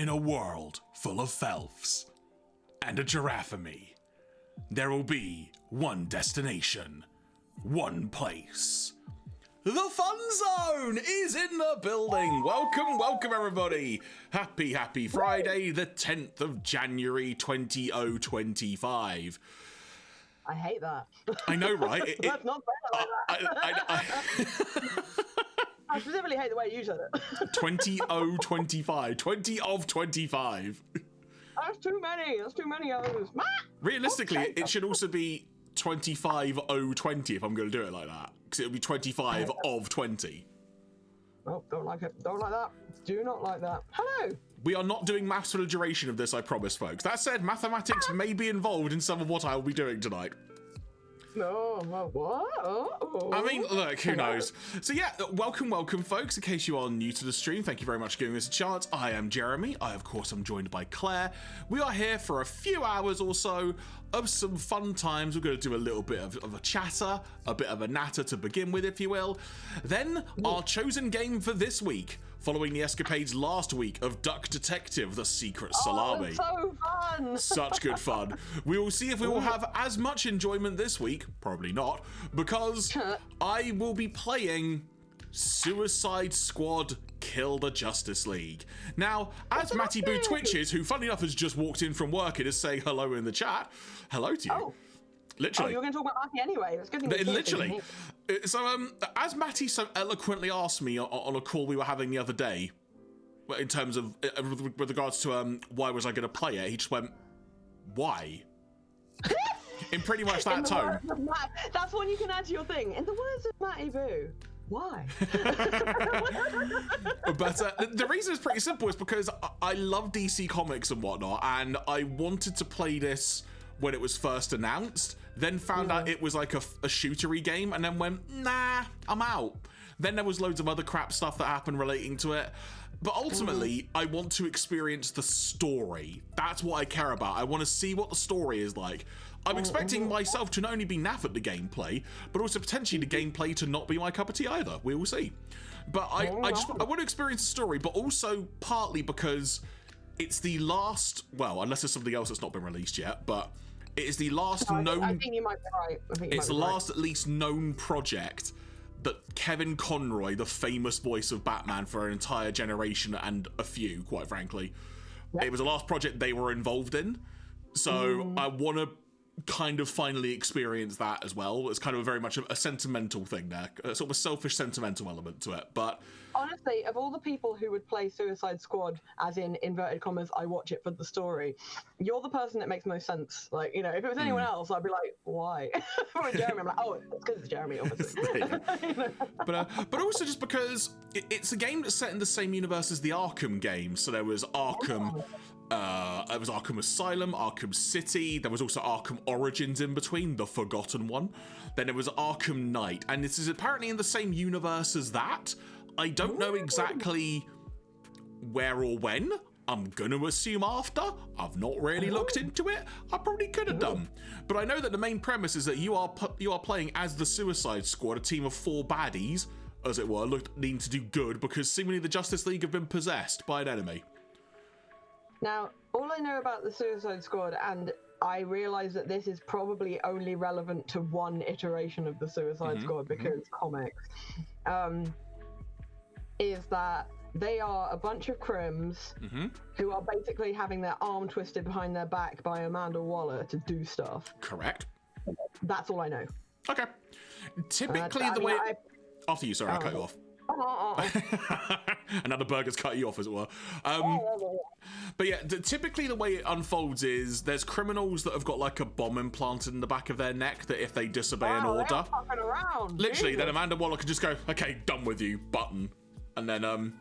In a world full of Felfs and a giraffemi, there will be one destination, one place. The Fun Zone is in the building. Welcome everybody. Happy Friday, the 10th of January 2025. I hate that. I know, right? That's not better like that. I specifically hate the way you said it. 2025. 20 of 25. That's too many. That's too many others. Realistically, it should also be 25-0-20 if I'm going to do it like that. Because it would be 25 of 20. Oh, don't like it. Don't like that. Do not like that. Hello. We are not doing maths for the duration of this, I promise, folks. That said, mathematics may be involved in some of what I will be doing tonight. No, what? Oh. I mean, look, who knows? So yeah, welcome, folks. In case you are new to the stream, thank you very much for giving us a chance. I am Jeremy. I, of course, am joined by Claire. We are here for a few hours or so of some fun times. We're going to do a little bit of a chatter, a bit of a natter to begin with, if you will. Then, our chosen game for this week, following the escapades last week of Duck Detective, The Secret Salami. Oh, so fun! Such good fun. We will see if we will have as much enjoyment this week. Probably not, because I will be playing Suicide Squad Kill the Justice League. Now, as Matty Boo Twitches, who funny enough has just walked in from work and is saying hello in the chat, hello to you. Oh. Literally. Oh, you're going to talk about Matty anyway. It's good thing literally. So, as Matty so eloquently asked me on a call we were having the other day, in terms of, with regards to why was I going to play it, he just went, why? In pretty much that tone. That's one you can add to your thing. In the words of Matty Boo, why? But the reason is pretty simple. Is because I love DC Comics and whatnot, and I wanted to play this when it was first announced, then found out it was like a shootery game, and then went, nah, I'm out. Then there was loads of other crap stuff that happened relating to it. But ultimately, I want to experience the story. That's what I care about. I want to see what the story is like. I'm expecting myself to not only be naff at the gameplay, but also potentially the gameplay to not be my cup of tea either. We will see. But I want to experience the story, but also partly because it's the last, well, unless there's something else that's not been released yet, but it is the last known... I think you might be right. It's the last, at least, known project that Kevin Conroy, the famous voice of Batman for an entire generation and a few, quite frankly, it was the last project they were involved in. So I want to kind of finally experience that as well. It's kind of very much a sentimental thing there, sort of a selfish sentimental element to it. But honestly, of all the people who would play Suicide Squad, as in inverted commas, I watch it for the story, you're the person that makes most sense. Like, you know, if it was anyone else, I'd be like, why? Or Jeremy, I'm like, oh, it's because it's Jeremy, obviously. You know? But also just because it's a game that's set in the same universe as the Arkham games. So there was Arkham. It was Arkham Asylum, Arkham City. There was also Arkham Origins in between, the forgotten one. Then it was Arkham Knight, and this is apparently in the same universe as that. I don't know exactly where or when. I'm gonna assume after. I've not really looked into it. I probably could have done, but I know that the main premise is that you are playing as the Suicide Squad, a team of 4 baddies, as it were, needing to do good because seemingly the Justice League have been possessed by an enemy. Now, all I know about the Suicide Squad, and I realise that this is probably only relevant to one iteration of the Suicide Squad because comics, is that they are a bunch of crims who are basically having their arm twisted behind their back by Amanda Waller to do stuff. Correct. That's all I know. Okay. Typically the way... After you, sorry, I cut you off. Another burger's cut you off, as it were. But yeah, typically the way it unfolds is there's criminals that have got like a bomb implanted in the back of their neck that if they disobey an order, literally, then Amanda Waller can just go, okay, done with you, button. And then,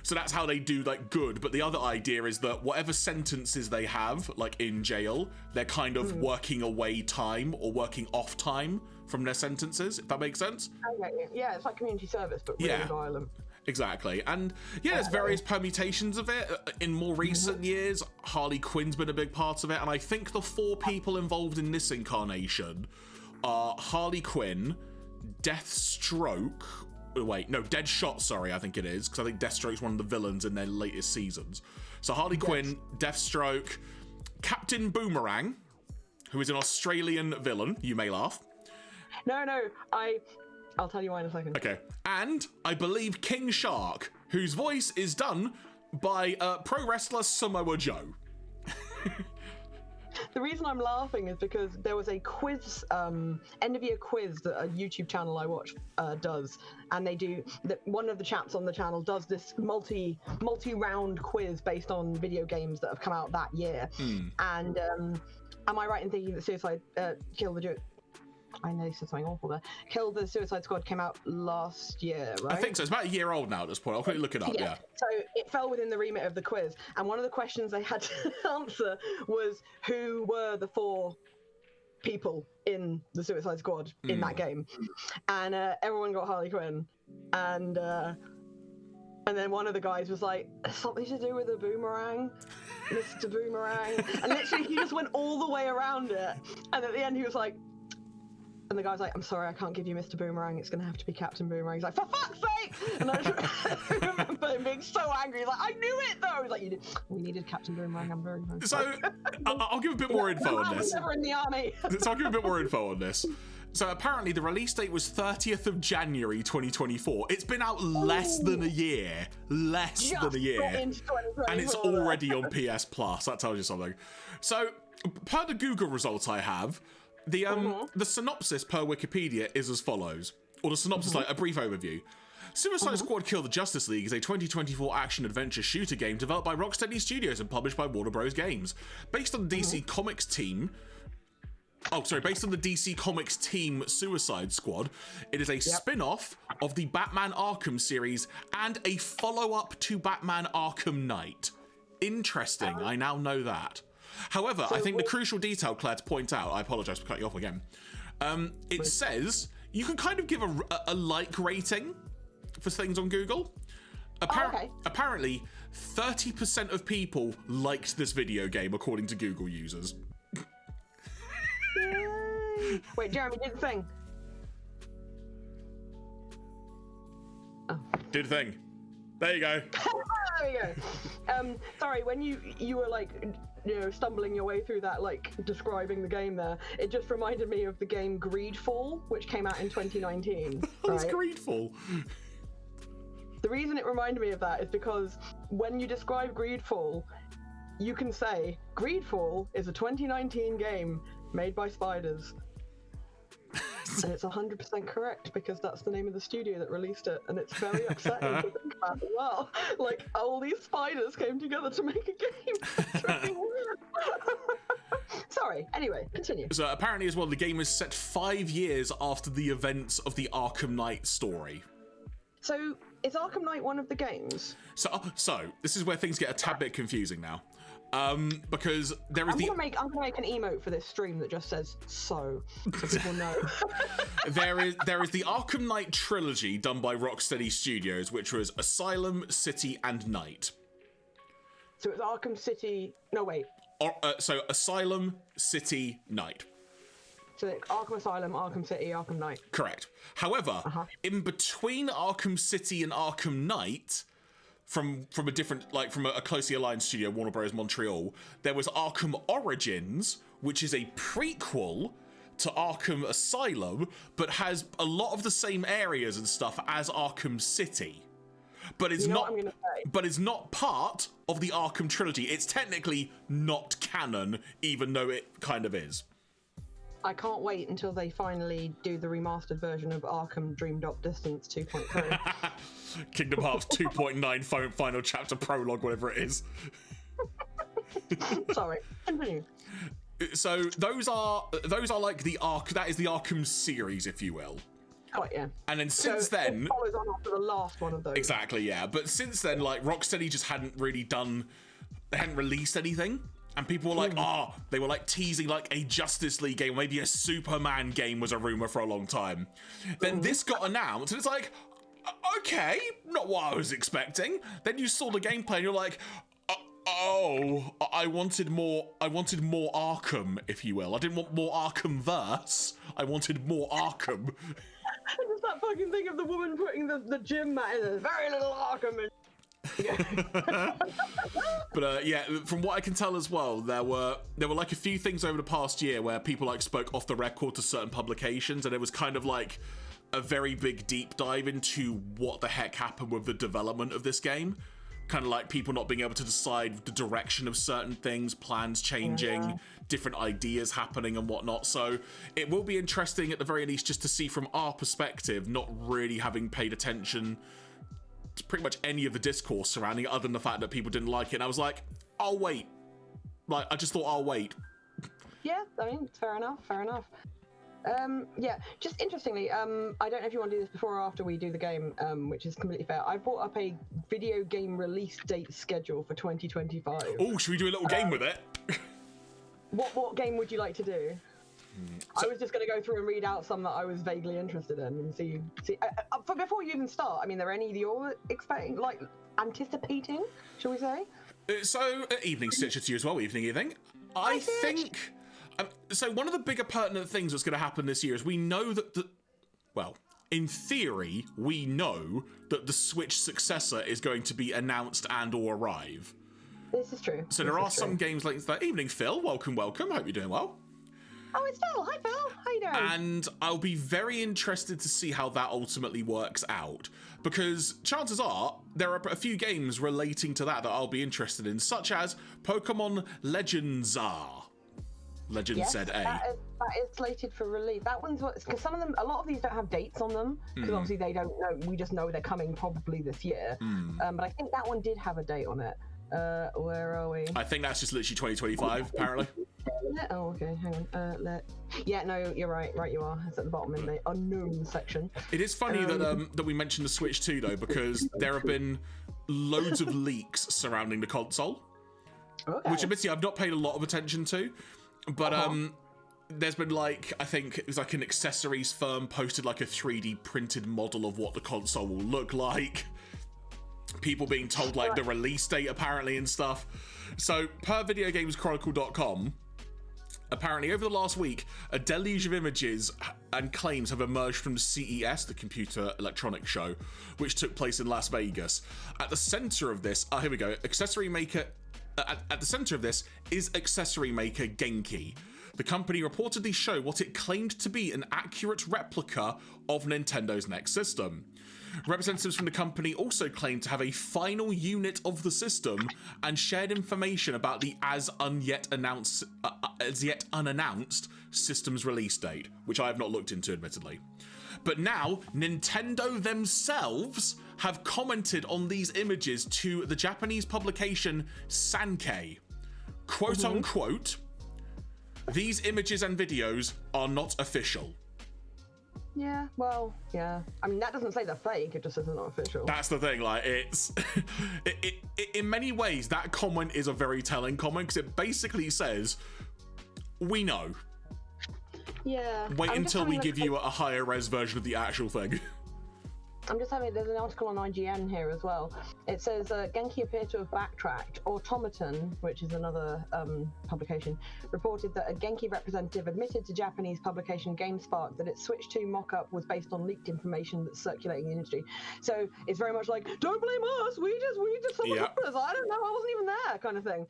so that's how they do like good. But the other idea is that whatever sentences they have, like in jail, they're kind of working away time or working off time from their sentences, if that makes sense. Okay, yeah, it's like community service, but really violent. Exactly. And yeah, there's various permutations of it. In more recent years, Harley Quinn's been a big part of it. And I think the 4 people involved in this incarnation are Harley Quinn, Deathstroke, wait, no, Deadshot, sorry, I think it is, because I think Deathstroke's one of the villains in their latest seasons. So Harley Quinn, Deathstroke, Captain Boomerang, who is an Australian villain, you may laugh. No, I'll tell you why in a second. Okay. And I believe King Shark, whose voice is done by pro wrestler Samoa Joe. The reason I'm laughing is because there was a quiz, end of year quiz that a YouTube channel I watch does, and they do one of the chaps on the channel does this multi-round quiz based on video games that have come out that year. And am I right in thinking that Suicide I know you said something awful there. Kill the Suicide Squad came out last year, right? I think so. It's about a year old now at this point. I'll quickly look it up, yeah. So it fell within the remit of the quiz. And one of the questions they had to answer was who were the 4 people in the Suicide Squad in that game. And everyone got Harley Quinn. And then one of the guys was like, something to do with a boomerang, Mr. Boomerang. And literally he just went all the way around it. And at the end he was like, and the guy's like, I'm sorry, I can't give you Mr. Boomerang. It's going to have to be Captain Boomerang. He's like, for fuck's sake! And I remember him being so angry. He's like, I knew it, though! He's like, we needed Captain Boomerang. I'm very sorry. So, I'll give a bit more info on this. Never in the army. So I'll give a bit more info on this. So apparently the release date was 30th of January 2024. It's been out less than a year. Less than a year. And it's already on PS Plus. That tells you something. So, per the Google results I have, the synopsis per Wikipedia is as follows, or the synopsis, like a brief overview. Suicide Squad Kill the Justice League is a 2024 action-adventure shooter game developed by Rocksteady Studios and published by Warner Bros. Games. Based on the DC Comics team... based on the DC Comics team Suicide Squad, it is a spin-off of the Batman Arkham series and a follow-up to Batman Arkham Knight. Interesting, I now know that. However, I think the crucial detail, Claire, to point out, I apologise for cutting you off again, it says you can kind of give a like rating for things on Google. Apparently, 30% of people liked this video game, according to Google users. Wait, Jeremy, do the thing. Oh. Do the thing. There you go. There you go. Sorry, when you were like, stumbling your way through that, like describing the game there, it just reminded me of the game Greedfall, which came out in 2019. What's Greedfall? The reason it reminded me of that is because when you describe Greedfall, you can say Greedfall is a 2019 game made by spiders. And it's 100% correct because that's the name of the studio that released it, and it's very upsetting to think about as well. Like, all these spiders came together to make a game. It's really weird. Sorry, anyway, continue. So apparently as well, the game is set 5 years after the events of the Arkham Knight story. So, is Arkham Knight one of the games? So this is where things get a tad bit confusing now. Because there is I'm gonna make an emote for this stream that just says so people know. there is the Arkham Knight trilogy done by Rocksteady Studios, which was Asylum, City, and Night. So it's Arkham City. No, wait. So Asylum, City, Night. So Arkham Asylum, Arkham City, Arkham Knight. Correct. However, in between Arkham City and Arkham Knight, from a different, like from a closely aligned studio, Warner Bros. Montreal, there was Arkham Origins, which is a prequel to Arkham Asylum, but has a lot of the same areas and stuff as Arkham City. But it's it's not part of the Arkham trilogy. It's technically not canon, even though it kind of is. I can't wait until they finally do the remastered version of Arkham Dream Drop Distance 2.3. Kingdom Hearts 2.9 final chapter prologue, whatever it is. Sorry, continue. So those are like that is the Arkham series, if you will. Oh yeah. And then since then, it follows on after the last one of those. Exactly, yeah. But since then, like Rocksteady just hadn't released anything. And people were like, they were like teasing like a Justice League game, maybe a Superman game was a rumor for a long time. Then this got announced, and it's like, okay, not what I was expecting. Then you saw the gameplay, and you're like, I wanted more Arkham, if you will. I didn't want more Arkham-verse. I wanted more Arkham. Just that fucking thing of the woman putting the gym mat in. There's very little Arkham. But yeah, from what I can tell as well, there were like a few things over the past year where people like spoke off the record to certain publications, and it was kind of like a very big deep dive into what the heck happened with the development of this game. Kind of like people not being able to decide the direction of certain things, plans changing, different ideas happening and whatnot. So it will be interesting at the very least just to see from our perspective, not really having paid attention to pretty much any of the discourse surrounding it other than the fact that people didn't like it. And I was like, I'll wait. Like, I just thought I'll wait. Yeah, I mean, fair enough. Yeah, just interestingly, I don't know if you want to do this before or after we do the game, which is completely fair. I brought up a video game release date schedule for 2025. Oh, should we do a little game with it? What game would you like to do? I was just going to go through and read out some that I was vaguely interested in and see. Before you even start, I mean, are there any that you're expecting, like anticipating, shall we say? So, evening, Stitcher, to you as well. Evening. I think. So one of the bigger pertinent things that's going to happen this year is we know that well, in theory, we know that the Switch successor is going to be announced and or arrive. This is true. So there are some games like that. Evening, Phil. Welcome. Hope you're doing well. Oh, it's Phil. Hi, Phil. How you doing? And I'll be very interested to see how that ultimately works out, because chances are there are a few games relating to that I'll be interested in, such as Pokemon Legends A. That is slated for release. That one's because some of them, a lot of these don't have dates on them, because obviously they don't know. We just know they're coming probably this year. But I think that one did have a date on it. Where are we? I think that's just literally 2025, apparently. Oh, okay. Hang on. Yeah, no, you're right. Right, you are. It's at the bottom in the unknown section. It is funny that we mentioned the Switch too, though, because there have been loads of leaks surrounding the console, which admittedly I've not paid a lot of attention to. But there's been like, I think it was like an accessories firm posted like a 3D printed model of what the console will look like. People being told like the release date apparently and stuff. So per videogameschronicle.com, apparently over the last week, a deluge of images and claims have emerged from CES, the Computer Electronics Show, which took place in Las Vegas. At the center of this, here we go, accessory maker. At the center of this is accessory maker Genki. The company reportedly showed what it claimed to be an accurate replica of Nintendo's next system. Representatives from the company also claimed to have a final unit of the system and shared information about the as yet unannounced system's release date, which I have not looked into, admittedly. But now, Nintendo themselves have commented on these images to the Japanese publication Sankei. Quote unquote, these images and videos are not official. Yeah, well, yeah. I mean, that doesn't say they're fake, it just says they're not official. That's the thing, like, it's... in many ways, that comment is a very telling comment, because it basically says, we know. Yeah. Wait until we give you a higher res version of the actual thing. I'm just having, there's an article on IGN here as well. It says Genki appear to have backtracked. Automaton, which is another publication, reported that a Genki representative admitted to Japanese publication GameSpark that its Switch 2 mock-up was based on leaked information that's circulating in the industry. So it's very much like, don't blame us, we just someone told us, I don't know, I wasn't even there, kind of thing.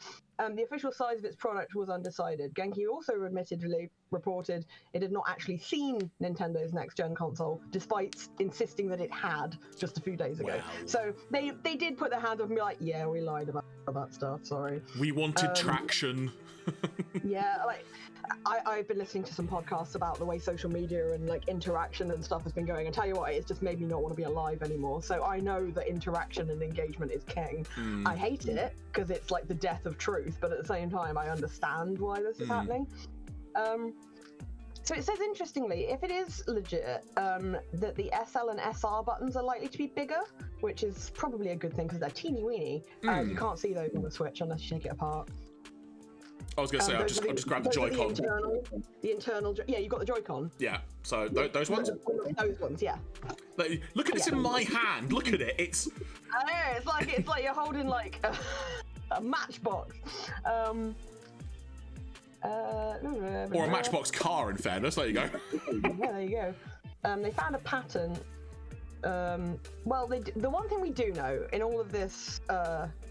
The official size of its product was undecided. Genki also admittedly reported it had not actually seen Nintendo's next-gen console, despite insisting that it had just a few days ago. Wow. So they did put their hands up and be like, yeah, we lied about that stuff, sorry. We wanted traction. Yeah, like, I've been listening to some podcasts about the way social media and like interaction and stuff has been going, and tell you what, it's just made me not want to be alive anymore. So I know that interaction and engagement is king. I hate it because it's like the death of truth, but at the same time I understand why this is happening. So it says, interestingly, if it is legit, that the SL and SR buttons are likely to be bigger, which is probably a good thing because they're teeny weeny. You can't see those on the Switch unless you take it apart. I was going to say, I'll just grab the Joy-Con. The internal, yeah, you got the Joy-Con. Yeah, so those ones? Those ones, yeah. Look at this in my hand, look at it, it's... I know, it's like you're holding like a matchbox. Or a Matchbox car, in fairness, there you go. Yeah, there you go. they found a patent. Well, the one thing we do know in all of this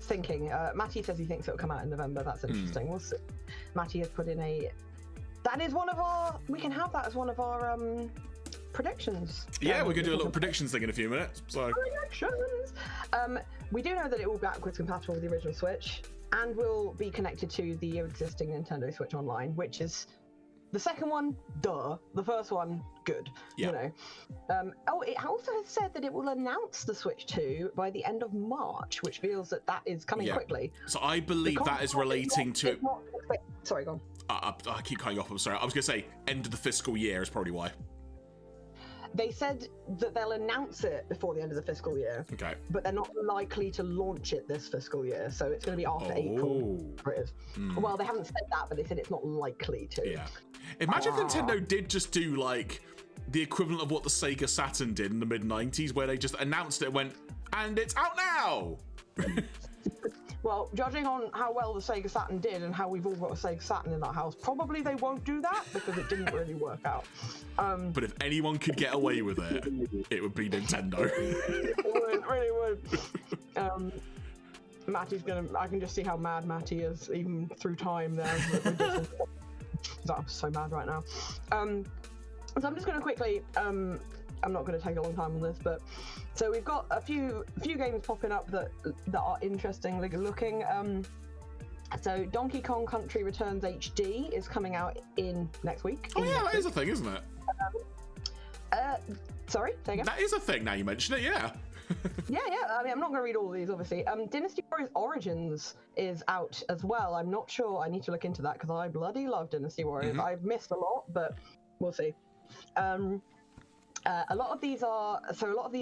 thinking, Matty says he thinks it'll come out in November. That's interesting. We'll see. Matty has put in that is one of our, we can have that as one of our predictions. Yeah, we're gonna do a little predictions thing in a few minutes. So predictions. We do know that it will be backwards compatible with the original Switch and will be connected to the existing Nintendo Switch Online, which is the second one, duh. The first one, good. Yeah. You know. It also has said that it will announce the Switch 2 by the end of March, which feels that is coming quickly. So I believe that is relating to. Sorry, go on. I keep cutting off. I'm sorry. I was gonna say end of the fiscal year is probably why. They said that they'll announce it before the end of the fiscal year. Okay. But they're not likely to launch it this fiscal year, so it's going to be after April. Well, they haven't said that, but they said it's not likely to. Yeah. Imagine if Nintendo did just do like the equivalent of what the Sega Saturn did in the mid-90s, where they just announced it and went, and it's out now! Well, judging on how well the Sega Saturn did and how we've all got a Sega Saturn in our house, probably they won't do that because it didn't really work out. But if anyone could get away with it, it would be Nintendo. It really would. Matty's gonna. I can just see how mad Matty is, even through time there. I'm so mad right now. So I'm just going to quickly. I'm not going to take a long time on this, but so we've got a few games popping up that are interesting looking. So Donkey Kong Country Returns HD is coming out in next week. Oh yeah, that is a thing, isn't it? Sorry, say again. That is a thing now you mention it, yeah. Yeah. I mean, I'm not going to read all of these, obviously. Dynasty Warriors Origins is out as well. I'm not sure. I need to look into that because I bloody love Dynasty Warriors. I've missed a lot, but we'll see. A lot of these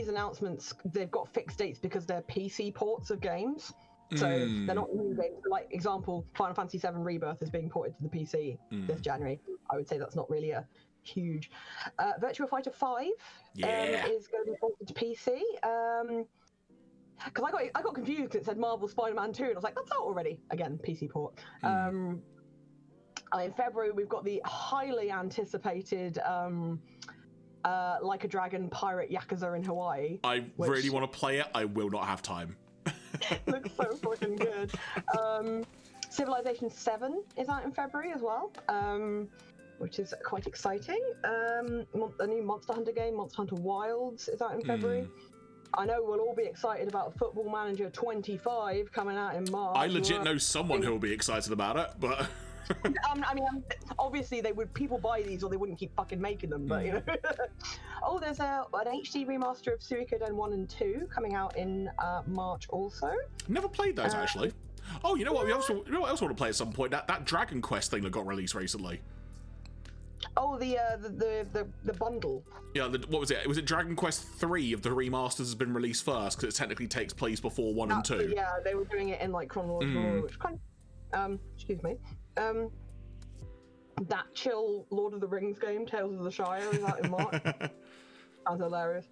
announcements, they've got fixed dates because they're PC ports of games. So they're not new games. Like, example, Final Fantasy VII Rebirth is being ported to the PC this January. I would say that's not really a huge. Virtua Fighter 5 is going to be ported to PC. Because I got confused because it said Marvel Spider-Man 2, and I was like, that's out already. Again, PC port. In February, we've got the highly anticipated Like a Dragon Pirate Yakuza in Hawaii. I really want to play it. I will not have time. Looks so fucking good. Civilization 7 is out in February as well, which is quite exciting. A new Monster Hunter game, Monster Hunter Wilds, is out in February. I know we'll all be excited about Football Manager 25 coming out in March. I legit know someone who will be excited about it, but... I mean, obviously people buy these or they wouldn't keep fucking making them, but you know. Oh, there's an HD remaster of Suikoden 1 and 2 coming out in March also. Never played those actually. Oh, you know what? You know what else I want to play at some point? That Dragon Quest thing that got released recently. Oh, the bundle. Yeah, what was it? Was it Dragon Quest 3 of the remasters has been released first because it technically takes place before 1 and 2. Yeah, they were doing it in like chronological order, which kind of, excuse me. That chill Lord of the Rings game, Tales of the Shire, is out in March. Sounds hilarious.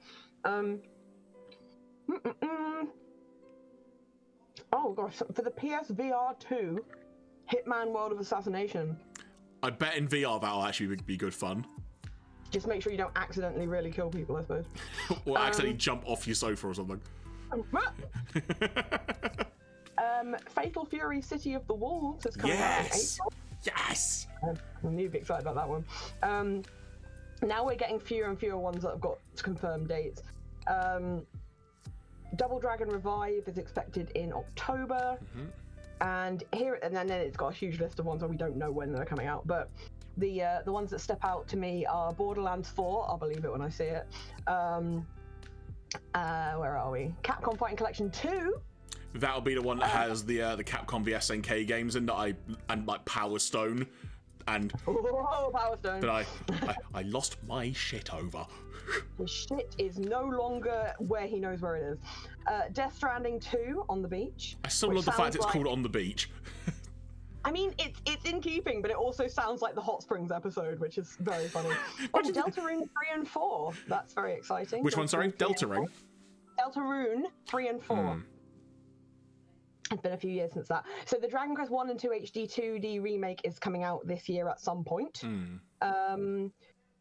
Oh gosh, for the PSVR 2, Hitman World of Assassination. I bet in VR that'll actually be good fun. Just make sure you don't accidentally really kill people, I suppose. Or accidentally jump off your sofa or something. Fatal Fury City of the Wolves is coming out in April. Yes! I'm really excited about that one. Now we're getting fewer and fewer ones that have got confirmed dates. Double Dragon Revive is expected in October. And then it's got a huge list of ones where we don't know when they're coming out. But the ones that step out to me are Borderlands 4. I'll believe it when I see it. Where are we? Capcom Fighting Collection 2. That'll be the one that has the Capcom vs SNK games in that and like Power Stone, and Power Stone. But I lost my shit over. The shit is no longer where he knows where it is. Death Stranding 2 on the beach. I still love the fact it's called On the Beach. I mean, it's in keeping, but it also sounds like the Hot Springs episode, which is very funny. Deltarune 3 and 4. That's very exciting. Which one? Sorry, Deltarune. Deltarune 3 and 4. It's been a few years since that. So the Dragon Quest 1 and 2 HD 2D remake is coming out this year at some point.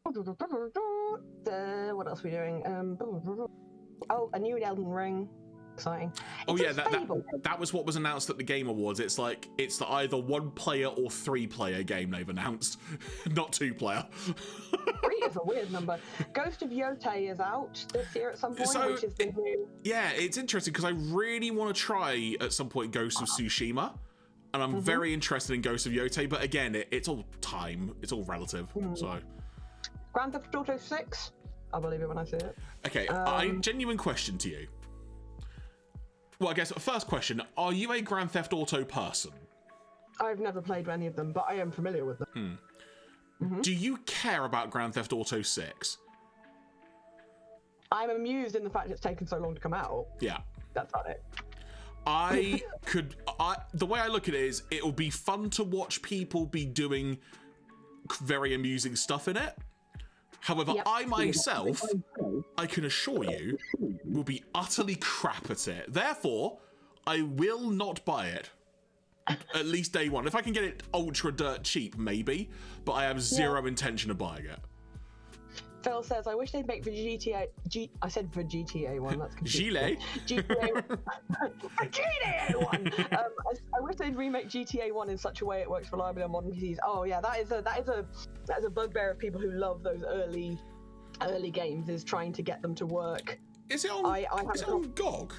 What else are we doing? Oh, a new Elden Ring. Exciting. Oh yeah, that was what was announced at the Game Awards. It's like it's the either 1-player or 3-player game they've announced, not 2-player. 3 is a weird number. Ghost of Yotei is out this year at some point, which is the new. Yeah, it's interesting because I really want to try at some point Ghost of Tsushima, and I'm very interested in Ghost of Yotei. But again, it's all time, it's all relative. So, Grand Theft Auto 6. I'll believe it when I see it. Okay, genuine question to you. Well, I guess first question: are you a Grand Theft Auto person? I've never played any of them, but I am familiar with them. Do you care about Grand Theft Auto 6? I'm amused in the fact it's taken so long to come out. Yeah. That's about it. The way I look at it is, it'll be fun to watch people be doing very amusing stuff in it. However, I myself, I can assure you, will be utterly crap at it. Therefore, I will not buy it. At least day one. If I can get it ultra dirt cheap, maybe. But I have zero intention of buying it. Phil says, I wish they'd make for GTA... I said for GTA 1, that's confusing. Gilet? GTA 1! I wish they'd remake GTA 1 in such a way it works reliably on modern PCs. Oh yeah, that is a bugbear of people who love those early games, is trying to get them to work. Is it on GOG?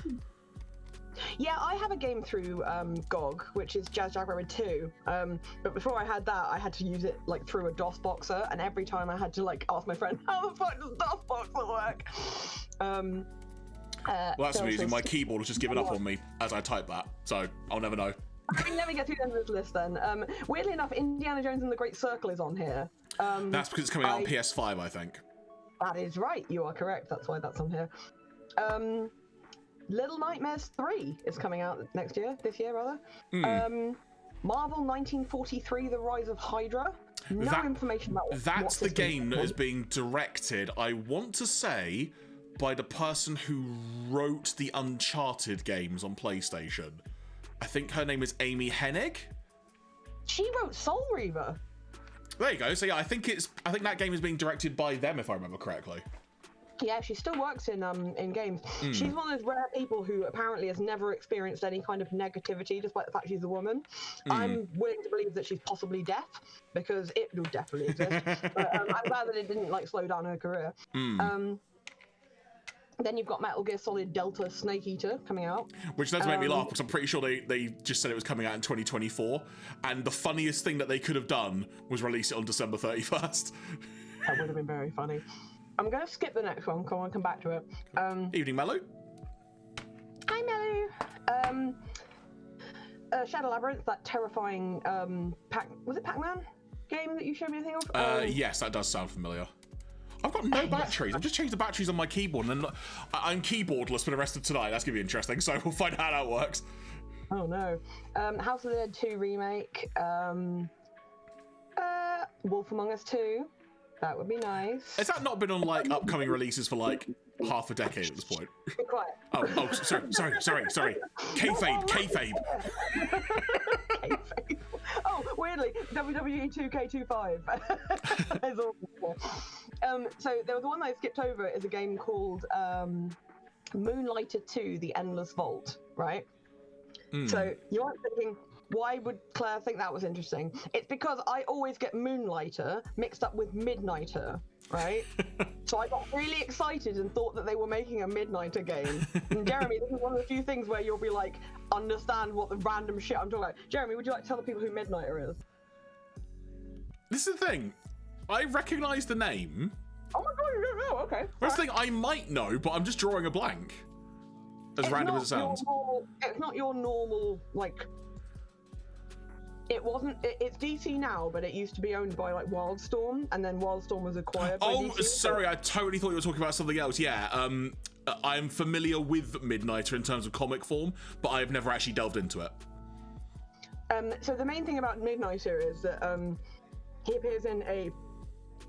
Yeah, I have a game through GOG, which is Jazz Jaguar 2. But before I had that, I had to use it like through a DOS boxer, and every time I had to like ask my friend, "How the fuck does DOS boxer work?" Well, that's amusing. My keyboard has just given up on me as I type that, so I'll never know. Let me get through the end of this list then. Weirdly enough, Indiana Jones and the Great Circle is on here. That's because it's coming out on PS5, I think. That is right. You are correct. That's why that's on here. Little Nightmares 3 is coming out this year rather. Marvel 1943: The Rise of Hydra. No information about that's the game that is being directed, I want to say, by the person who wrote the Uncharted games on PlayStation. I think her name is Amy Hennig. She wrote Soul Reaver. There you go. So yeah, I think that game is being directed by them, if I remember correctly. Yeah, she still works in games. She's one of those rare people who apparently has never experienced any kind of negativity, despite the fact she's a woman. I'm willing to believe that she's possibly deaf, because it will definitely exist. But I'm glad that it didn't like slow down her career. Then you've got Metal Gear Solid Delta Snake Eater coming out. Which does make me laugh, because I'm pretty sure they just said it was coming out in 2024. And the funniest thing that they could have done was release it on December 31st. That would have been very funny. I'm going to skip the next one. Come back to it. Evening, Mello. Hi, Mello. Shadow Labyrinth, that terrifying was it Pac-Man game that you showed me a thing of? Yes, that does sound familiar. I've got no batteries. I've just changed the batteries on my keyboard, and then I'm keyboardless for the rest of tonight. That's going to be interesting, so we'll find out how that works. Oh, no. House of the Dead 2 remake. Wolf Among Us 2. That would be nice. Has that not been on like upcoming releases for like half a decade at this point? Be quiet. Oh, sorry. Kayfabe. Kayfabe. Oh, weirdly, WWE 2K25 is awful. So there was one that I skipped over. Is a game called Moonlighter 2: The Endless Vault, right? So you aren't thinking, why would Claire think that was interesting? It's because I always get Moonlighter mixed up with Midnighter, right? So I got really excited and thought that they were making a Midnighter game. And Jeremy, this is one of the few things where you'll be like, understand what the random shit I'm talking about. Jeremy, would you like to tell the people who Midnighter is? This is the thing. I recognise the name. Oh my god, you don't know? Okay. That's the thing, I might know, but I'm just drawing a blank. As random as it sounds. It's not your normal, like... It wasn't. It's DC now, but it used to be owned by like Wildstorm, and then Wildstorm was acquired by DC. Sorry, I totally thought you were talking about something else. Yeah, I'm familiar with Midnighter in terms of comic form, but I've never actually delved into it. So the main thing about Midnighter is that he appears in a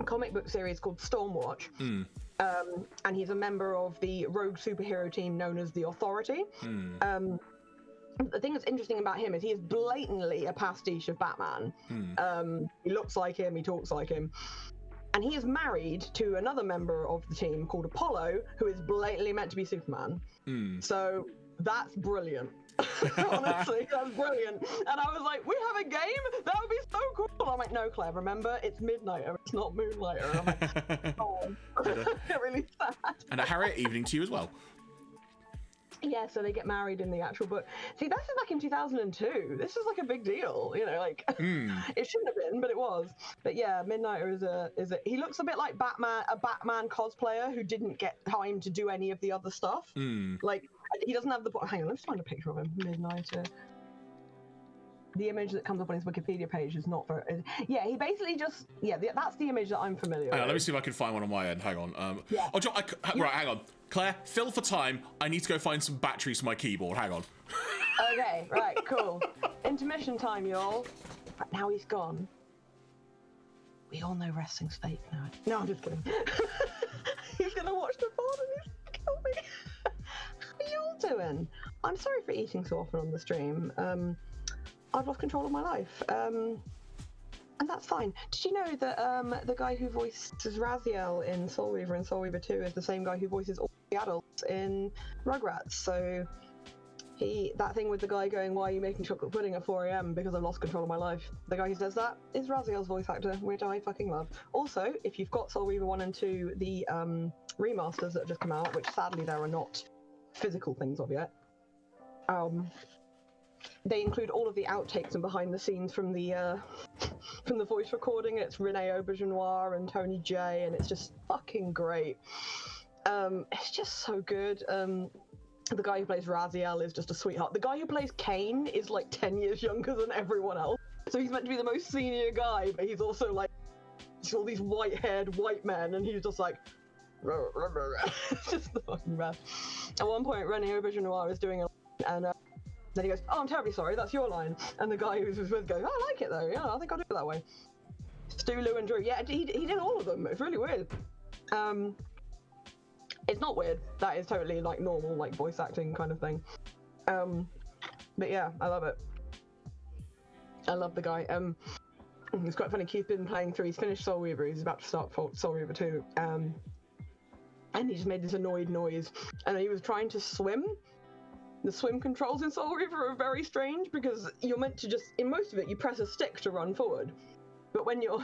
comic book series called Stormwatch, and he's a member of the rogue superhero team known as the Authority. The thing that's interesting about him is he is blatantly a pastiche of Batman. He looks like him, he talks like him, and he is married to another member of the team called Apollo, who is blatantly meant to be Superman. So that's brilliant. Honestly, that's brilliant. And I was like, we have a game? That would be so cool. I'm like, no, Claire, remember, it's Midnighter, it's not Moonlighter. I'm like, oh, really sad. And a Harriet evening to you as well. Yeah, so they get married in the actual book. See, this is like in 2002. This is like a big deal, you know, like it shouldn't have been, but it was. But yeah, Midnighter is a he looks a bit like a Batman cosplayer who didn't get time to do any of the other stuff. Like he doesn't have the hang on, let's find a picture of him. Midnighter. The image that comes up on his Wikipedia page is not very. Yeah, he basically just that's the image that I'm familiar with. Let me see if I can find one on my end. Hang on. Yeah. Right, hang on. Claire, fill for time. I need to go find some batteries for my keyboard. Hang on. Okay, right, cool. Intermission time, y'all. Right, now he's gone. We all know wrestling's fake now. No, I'm just kidding. He's gonna watch the board and he's gonna kill me. How are y'all doing? I'm sorry for eating so often on the stream. I've lost control of my life. And that's fine. Did you know that the guy who voices Raziel in Soul Reaver and Soul Reaver 2 is the same guy who voices all the adults in Rugrats? So that thing with the guy going, why are you making chocolate pudding at 4 a.m? Because I've lost control of my life. The guy who says that is Raziel's voice actor, which I fucking love. Also, if you've got Soul Reaver 1 and 2, the remasters that have just come out, which sadly there are not physical things of yet, they include all of the outtakes and behind the scenes from the voice recording. It's Renee Aubergenois and Tony J, and it's just fucking great. It's just so good. The guy who plays Raziel is just a sweetheart. The guy who plays Kane is like 10 years younger than everyone else. So he's meant to be the most senior guy, but he's also like, it's all these white-haired white men, and he's just like, it's just the fucking best. At one point, Renee Aubergenois is doing and then he goes, oh, I'm terribly sorry, that's your line. And the guy who was with goes, oh, I like it though, yeah, I think I'll do it that way. Stu, Lou, and Drew, yeah, he did all of them. It's really weird. It's not weird. That is totally like normal, like voice acting kind of thing. But yeah, I love it. I love the guy. It's quite funny. Keith's been playing through. He's finished Soul Reaver. He's about to start Soul Reaver 2. And he just made this annoyed noise. And he was trying to swim. The swim controls in Soul Reaver are very strange because you're meant to just, in most of it, you press a stick to run forward. But when you're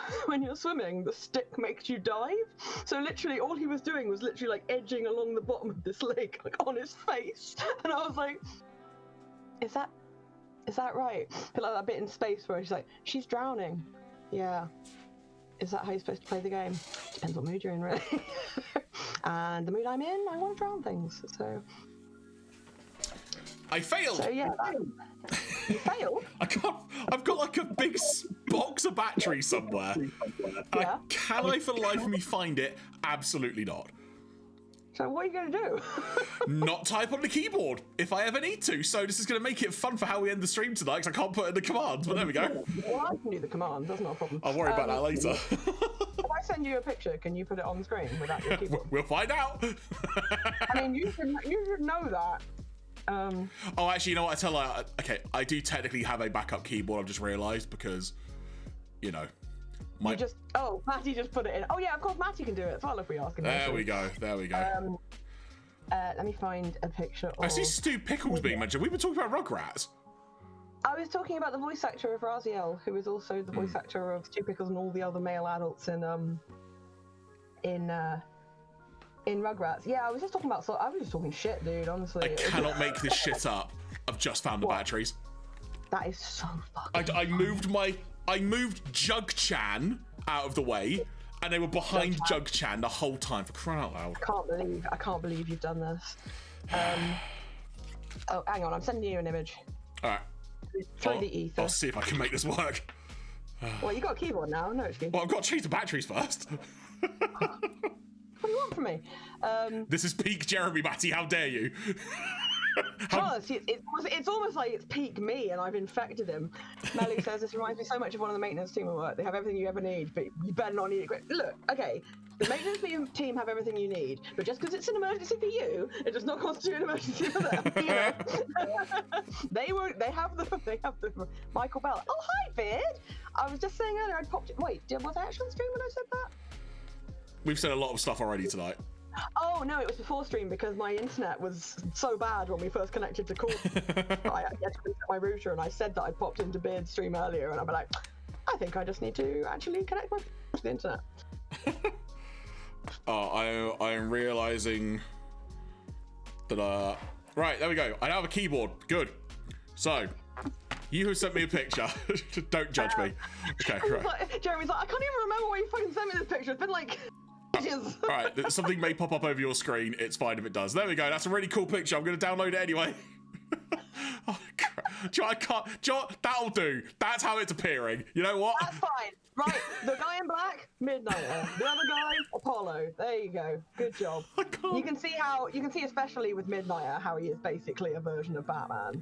swimming, the stick makes you dive. So literally all he was doing was literally like edging along the bottom of this lake, like on his face. And I was like, is that right? Like that bit in Space where she's like, she's drowning. Yeah. Is that how you're supposed to play the game? Depends what mood you're in, really. And the mood I'm in, I want to drown things. So I failed. So yeah, you failed. I've got like a big box of batteries somewhere. Yeah. Can I, for the life of me, find it? Absolutely not. So what are you going to do? Not type on the keyboard if I ever need to. So this is going to make it fun for how we end the stream tonight because I can't put in the commands. But there we go. Well, I can do the commands. That's not a problem. I'll worry about that later. If I send you a picture, can you put it on the screen without your keyboard? We'll find out. I mean, you should know that. Oh, actually, you know what? I tell her. Okay, I do technically have a backup keyboard. I've just realised because, you know, Matty just put it in. Oh yeah, of course Matty can do it as well if we ask him. There we go. Let me find a picture. I see Stu Pickles being mentioned. We were talking about Rugrats. I was talking about the voice actor of Raziel, who is also the voice actor of Stu Pickles and all the other male adults in Rugrats. Yeah, I was just talking shit, dude, honestly. I cannot make this shit up. I've just found the batteries. That is so fucking I moved Jug-chan out of the way, and they were behind Jug-chan the whole time, for crying out loud. I can't believe you've done this. Oh, hang on, I'm sending you an image. Alright. Through the ether. I'll see if I can make this work. Well, you got a keyboard now, no excuse. Well, I've got to change the batteries first. What do you want from me? This is peak Jeremy, Matty, how dare you? It's almost like it's peak me and I've infected him. Melly says, this reminds me so much of one of the maintenance team at work. They have everything you ever need, but you better not need it. Look, okay, the maintenance team have everything you need, but just because it's an emergency for you, it does not constitute an emergency for them. You know? They have the Michael Bell. Oh, hi, Vid. I was just saying earlier, I popped it. Wait, was I actually on stream when I said that? We've said a lot of stuff already tonight. Oh no, it was before stream because my internet was so bad when we first connected to call. I had to reset my router, and I said that I popped into Beard's stream earlier, and I'm like, I think I just need to actually connect my to the internet. Oh, I am realizing that right, there we go. I now have a keyboard. Good. So, you have sent me a picture. Don't judge me. Okay, right. Like, Jeremy's like, I can't even remember why you fucking sent me this picture. It's been like ages. All right, something may pop up over your screen. It's fine if it does. There we go. That's a really cool picture. I'm going to download it anyway. Oh, crap. Do you know, I can't. Do you know, that'll do. That's how it's appearing. You know what? That's fine. Right, the guy in black, Midnighter. The other guy, Apollo. There you go. Good job. You can see especially with Midnighter how he is basically a version of Batman.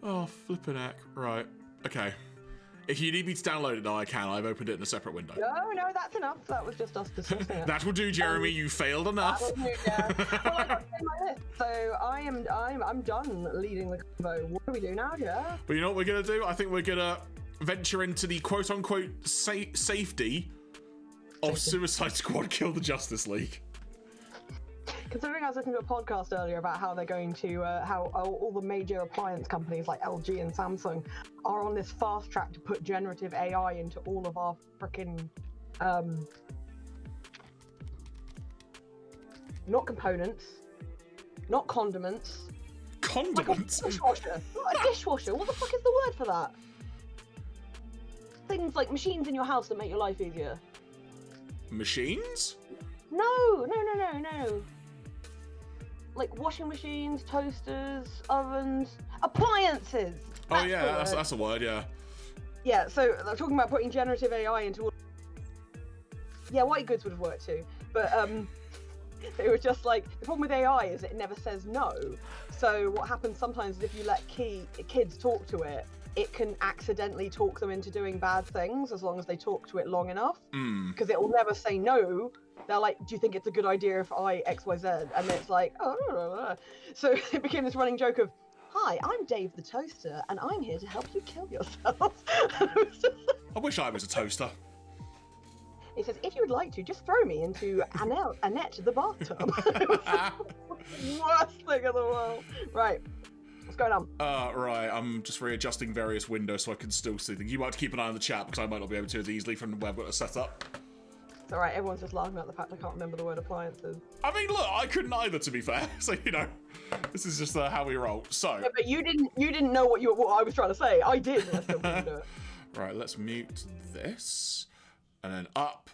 Oh, flippin' heck. Right. Okay. If you need me to download it now, I can. I've opened it in a separate window. No, that's enough. That was just us discussing it. That will do, Jeremy. You failed enough. That will do, yeah. Well, I got my list, so I'm done leading the convo. What do we do now, yeah? But you know what we're gonna do? I think we're gonna venture into the quote-unquote safety of Suicide Squad Kill the Justice League. Considering I was listening to a podcast earlier about how they're going to, how all the major appliance companies like LG and Samsung are on this fast track to put generative AI into all of our freaking, not components, not condiments. Condiments? Like a dishwasher. A dishwasher. What the fuck is the word for that? Things like machines in your house that make your life easier. Machines? No. Like washing machines, toasters, ovens, appliances. Oh yeah, that's a word, yeah. Yeah, so they're talking about putting generative AI into all... Yeah, white goods would have worked too, but they were just like, the problem with AI is it never says no. So what happens sometimes is if you let kids talk to it, it can accidentally talk them into doing bad things as long as they talk to it long enough. Because it will never say no. They're like, do you think it's a good idea if I X, Y, Z? And it's like, oh, blah, blah, blah. So it became this running joke of, hi, I'm Dave the Toaster, and I'm here to help you kill yourself. I wish I was a toaster. He says, if you would like to, just throw me into Annette the bathtub. Worst thing in the world. Right. What's going on? Right, I'm just readjusting various windows so I can still see things. You might have to keep an eye on the chat because I might not be able to as easily from where I've got it set up. It's alright, everyone's just laughing at the fact I can't remember the word appliances. I mean, look, I couldn't either, to be fair. So, you know, this is just how we roll. So. Yeah, but you didn't know what I was trying to say. I did, and I still couldn't do it. Right, let's mute this. And then up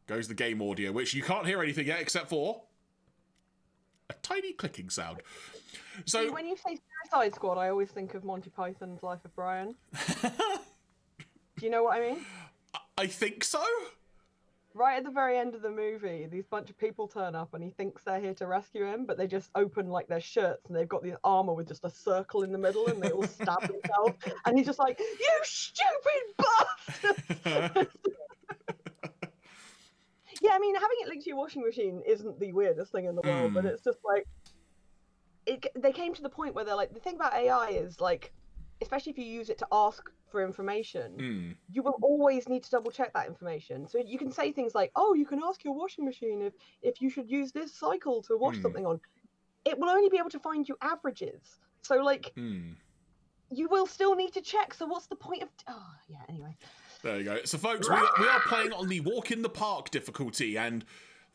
goes the game audio, which you can't hear anything yet except for a tiny clicking sound. So see, when you say Suicide Squad, I always think of Monty Python's Life of Brian. Do you know what I mean? I think so. Right at the very end of the movie, these bunch of people turn up and he thinks they're here to rescue him, but they just open like their shirts and they've got this armor with just a circle in the middle and they all stab themselves. And he's just like, you stupid bastard! Yeah, I mean, having it linked to your washing machine isn't the weirdest thing in the world, but it's just like, they came to the point where they're like, the thing about AI is like, especially if you use it to ask for information, you will always need to double check that information. So you can say things like, oh, you can ask your washing machine if you should use this cycle to wash something on. It will only be able to find you averages. So like, you will still need to check. So what's the point of, anyway. There you go. So folks, we are playing on the walk in the park difficulty. And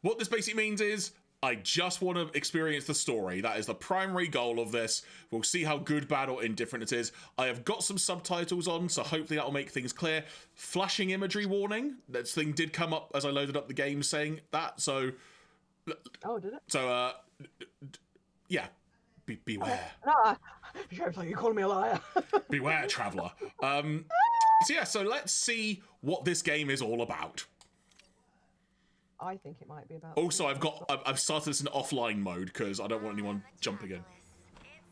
what this basically means is, I just want to experience the story. That is the primary goal of this. We'll see how good, bad, or indifferent it is. I have got some subtitles on, so hopefully that will make things clear. Flashing imagery warning. That thing did come up as I loaded up the game saying that, so... Oh, did it? So, yeah. Beware. No, you're calling me a liar. Beware, traveller. So yeah, so let's see what this game is all about. I think it might be about... Also, I've started this in offline mode because I don't want anyone jumping in.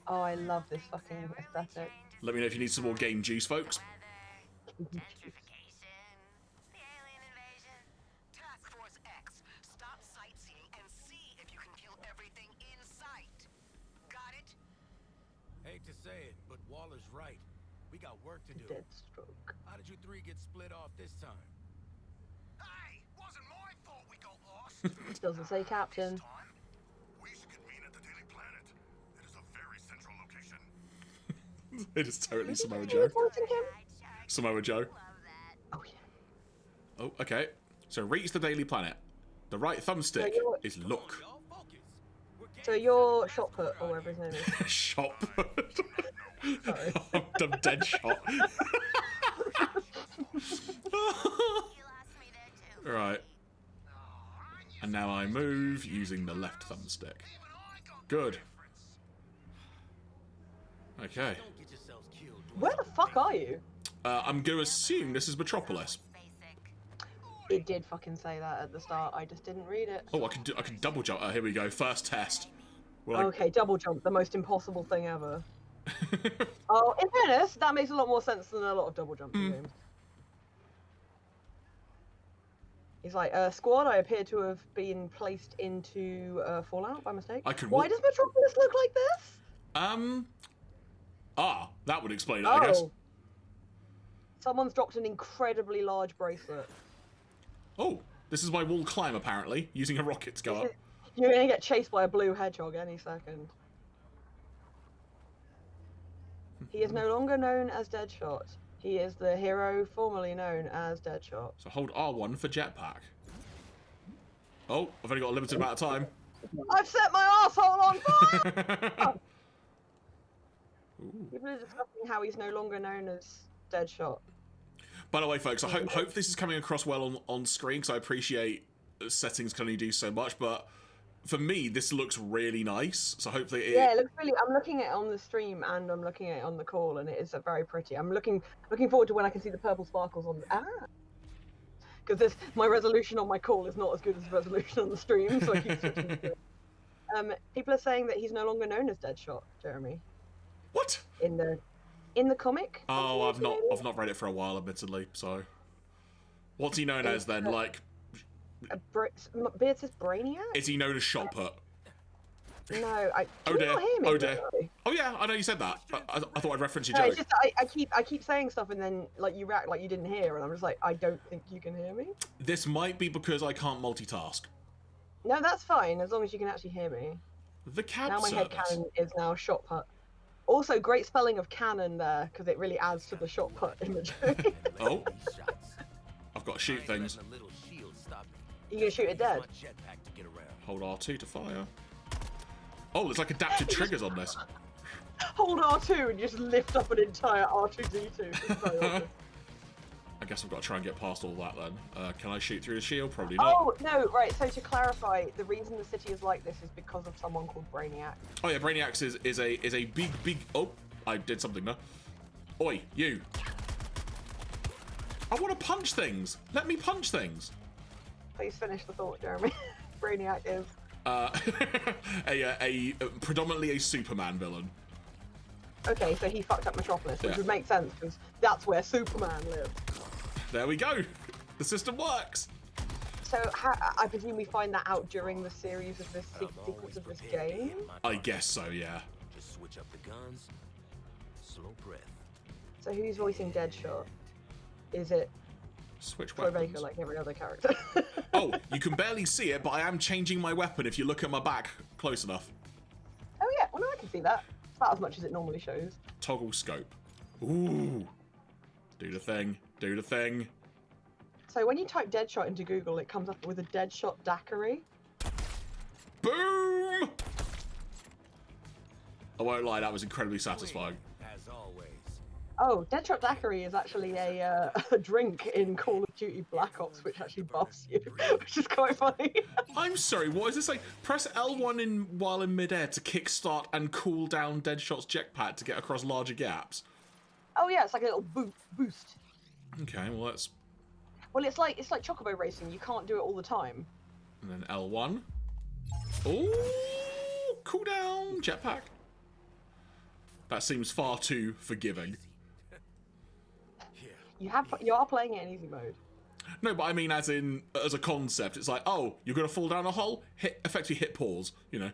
Oh, I love this fucking aesthetic. Let me know if you need some more game juice, folks. Hate to say it, but Waller's right. We got work to do. Deathstroke. How did you three get split off this time? Hey, wasn't my fault we got lost. Doesn't say captain. We should convene at the Daily Planet. It is a very central location. It is totally Samoa Are Joe. you voicing him? Samoa Joe. Oh yeah. Oh, okay. So reach the Daily Planet. The right thumbstick you're- is look. Y'all focus. We're So getting you're shot put or whatever his name is. Shot. Sorry. I'm dead shot. Right. And now I move using the left thumbstick. Good. Okay. Don't get yourselves killed. Where the fuck are you? I'm going to assume this is Metropolis. It did fucking say that at the start. I just didn't read it. Oh, I can double jump. Here we go. First test. We're like, Okay, double jump, the most impossible thing ever. Oh, in fairness, that makes a lot more sense than a lot of double jumps in games. He's like, squad, I appear to have been placed into Fallout by mistake. I could Why walk- does Metropolis look like this? that would explain it, I guess. Someone's dropped an incredibly large bracelet. Oh, this is my wall climb, apparently, using a rocket to go up. You're gonna get chased by a blue hedgehog any second. He is no longer known as Deadshot. He is the hero formerly known as Deadshot. So hold R1 for jetpack. Oh, I've only got a limited amount of time. I've set my asshole on fire! People are discussing how he's no longer known as Deadshot. By the way, folks, I hope this is coming across well on screen, because I appreciate settings can only do so much, but for me, this looks really nice, so hopefully it... Yeah, it looks really. I'm looking at it on the stream and I'm looking at it on the call, and it is very pretty. I'm looking forward to when I can see the purple sparkles on. Because my resolution on my call is not as good as the resolution on the stream, so I keep switching to it. People are saying that he's no longer known as Deadshot, Jeremy. What? In the comic. Oh, unfortunately. I've not read it for a while, admittedly, so... What's he known as, then? Like, Beard says Brainiac. is he known as Shot Put? No, I. Oh Can you dear, not hear me? oh dear. Really? Oh yeah, I know you said that. I thought I'd reference your No, joke. it's just I keep saying stuff and then like you react like you didn't hear, and I'm just like, I don't think you can hear me. This might be because I can't multitask. No, that's fine as long as you can actually hear me. The cab Now my service. head cannon is now shot put. Also, great spelling of cannon there because it really adds to the shot put imagery. Oh, these shots. I've got to shoot I ain't things. letting a little shield stop me. You gonna shoot it dead? My jetpack to get around. Hold R2 to fire. Oh, there's like adaptive triggers on this. Hold R2 and you just lift up an entire R2D2. It's so awesome. I guess I've got to try and get past all that then. Can I shoot through the shield? Probably not. Oh no, right. So to clarify, the reason the city is like this is because of someone called Brainiac. Oh yeah, Brainiacs is a big. Oh, I did something there. Oi, you! I want to punch things. Let me punch things. Please finish the thought, Jeremy. Brainiac is. A predominantly a Superman villain. Okay, so he fucked up Metropolis, which Yeah. would make sense because that's where Superman lives. There we go. The system works. So I presume we find that out during the series of this sequence of this game. I guess so, yeah. Just switch up the guns. Slow breath. So who's voicing Deadshot? Is it Switch Troy weapons. Baker like every other character? Oh, you can barely see it, but I am changing my weapon if you look at my back close enough. Oh yeah, well no, I can see that. It's about as much as it normally shows. Toggle scope. Ooh. Do the thing. Do the thing. So when you type Deadshot into Google, it comes up with a Deadshot daiquiri. Boom! I won't lie, that was incredibly satisfying. As always. Oh, Deadshot daiquiri is actually a drink in Call of Duty Black Ops, which actually buffs you, which is quite funny. I'm sorry, what is this like? Press L1 while in midair to kickstart and cool down Deadshot's jetpack to get across larger gaps. Oh yeah, it's like a little boost. Okay, well that's... Well, it's like Chocobo racing. You can't do it all the time. And then L1. Ooh! Cool down jetpack. That seems far too forgiving. You are playing it in easy mode. No, but I mean as a concept, it's like, oh, you're gonna fall down a hole? Effectively hit pause, you know.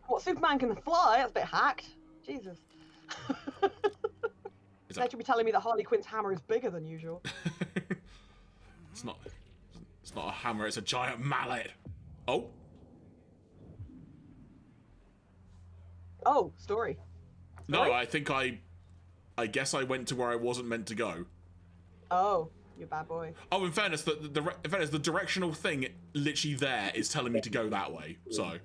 What, Superman can fly? That's a bit hacked. Jesus. Is They should be telling me that Harley Quinn's hammer is bigger than usual. It's not... It's not a hammer, it's a giant mallet. Oh. Oh, story. No, I think I guess I went to where I wasn't meant to go. Oh, you bad boy. Oh, in fairness, the directional thing literally there is telling me to go that way. So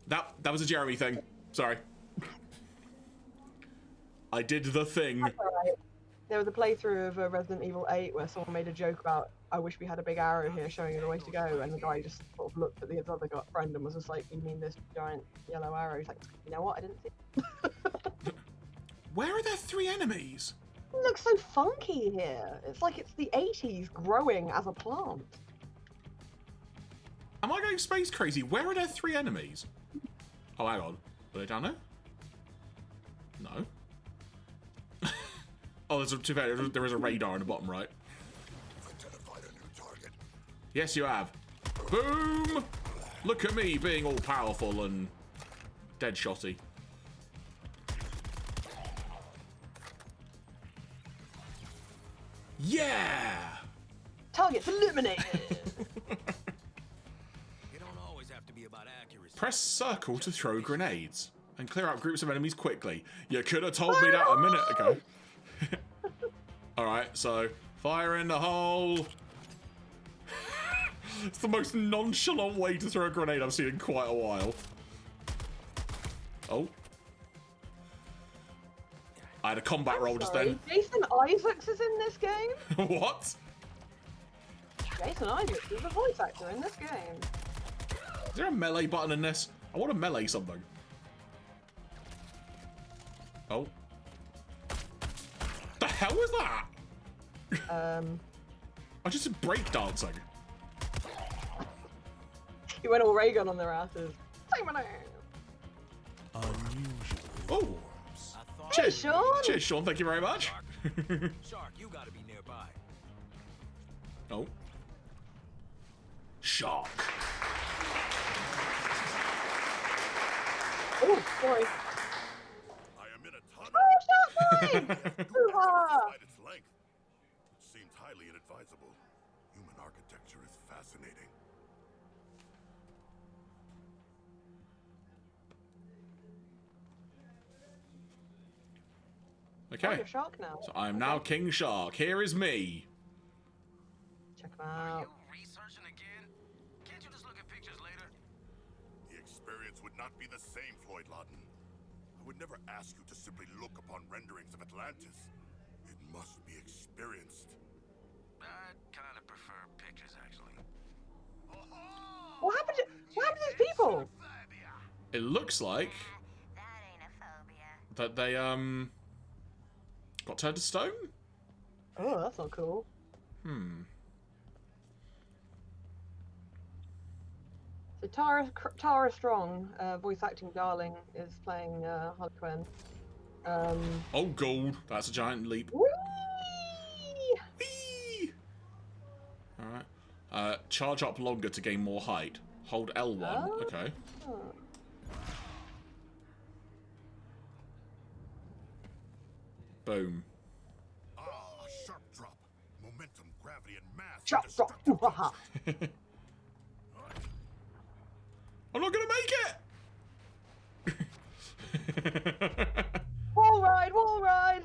that was a Jeremy thing. Sorry. I did the thing. That's all right. There was a playthrough of Resident Evil 8 where someone made a joke about, I wish we had a big arrow here showing you the way to go, and the guy just sort of looked at the other friend and was just like, you mean this giant yellow arrow? He's like, you know what, I didn't see. Where are there 3 enemies? It looks so funky here. It's like it's the 80s growing as a plant. Am I going space crazy? Where are there 3 enemies? Oh, hang on. Are they down there? No. Oh, there is a radar on the bottom right. Identified a new target. Yes, you have. Boom! Look at me being all powerful and dead shotty. Yeah! Target's eliminated! You don't always have to be about accuracy. Press circle to throw grenades and clear out groups of enemies quickly. You could have told me that a minute ago. Alright, so fire in the hole. It's the most nonchalant way to throw a grenade I've seen in quite a while. Oh. I had a combat roll just then. Jason Isaacs is in this game? What? Jason Isaacs is a voice actor in this game. Is there a melee button in this? I want to melee something. Oh. The hell was that? I just did breakdancing. You went all Raygun on their asses. Oh. Hey, Sean! Cheers, Sean. Thank you very much. Shark, you gotta be nearby. Oh. Shark. Oh, sorry. I am in a tunnel. Oh, Shark boy! Hoo-ha! Despite its length, it seems highly inadvisable. Human architecture is fascinating. Okay. You're Shark now. So I am now King Shark. Here is me. Check them out. Researching again? Can't you just look at pictures later? The experience would not be the same, Floyd Lawton. I would never ask you to simply look upon renderings of Atlantis. It must be experienced. I'd kind of prefer pictures, actually. What happened to these people? It looks like That ain't a phobia. that they got turned to stone. Oh, that's not cool. So Tara Strong, voice acting darling, is playing Harley Quinn. Oh, gold. That's a giant leap. Whee! Whee! Alright. Charge up longer to gain more height. Hold L1. Oh. Okay. Oh. Ah, Boom. sharp drop. Momentum, gravity, and mass. Chop, drop. Ooh-ha-ha. I'm not gonna make it! Wall ride, wall ride.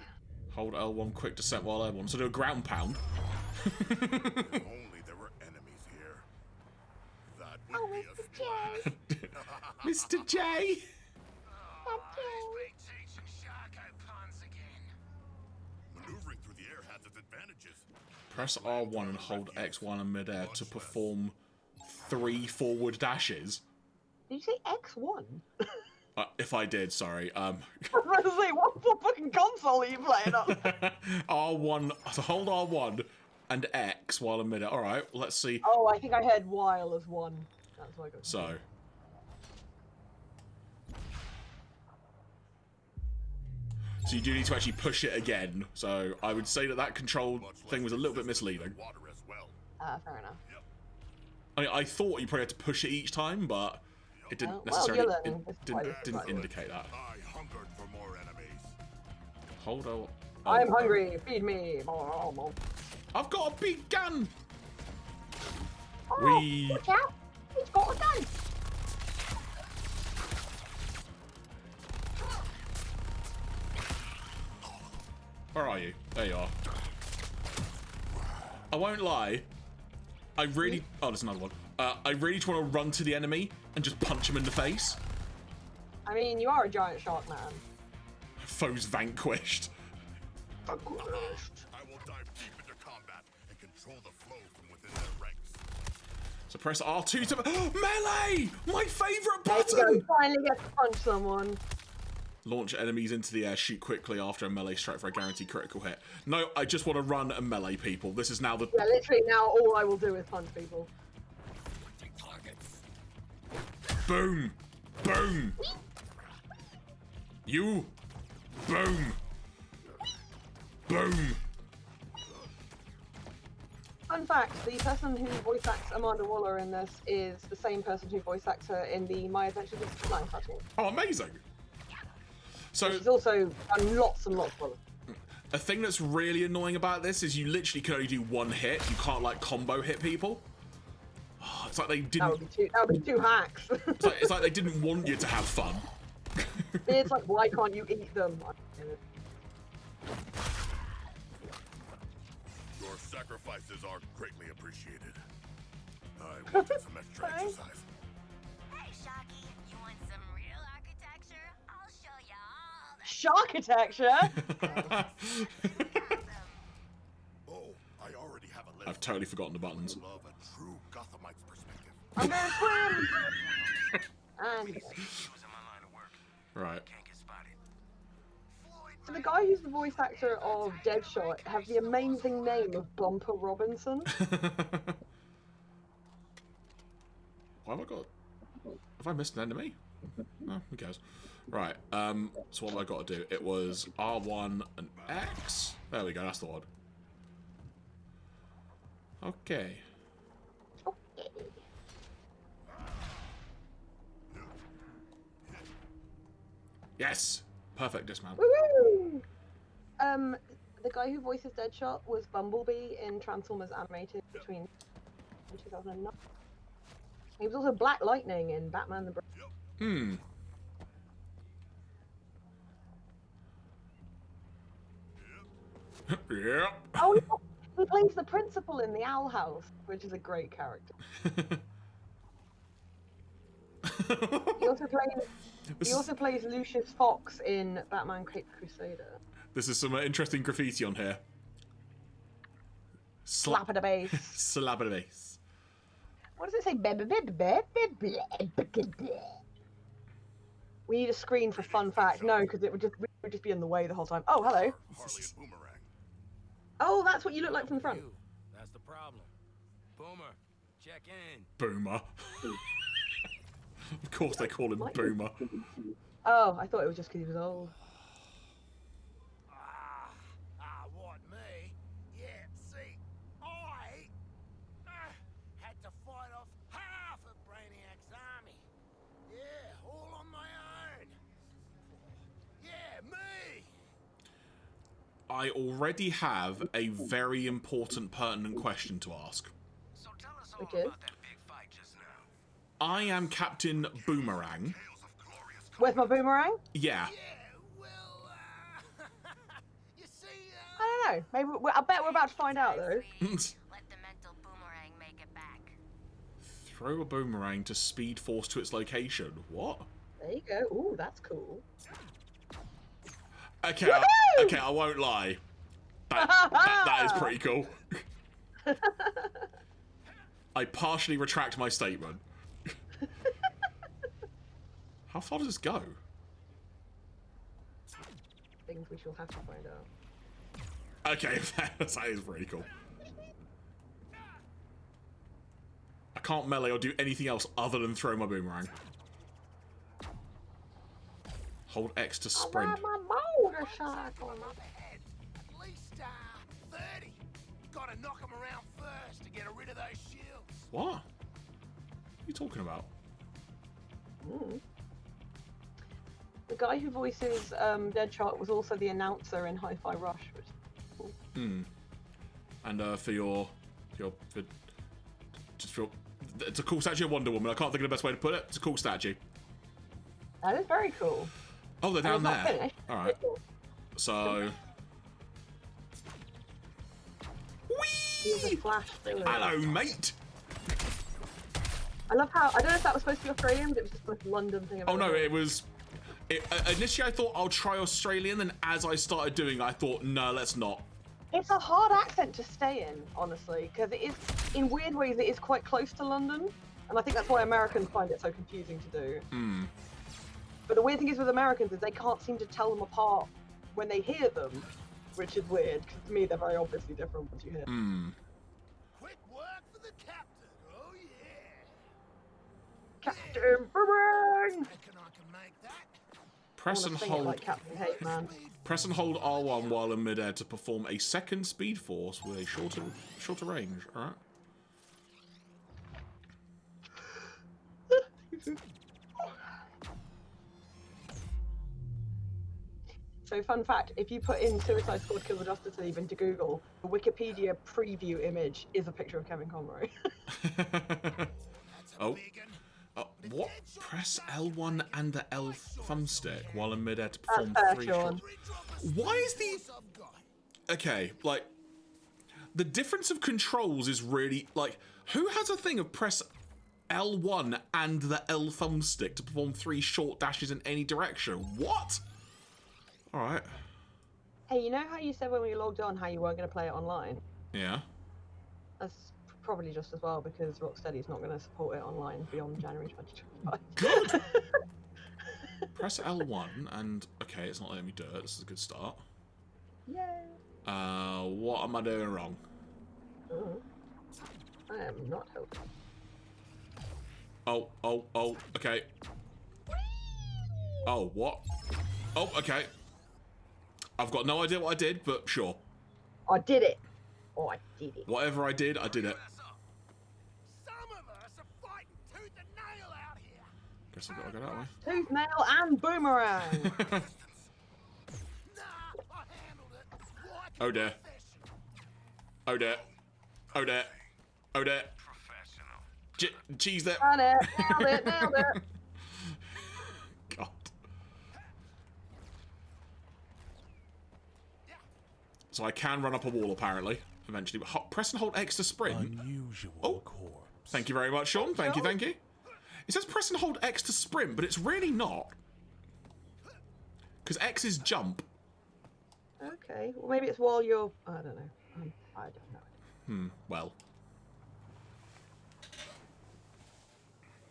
Hold L1 quick descent while L1. So do a ground pound. If only there were enemies here. That would Oh, be a Mr. splash. Mr. J! Expectation shark puns again. Maneuvering through the air has its advantages. Press R1 and hold X1 in midair to perform 3 forward dashes. Did you say X1? If I did, sorry. I was about to say, what fucking console are you playing on? R1, so hold R1 and X while in midair. Alright, let's see. Oh, I think I heard while as one. That's what I got. So. So you do need to actually push it again. So I would say that that control thing was a little bit misleading. Water as well. Fair enough. I mean, I thought you probably had to push it each time, but it didn't Well, necessarily. you're It learning. It's quite didn't right. indicate that. I hungered for more enemies. Hold on. I'm hungry. Feed me. I've got a big gun. We. Watch out! He's got a gun! Where are you? There you are. I won't lie. I really. Oh, there's another one. I really just want to run to the enemy and just punch him in the face. I mean, you are a giant shark man. Foes vanquished. I will dive deep into combat and control the flow from within their ranks. So press R2 to melee. My favorite There you button. go, finally get to punch someone. Launch enemies into the air. Shoot quickly after a melee strike for a guaranteed critical hit. No, I just want to run and melee people. This is now the. Yeah, literally now all I will do is punch people. Boom! Boom! You! Boom! Boom! Fun fact, the person who voice acts Amanda Waller in this is the same person who voice acts her in the My Adventures in Slime cartoon. Oh, amazing! So, She's also done lots and lots of them. a thing that's really annoying about this is you literally can only do one hit. You can't, like, combo hit people. Oh, it's like they That didn't... would be two hacks. It's like they didn't want you to have fun. It's like, why can't you eat them? Your sacrifices are greatly appreciated. I wanted some extra Thanks. exercise. Hey, Shocky, you want some real architecture? I'll show you all the Sharkitecture? Oh, I already have a list. I've totally forgotten the buttons. Love a true Gothamite's perspective. I'm gonna swim! And Right. so the guy who's the voice actor of Deadshot has the amazing name of Bumper Robinson. Why have I got... Have I missed an enemy? No, who cares? Right, so what have I got to do? It was R1 and X. There we go, that's the one. Okay. Yes! Perfect dismount. Woo! The guy who voices Deadshot was Bumblebee in Transformers Animated between 2009. He was also Black Lightning in Batman the Hmm. Yep. Oh, he plays the principal in the Owl House, which is a great character. He also plays Lucius Fox in Batman Caped Crusader. This is some interesting graffiti on here. Slap at the base. Slap at the base. What does it say? We need a screen for fun fact. No, because we would just be in the way the whole time. Oh, hello. Harley and Boomerang. Oh, that's what you look like from the front. You, that's the problem. Boomer, check in. Boomer. Of course they call him Boomer. Oh, I thought it was just because he was old. What, me? Yeah, see, I had to fight off half of Brainiac's army. Yeah, all on my own. Yeah, me! I already have a very important, pertinent question to ask. So tell us all Okay. about that big fight just now. I am Captain Boomerang. Where's my boomerang? Yeah. Yeah, well, you see, I don't know. Maybe I bet we're about to find out though. Let the mental boomerang make it back. Throw a boomerang to speed force to its location. What? There you go. Ooh, that's cool. Okay, okay, I won't lie. That is pretty cool. I partially retract my statement. How far does this go? Things we shall have to find out. Okay, that is pretty cool. I can't melee or do anything else other than throw my boomerang. Hold X to sprint. I ride my motorcycle. up ahead. At least, 30. Gotta knock 'em around first to get rid of those shields. What? What are you talking about? The guy who voices Deadshot was also the announcer in Hi-Fi Rush, which is cool. And for just for It's a cool statue of Wonder Woman. I can't think of the best way to put it. It's a cool statue. That is very cool. Oh, they're down it's not there. finished. All right. Cool. So. Here's a Whee! flash through it. Hello, mate. I love how, I don't know if that was supposed to be Australian, but it was just like a London thing. Oh no, it was. Initially, I thought I'll try Australian, then as I started doing, I thought, no, let's not. It's a hard accent to stay in, honestly, because it is, in weird ways, it is quite close to London, and I think that's why Americans find it so confusing to do. Hmm. But the weird thing is with Americans is they can't seem to tell them apart when they hear them, which is weird, because to me they're very obviously different once you hear them. Hmm. Quick work for the captain. Oh yeah. Captain Boomerang! Reckon I can make that. Press I and wanna sing it hold. like Captain Hate Man. Press and hold R1 while in midair to perform a second speed force with a shorter range. All right. So fun fact, if you put in Suicide Squad Kill the Justice League into Google, the Wikipedia preview image is a picture of Kevin Conroy. Oh. What? Press L1 and the L thumbstick while in midair to perform That's fair, 3 Sean. short. Why is the... Okay, like... The difference of controls is really... Like, who has a thing of press L1 and the L thumbstick to perform 3 short dashes in any direction? What? Alright. Hey, you know how you said when we logged on how you weren't going to play it online? Yeah. That's probably just as well because Rocksteady's not going to support it online beyond January 2025. Good! Press L1 and... Okay, it's not letting me do it. This is a good start. Yay! What am I doing wrong? I am not helping. Oh, okay. Oh, what? Oh, okay. I've got no idea what I did, but sure. I did it! Oh, I did it. Whatever I did, I did it. Some of us are fighting tooth and nail out here. Guess I've got to go that way. Tooth, nail, and boomerang! Nah, I handled it. Like a Oh dear. professional. Oh dear. Oh dear. Oh dear. Cheese there. Done it! Nailed it! God. So I can run up a wall apparently, eventually. But press and hold X to sprint. Unusual corpse. Thank you very much, Sean. Thank you, thank you. It says press and hold X to sprint, but it's really not. Because X is jump. Okay, well maybe it's while you're... I don't know. I don't know. Well.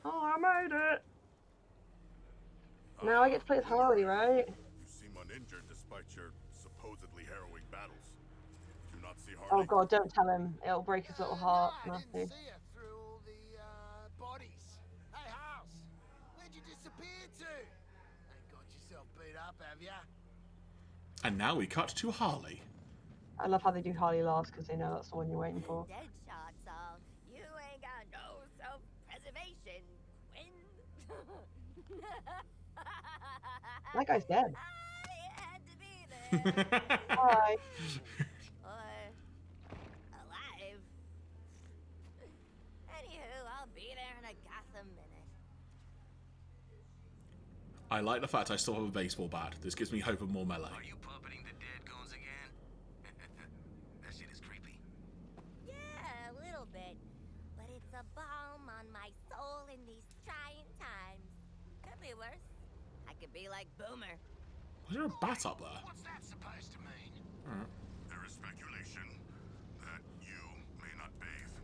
Oh, I made it! Now I get to play as Harley, right? You seem uninjured despite your supposedly harrowing battles. Do not see Oh Harley. god, don't tell him. It'll break his little heart, I didn't Matthew. see it through all the bodies. Hey, House, where'd you disappear to? Ain't got yourself beat up, have ya? And now we cut to Harley. I love how they do Harley last because they know that's the one you're waiting for. Dead shot song. You ain't got no self-preservation, Quinn. That guy's dead. I had to be there. Hi. Or alive. Anywho, I'll be there in a goddamn minute. I like the fact I still have a baseball bat. This gives me hope of more melee. Are you puppeting the dead goons again? That shit is creepy. Yeah, a little bit. But it's a balm on my soul in these trying times. Could be worse. I could be like Boomer. Was there a bat up there? What's that supposed to mean? There is speculation that you may not bathe,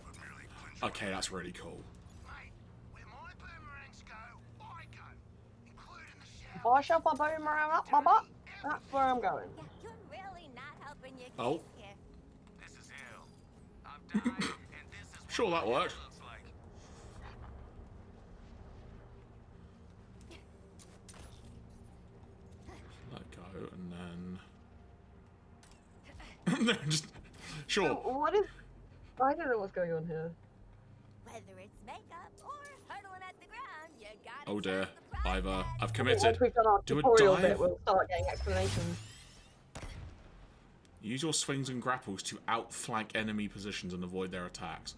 but merely clench. Okay, that's really cool. Mate, where my boomerangs go, I go. Including the If shower. I shove my boomerang up my butt, that's where I'm going. Yeah, you're really not helping your case Oh. here. This is hell. I've died, and this is what Sure, that my worked. head looks like. Let go, and then... Just... Sure. So what is... I don't know what's going on here. Whether it's makeup or hurtling at the ground, you gotta Oh dear. trust the process. I've Once committed. we've done our Do a tutorial dive. bit, we'll start getting explanations. Use your swings and grapples to outflank enemy positions and avoid their attacks.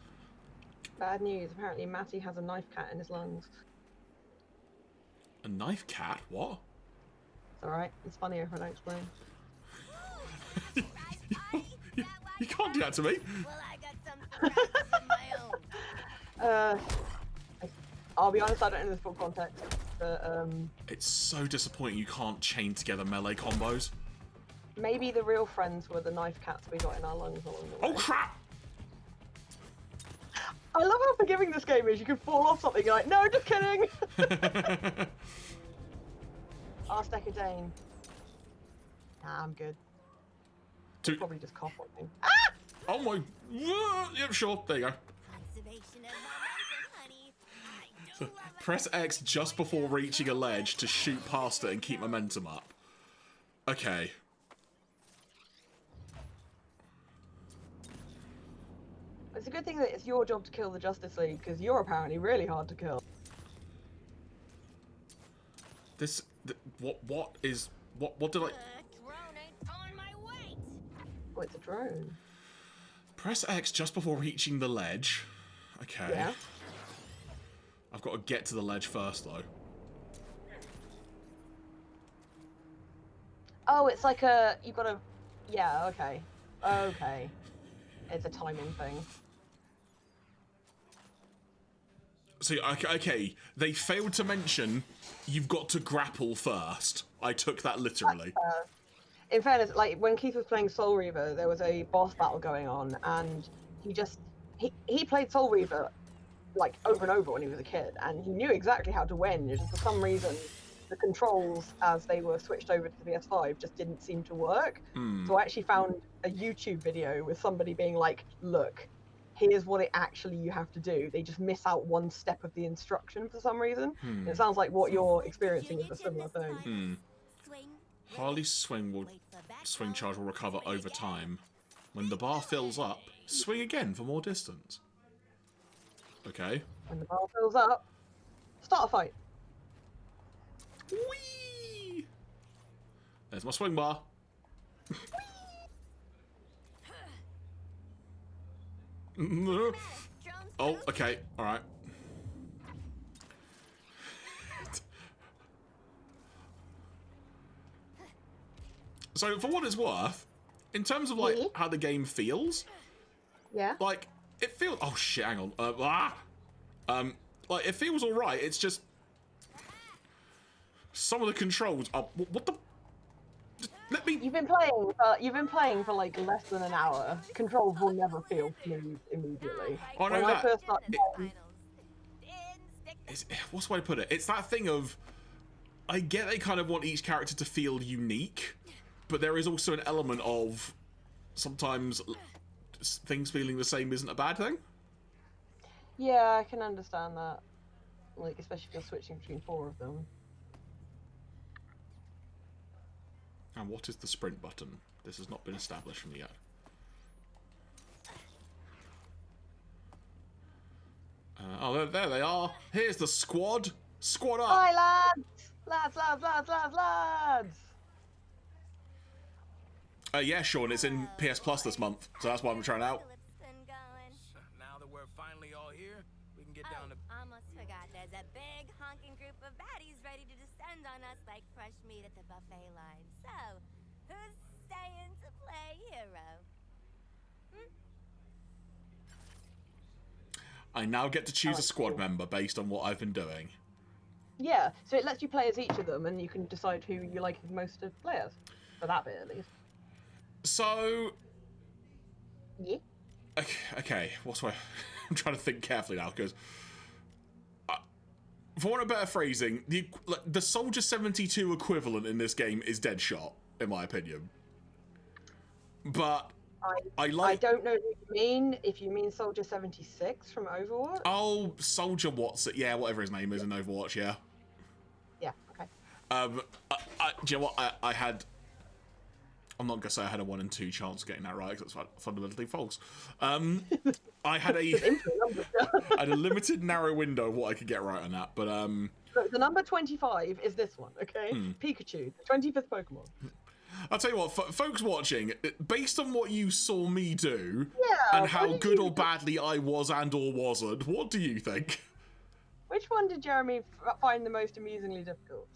Bad news. Apparently, Matty has a knife cat in his lungs. A knife cat? What? It's alright. It's funnier if I don't explain. You can't do that to me. Well, I got some surprises of my own. I'll be honest, I don't know this full context, but It's so disappointing you can't chain together melee combos. maybe the real friends were the knife cats we got in our lungs along the way. Oh crap! I love how forgiving this game is. You can fall off something, you're like, no, just kidding! Ask Decadane. Nah, I'm good. Probably just cough on me. Ah! Oh my... Yep, sure. There you go. Conservation of momentum, honey. I do love Press X just before reaching a ledge to shoot past it and keep momentum up. Okay. It's a good thing that it's your job to kill the Justice League, because you're apparently really hard to kill. What did I... drone ain't pulling my weight. Oh, it's a drone. Press X just before reaching the ledge. Okay. Yeah. I've got to get to the ledge first, though. Oh, it's like a... You gotta... Yeah, okay. Okay. It's a timing thing. So, okay, they failed to mention you've got to grapple first. I took that literally. In fairness, like, when Keith was playing Soul Reaver, there was a boss battle going on, and he played Soul Reaver, like, over and over when he was a kid, and he knew exactly how to win. Just for some reason, the controls, as they were switched over to the PS5, just didn't seem to work. So I actually found a YouTube video with somebody being like, look, here's what you have to do. They just miss out one step of the instruction for some reason. It sounds like what you're experiencing is a similar thing. Harley's swing charge will recover over time. When the bar fills up, swing again for more distance. Okay. When the bar fills up, start a fight. Whee! There's my swing bar. Oh, okay, alright. So, for what it's worth, in terms of, like, how the game feels, Yeah. like, it feels... Oh, shit, hang on. Like, it feels alright, it's just... Some of the controls are... What the... Let me... You've been playing for like less than an hour. Controls will never feel smooth immediately. Oh, no, when I that... first started playing, What's the way to put it? It's that thing of... I get they kind of want each character to feel unique, but there is also an element of... Sometimes things feeling the same isn't a bad thing. yeah, I can understand that. Like, especially if you're switching between 4 of them. And what is the sprint button? This has not been established for me yet. Oh, there they are. Here's the squad. Squad up. Hi, lads! Lads! Yeah, Sean, it's in PS Plus this month, so that's why I'm trying out. Now that we're finally all here, we can get down to... Almost forgot. There's a big honking group of baddies ready to descend on us like fresh meat at the buffet line. So, who's staying to play hero? I now get to choose a squad member based on what I've been doing. Yeah, so it lets you play as each of them, and you can decide who you like most to play as. For that bit, at least. So... Yeah. Okay, what's my... I'm trying to think carefully now, because... for want of better phrasing, the Soldier 72 equivalent in this game is Deadshot, in my opinion. But... I don't know what you mean. If you mean Soldier 76 from Overwatch? Oh, Soldier Watson. Yeah, whatever his name is in Overwatch, yeah. Yeah, okay. Do you know what? I had... I'm not going to say I had a 1 in 2 chance of getting that right, because that's fundamentally false. I had a limited, narrow window of what I could get right on that, but... So the number 25 is this one, okay? Pikachu, the 25th Pokemon. I'll tell you what, folks watching, based on what you saw me do, Yeah, and how what did good you or do? badly I was and or wasn't, what do you think? Which one did Jeremy find the most amusingly difficult?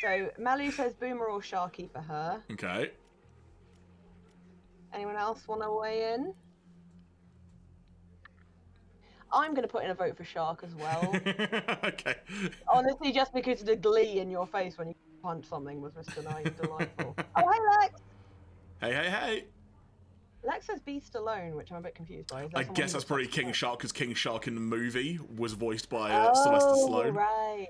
So Melly says Boomer or Sharky for her. Okay. Anyone else want to weigh in? I'm going to put in a vote for Shark as well. Okay. Honestly, just because of the glee in your face when you punch something was just delightful. Oh, hi, Lex! Hey, hey, hey. Lex says Beast alone, which I'm a bit confused by. Is that I someone guess who that's was probably such a King fan? Shark, because King Shark in the movie was voiced by Oh, Sylvester Stallone. right.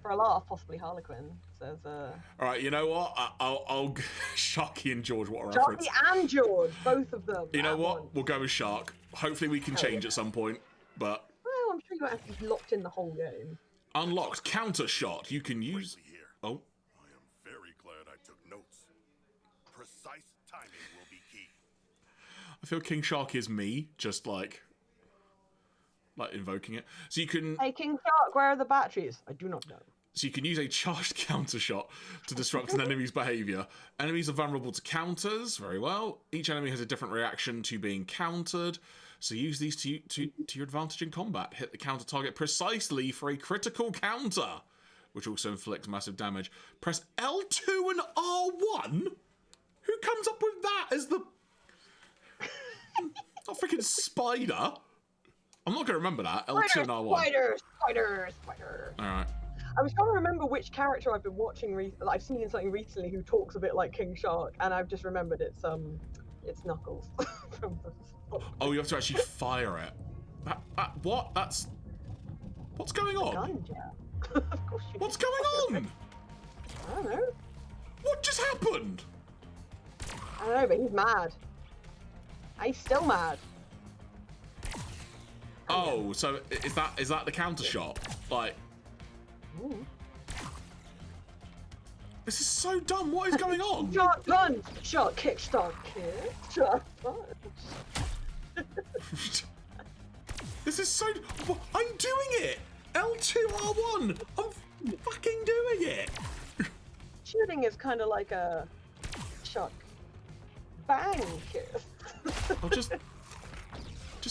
For a laugh, possibly Harlequin says. All right, you know what? I'll Sharky and George, what a Sharky reference. and George, both of them. You know at what? once. We'll go with Shark. Hopefully we can change yeah. at some point, but Well, I'm sure you won't have to be locked in the whole game. unlocked counter shot. You can use. Here. Oh, I am very glad I took notes. Precise timing will be key. I feel King Shark is me, just like invoking it. So you can. Hey, King Shark, where are the batteries? I do not know. So you can use a charged counter shot to disrupt an enemy's behavior. Enemies are vulnerable to counters. Very well. Each enemy has a different reaction to being countered. So use these to your advantage in combat. Hit the counter target precisely for a critical counter, which also inflicts massive damage. Press L2 and R1? Who comes up with that as the... Not freaking spider. I'm not going to remember that. L2 and R1. Spider. Alright. I was trying to remember which character I've been watching. I've seen in something recently who talks a bit like King Shark, and I've just remembered it's Knuckles. From the... Oh, you have to actually fire it. What? That's... What's going on? Gun, yeah. Of course you What's do. going on? I don't know. What just happened? I don't know, but he's mad. He's still mad. Oh, so is that the counter shot? Like... Ooh. This is so dumb. What is going on? Shark punch! Shark kick, shark kick, shark punch. This is so... I'm doing it! L2R1! I'm fucking doing it! Shooting is kind of like a shark bang kiss. I'll just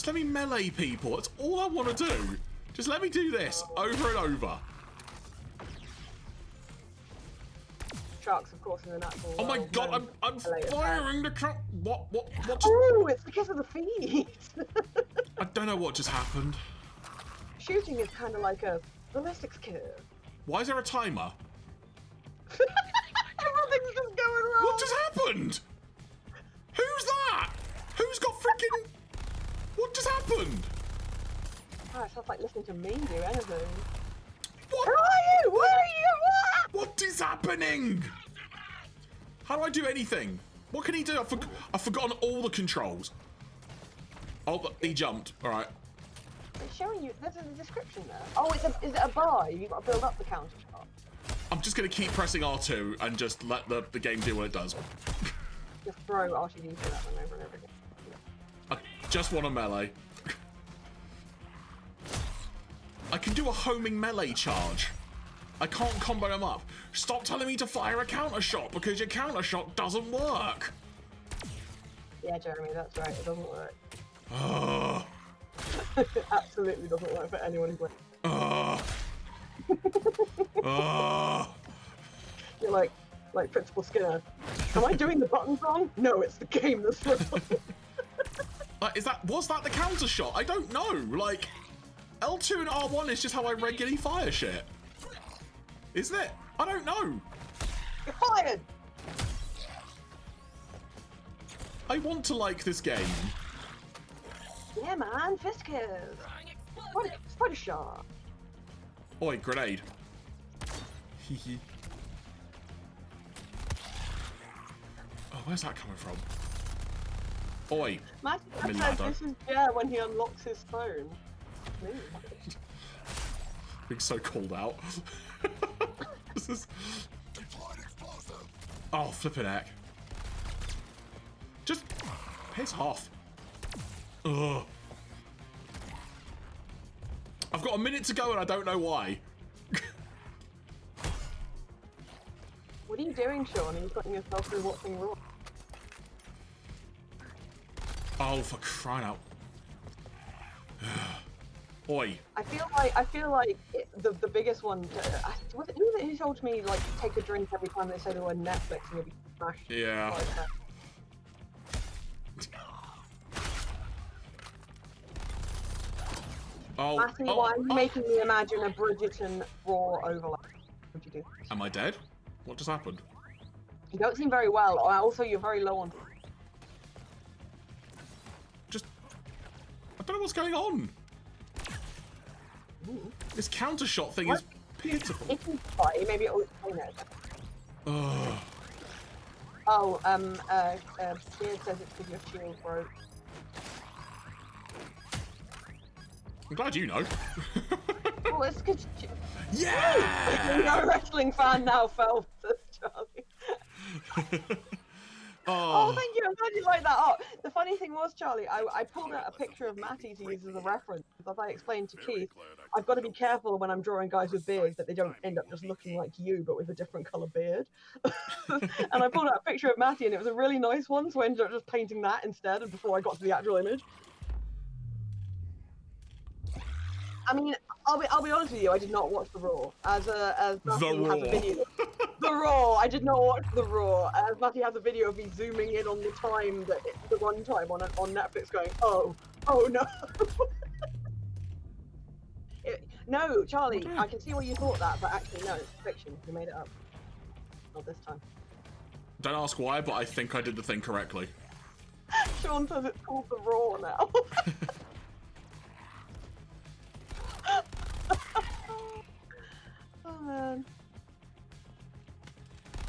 let me melee people. That's all I want to do. Just let me do this over and over. Sharks, of course, in the natural Oh my world, god, when I'm melee attack. firing the trap. What just... Oh, it's because of the feet. I don't know what just happened. Shooting is kind of like a ballistics kiss. Why is there a timer? Everything's just going wrong. What just happened? Who's that? Who's got freaking... What just happened? Oh, it sounds like listening to me do anything. What? Where are you? Where are you? What is happening? How do I do anything? What can he do? I've forgotten all the controls. Oh, he jumped. All right. It's showing you. There's a description there. Oh, is it a bar? You've got to build up the counter shot. I'm just going to keep pressing R2 and just let the game do what it does. Just throw RTD to that one over and over again. I just want a melee. I can do a homing melee charge. I can't combo them up. Stop telling me to fire a counter shot because your counter shot doesn't work. Yeah, Jeremy, that's right. It doesn't work. Ugh. It absolutely doesn't work for anyone who plays. Ugh. Ugh. You're like Principal Skinner. Am I doing the buttons wrong? No, it's the game that's wrong. Like, was that the counter shot? I don't know. Like, L2 and R1 is just how I regularly fire shit. Isn't it? I don't know. You're fired! I want to like this game. Yeah, man, fist kiss. Spider shot. Oi, grenade. Hehe. Oh, where's that coming from? Oi. Matt says Milado. this is when he unlocks his phone. Ooh. Being so called out. This is... Oh, flippin' heck. Just piss off. Ugh. I've got a minute to go and I don't know why. What are you doing, Sean? Are you putting yourself through watching Raw? Oh, for crying out. Oi. I feel like the biggest one. Was it who told me like take a drink every time they say the word Netflix and you'll be smashed? Yeah. Like that. Oh, Matty, why are you making me imagine a Bridgerton Raw overlap? What'd you do? Am I dead? What just happened? You don't seem very well. Also, you're very low on. Just... I don't know what's going on. Ooh. This counter shot thing is pitiful. If you try, maybe it'll explain it. Ugh. Oh, Beard says it's because your shield broke. I'm glad you know. Well, it's because Yeah! you're a wrestling fan now, Felf, says Charlie. Oh, thank you. I'm glad you liked that art. The funny thing was, Charlie, I pulled out a picture of Matty to use as a reference. As I explained to Keith, I've got to be careful when I'm drawing guys with beards that they don't end up just looking like you, but with a different colour beard. And I pulled out a picture of Matty, and it was a really nice one, so I ended up just painting that instead and before I got to the actual image. I mean, I'll be honest with you. I did not watch the Raw as Matthew has a video. The Raw. I did not watch the Raw as Matthew has a video of me zooming in on the time that the one time on Netflix, going, oh no. No, Charlie. I can see why you thought that, but actually no, it's fiction. You made it up. Not this time. Don't ask why, but I think I did the thing correctly. Sean says it's called the Raw now. Oh man.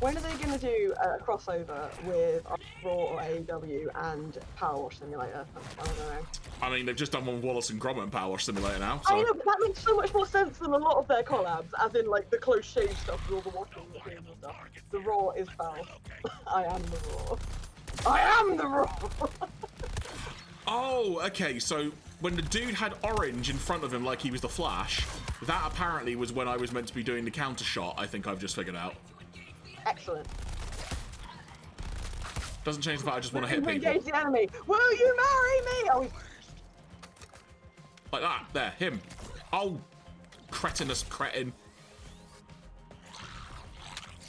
When are they going to do a crossover with Raw or AEW and Power Wash Simulator? I don't know. I mean, they've just done one with Wallace and Gromit and Power Wash Simulator now, so... I know, but that makes so much more sense than a lot of their collabs, as in, like, the close shave stuff with all the washing machines and stuff. The Raw is Felf. I am the Raw. I am the Raw! Oh, okay, so when the dude had orange in front of him like he was the Flash, that apparently was when I was meant to be doing the counter shot, I think I've just figured out. Excellent. Doesn't change the fact I just want to hit people. Engage the enemy. Will you marry me? Oh, like that. There, him. Oh, cretinous cretin.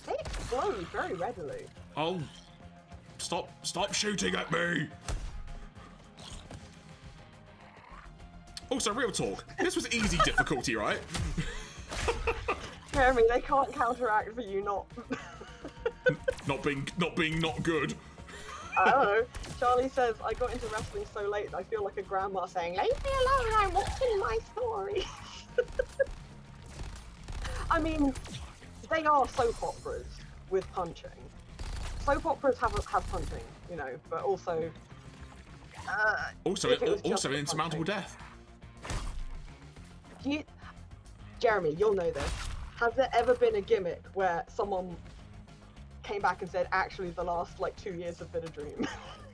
they explode very readily. Oh, stop shooting at me. Also, real talk. This was easy difficulty, right? Jeremy, they can't counteract for you not. not being not good. I don't know. Charlie says, I got into wrestling so late that I feel like a grandma saying, leave me alone, I'm watching my story. I mean, they are soap operas with punching. Soap operas have punching, you know, but also... also an insurmountable death. Jeremy, you'll know this. Has there ever been a gimmick where someone came back and said, actually, the last, 2 years have been a dream?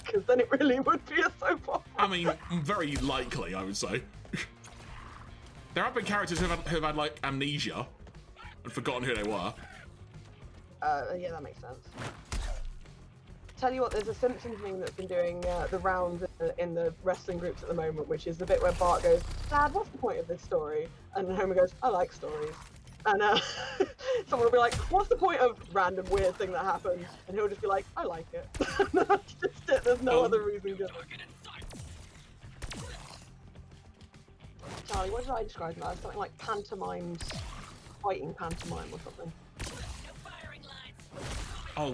Because then it really would be a soap opera. I mean, very likely, I would say. There have been characters who have had, amnesia and forgotten who they were. Yeah, that makes sense. Tell you what, there's a Simpsons meme that's been doing the rounds in the wrestling groups at the moment, which is the bit where Bart goes, Dad, what's the point of this story? And Homer goes, I like stories. And someone will be like, what's the point of random weird thing that happens? And he'll just be like, I like it. That's just it. There's no other reason to. Charlie, what did I describe that as? Something like pantomimes, fighting pantomime or something. Oh,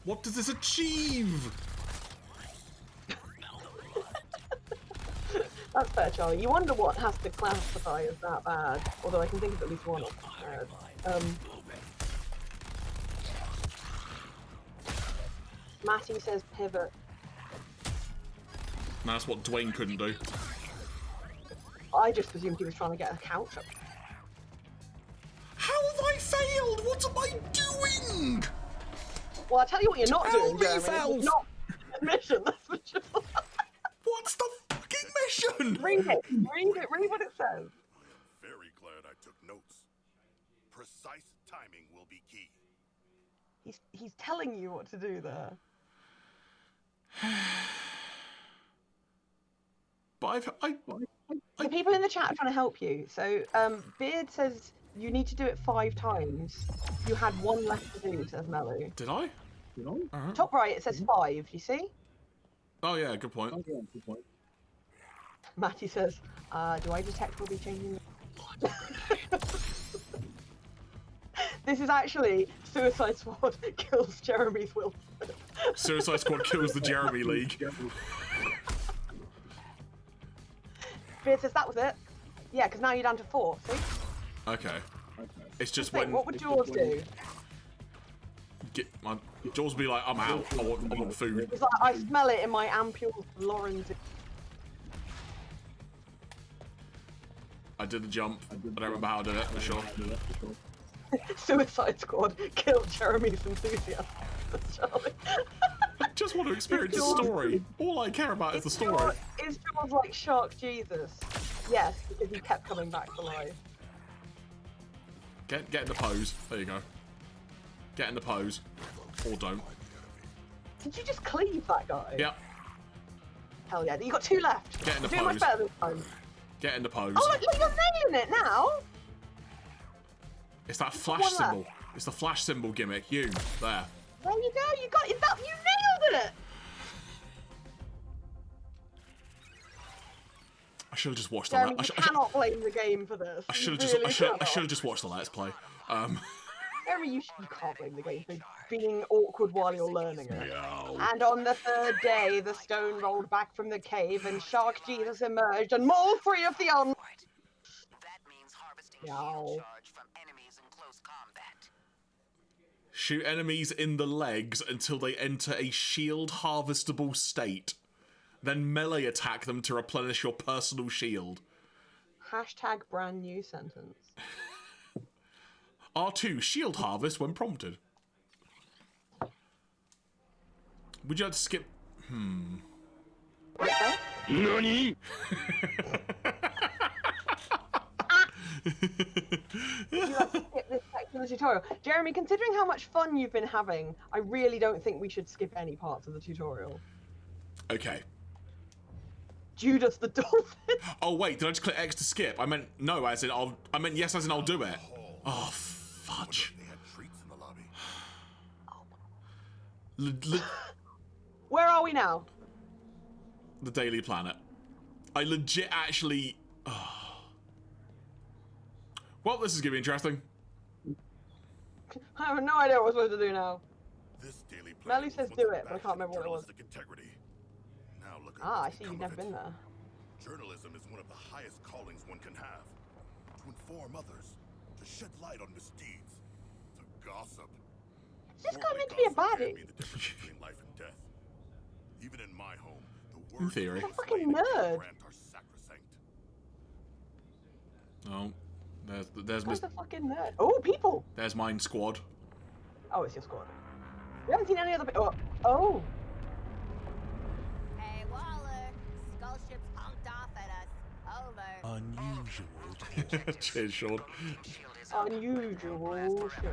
what does this achieve? That's fair, Charlie. You wonder what has to classify as that bad, although I can think of at least one of them. Matty says pivot. No, that's what Dwayne couldn't do. I just presumed he was trying to get a couch up. How have I failed? What am I doing? Well, I'll tell you what you're not doing, me, Jeremy. Felf. It's not a mission, that's for sure. What's the fucking mission? Read it. Read what it says. Very glad I took notes. Precise timing will be key. He's telling you what to do there. But The people in the chat are trying to help you. So Beard says you need to do it 5 times. You had 1 left to do, says Melly. did I? Alright. Top right, it says 5. You see? Oh yeah, good point. Matty says, do I detect we'll be changing? This is actually Suicide Squad kills Jeremy's will. Suicide Squad kills the Jeremy League. Beard says that was it. Yeah, because now you're down to 4. See? Okay. It's just Wait, when what would yours do? Jaws be like, I'm out. I want food. It's like I smell it in my ampule Lawrence. I did the jump. I don't remember how I did it for sure. Suicide Squad killed Jeremy's enthusiasm. Charlie. I just want to experience the story. All I care about is the story. Is Jaws like Shark Jesus? Yes, because he kept coming back to life. Get in the pose. There you go. Get in the pose. Or don't. Did you just cleave that guy? Yep. Hell yeah, you got 2 left. Get in the You're doing pose. much better this time. Get in the pose. Oh, look, you're nailing it now. It's that flash One symbol. left. It's the flash symbol gimmick. You. There. There you go. You got it. You nailed it. I should have just watched Jeremy, the. you cannot blame the game for this. I should have You just. really I should cannot. have just watched the Let's Play. Jeremy, you can't blame the game for being awkward while you're learning it. Yo. And on the 3rd day, the stone rolled back from the cave, and Shark Jesus emerged and mauled 3 of the That means harvesting Yow. shield charge from enemies in close combat. Shoot enemies in the legs until they enter a shield harvestable state. Then melee attack them to replenish your personal shield. Hashtag brand new sentence. R2, shield harvest when prompted. Would you like to skip? Okay. You have to skip this section of the tutorial. Jeremy, considering how much fun you've been having, I really don't think we should skip any parts of the tutorial. Okay. Judas the dolphin. Oh wait, did I just click X to skip? I meant no, as in I meant yes, as in I'll do it. Oh fudge. They had treats in the lobby. Where are we now? The Daily Planet. I legit actually. Well, this is gonna be interesting. I have no idea what we're supposed to do now. This daily Melly planet says was do once it, a but I can't bastion of remember what it was. journalistic integrity. Now look at Ah, I what's see you've become never of been it. there. Journalism is one of the highest callings one can have. To inform others, to shed light on misdeeds, to gossip. Is this guy Morally, meant to be a gossip can baddie? be the difference between life and death. Even in my home, the words theory. of He's a those fucking slain in nerd. Grant are sacrosanct. Oh, there's Where's the fucking nerd? Oh, people! there's mine squad. Oh, it's your squad. We haven't seen any other. Oh. Hey, Waller. Skull ship's honked off at us. Over. Unusual. Cheers, Sean. Shield is up. Unusual shit.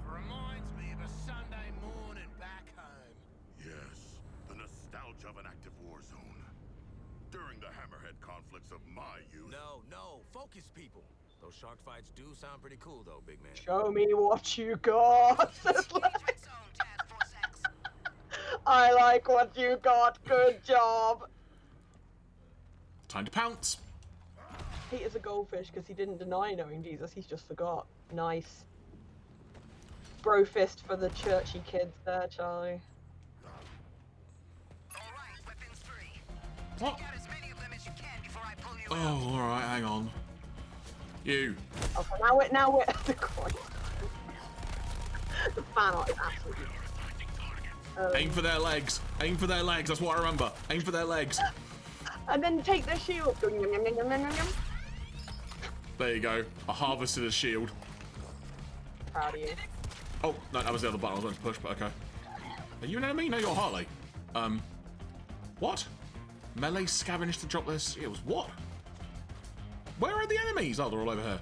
Reminds me of a Sunday morning back home. Yes, the nostalgia of an active war zone. During the Hammerhead conflicts of my youth. No, focus, people. Those shark fights do sound pretty cool, though, big man. Show me what you got. Engagement zone, Task Force X. I like what you got. Good job. Time to pounce. Peter's a goldfish because he didn't deny knowing Jesus. He's just forgot. Nice. Bro fist for the churchy kids there, Charlie. All right, weapons free. What? Take out as many of them as you can before I pull you out. Oh, all right. Hang on. You. Okay, now we're the Christ. The fan art is absolutely. Aim for their legs. Aim for their legs. That's what I remember. Aim for their legs. And then take their shield. Go, yum, yum, yum, yum, yum, yum. There you go. I harvested a shield. Proud of you. Oh, no, that was the other button I was meant to push, but okay. Are you an enemy? No, you're Harley. What? Melee scavenged to drop their skills. What? Where are the enemies? Oh, they're all over here.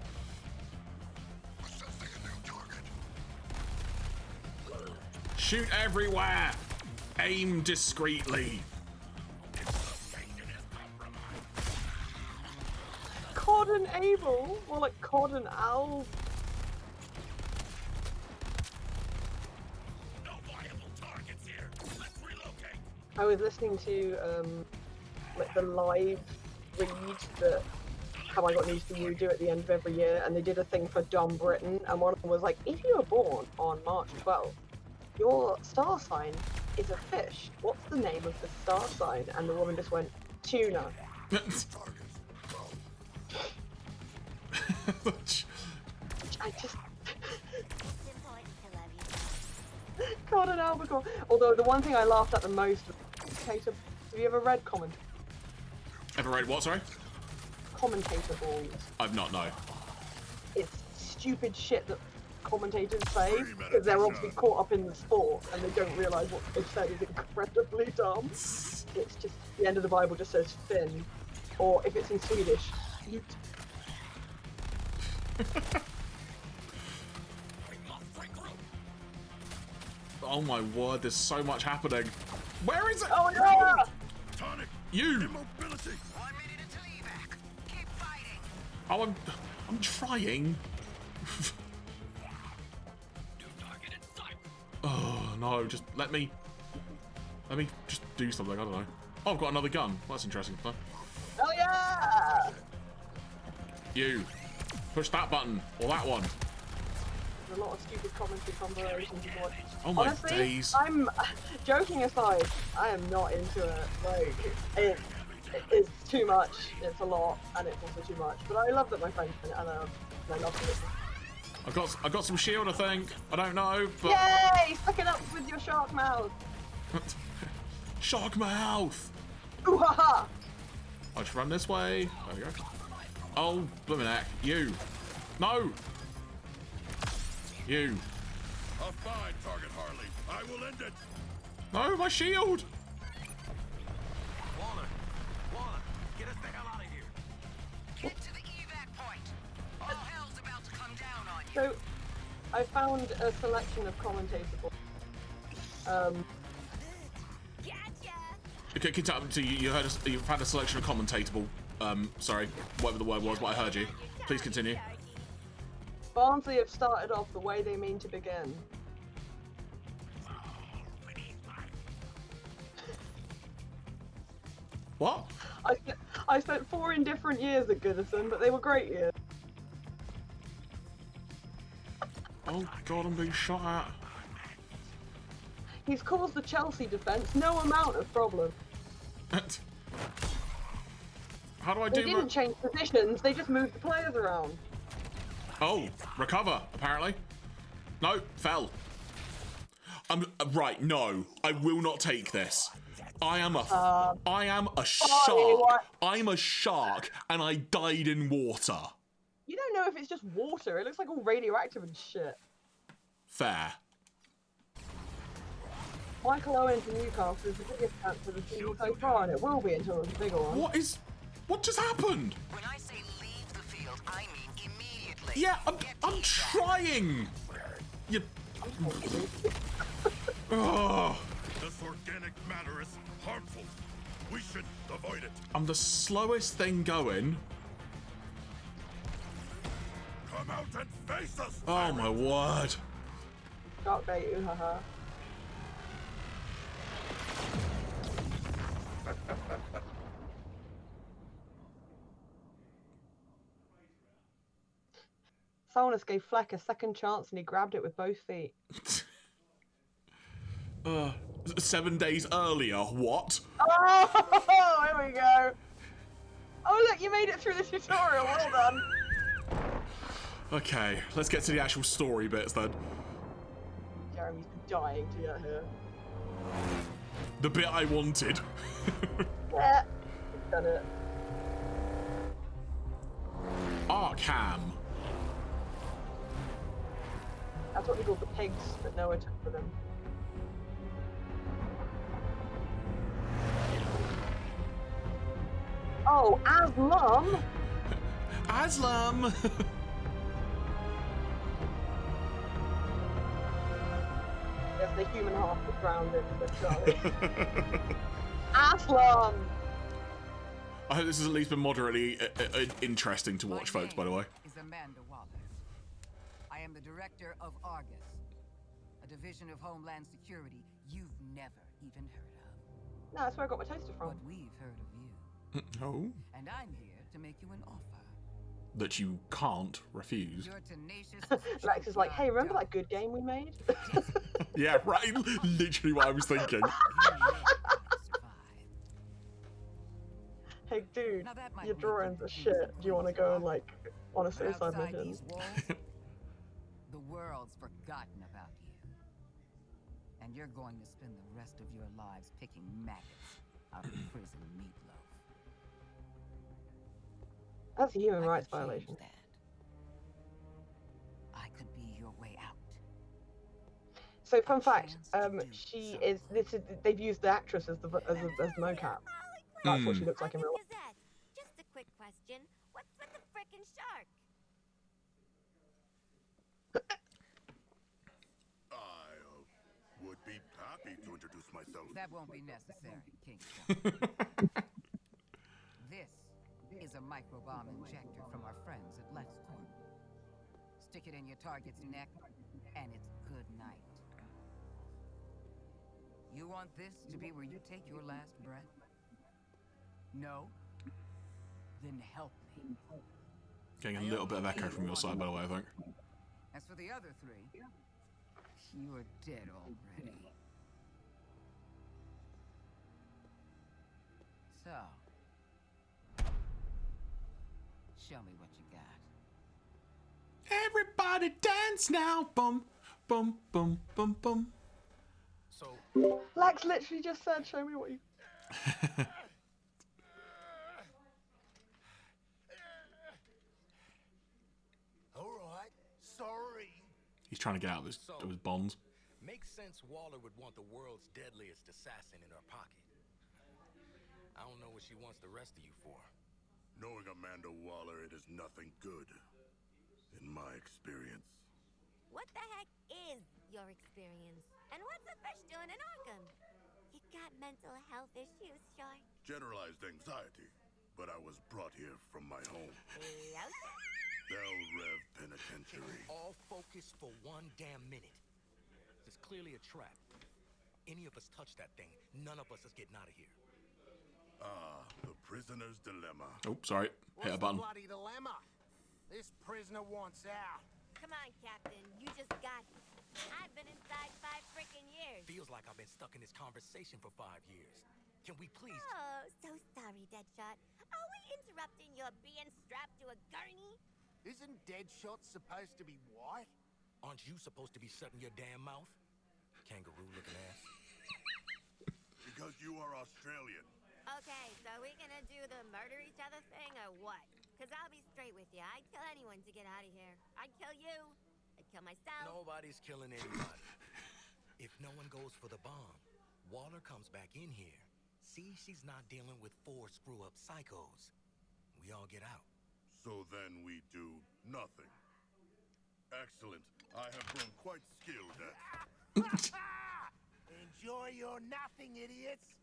Shoot everywhere. Aim discreetly. Cod and Abel? More like Cod and Al. No viable targets here. Let's relocate. I was listening to like the live read that Have I Got News For You do at the end of every year, and they did a thing for Dumb Britain, and one of them was like, if you were born on March 12th, your star sign is a fish. What's the name of the star sign? And the woman just went, tuna. I just... It's important to love you. God, an albacore. Although the one thing I laughed at the most was commentator. Have you ever read Ever read what, sorry? commentator balls? I've not, no. It's stupid shit that commentators say because they're obviously caught up in the sport and they don't realise what they've said is incredibly dumb. It's just the end of the Bible just says Finn, or if it's in Swedish, Flut. Oh my word, there's so much happening. Where is it? Oh yeah! Tonic. You! Immobility. 1 minute until evac. Keep fighting. Oh, I'm trying. Oh no, just let me just do something, I don't know. Oh, I've got another gun. Well, that's interesting. Huh? Oh yeah! You. Push that button. Or that one. There's a lot of stupid commentary combinations to watch. Oh my Honestly, days. I'm joking aside, I am not into it. Like it's too much, it's a lot, and it's also too much. But I love that my friends and I love it. I got some shield, I think. I don't know, but Yay! Suck it up with your shark mouth. shark mouth. Ooh ha ha! I'll just run this way. There we go. Oh, blooming heck. You. No. You. A fine target, Harley. I will end it. No, my shield. Warner, get us the hell out of here. Get to the evac point. All hell's about to come down on you. So, I found a selection of commentatable. Gotcha! Okay, can tell, so you heard you found a selection of commentatable. Sorry, whatever the word was, but I heard you. Please continue. Barnsley have started off the way they mean to begin. What? I spent 4 indifferent years at Goodison, but they were great years. Oh god, I'm being shot at. He's caused the Chelsea defence no amount of problem. How do I They do didn't change positions, they just moved the players around. Oh, recover, apparently. No, fell. Right, no. I will not take this. I am a shark. what? I'm a shark, and I died in water. You don't know if it's just water, it looks like all radioactive and shit. Fair. Michael Owen to Newcastle is the biggest cancer the season so far, and it will be until it's a bigger one. What just happened? When I say leave the field, I mean immediately. Yeah, Get to I'm evac. trying. You. Oh, This organic matter is harmful. We should avoid it. I'm the slowest thing going. Come out and face us. Oh my word. Shark bait, ooh ha ha. Solnus gave Fleck a second chance and he grabbed it with both feet. 7 days earlier, what? Oh, here we go. Oh look, you made it through the tutorial, well done. Okay, let's get to the actual story bits then. Jeremy's been dying to get here. The bit I wanted. Yeah, he's done it. Arkham. That's what we call the pigs that Noah took for them. Oh, Aslam! Aslam. Yes, the human half was grounded, said Charlie. Aslan! I hope this has at least been moderately interesting to watch, folks, by the way. Is Amanda Waller. I am the director of Argus, a division of Homeland Security you've never even heard of. No, that's where I got my toaster from. But we've heard of you. No. And I'm here to make you an offer. That you can't refuse. You're tenacious. Lex is like, hey, remember that good game we made? Yeah, right. Literally what I was thinking. Hey, dude, your drawings are shit. Do you want to go and, like, on a suicide mission? The world's forgotten about you. And you're going to spend the rest of your lives picking maggots out of prison meatloaf. That's a human I rights could change violation. that. I could be your way out. So, fun fact, they've used the actress as mocap. That's what she looks like in real life. Just a quick question. What's with the frickin' shark? I would be happy to introduce myself. That won't be necessary, Kingston. This is a microbomb injector from our friends at LexCorp. Stick it in your target's neck, and it's good night. You want this to be where you take your last breath? No? Then help me. Getting a little bit of echo from your side, by the way, I think. As for the other three, you are dead already. So, show me what you got. Everybody dance now. Bum, bum, bum, bum, bum. So, Lex literally just said, show me what you... alright, sorry. He's trying to get out of his bonds. Makes sense Waller would want the world's deadliest assassin in her pocket. I don't know what she wants the rest of you for. Knowing Amanda Waller, it is nothing good, in my experience. What the heck is your experience? And what's a fish doing in Arkham? You got mental health issues, Shark? Generalized anxiety, but I was brought here from my home. Yes? Bell Rev Penitentiary. All focus for one damn minute. This is clearly a trap. Any of us touch that thing, none of us is getting out of here. Ah, the prisoner's dilemma. Oh, sorry. Hit a What's button. the bloody dilemma? This prisoner wants out. Come on, Captain. You just got it. I've been inside 5 freaking years. Feels like I've been stuck in this conversation for 5 years. Can we please... Oh, so sorry, Deadshot. Are we interrupting your being strapped to a gurney? Isn't Deadshot supposed to be white? Aren't you supposed to be shutting your damn mouth? Kangaroo-looking ass. Because you are Australian. Okay, so we gonna do the murder each other thing or what? Because I'll be straight with you. I'd kill anyone to get out of here. I'd kill you. I'd kill myself. Nobody's killing anybody. If no one goes for the bomb, Waller comes back in here. See, she's not dealing with 4 screw-up psychos. We all get out. So then we do nothing. Excellent. I have grown quite skilled at... Enjoy your nothing, idiots.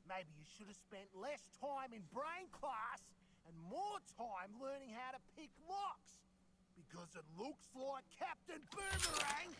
Maybe you should have spent less time in brain class and more time learning how to pick locks. Because it looks like Captain Boomerang...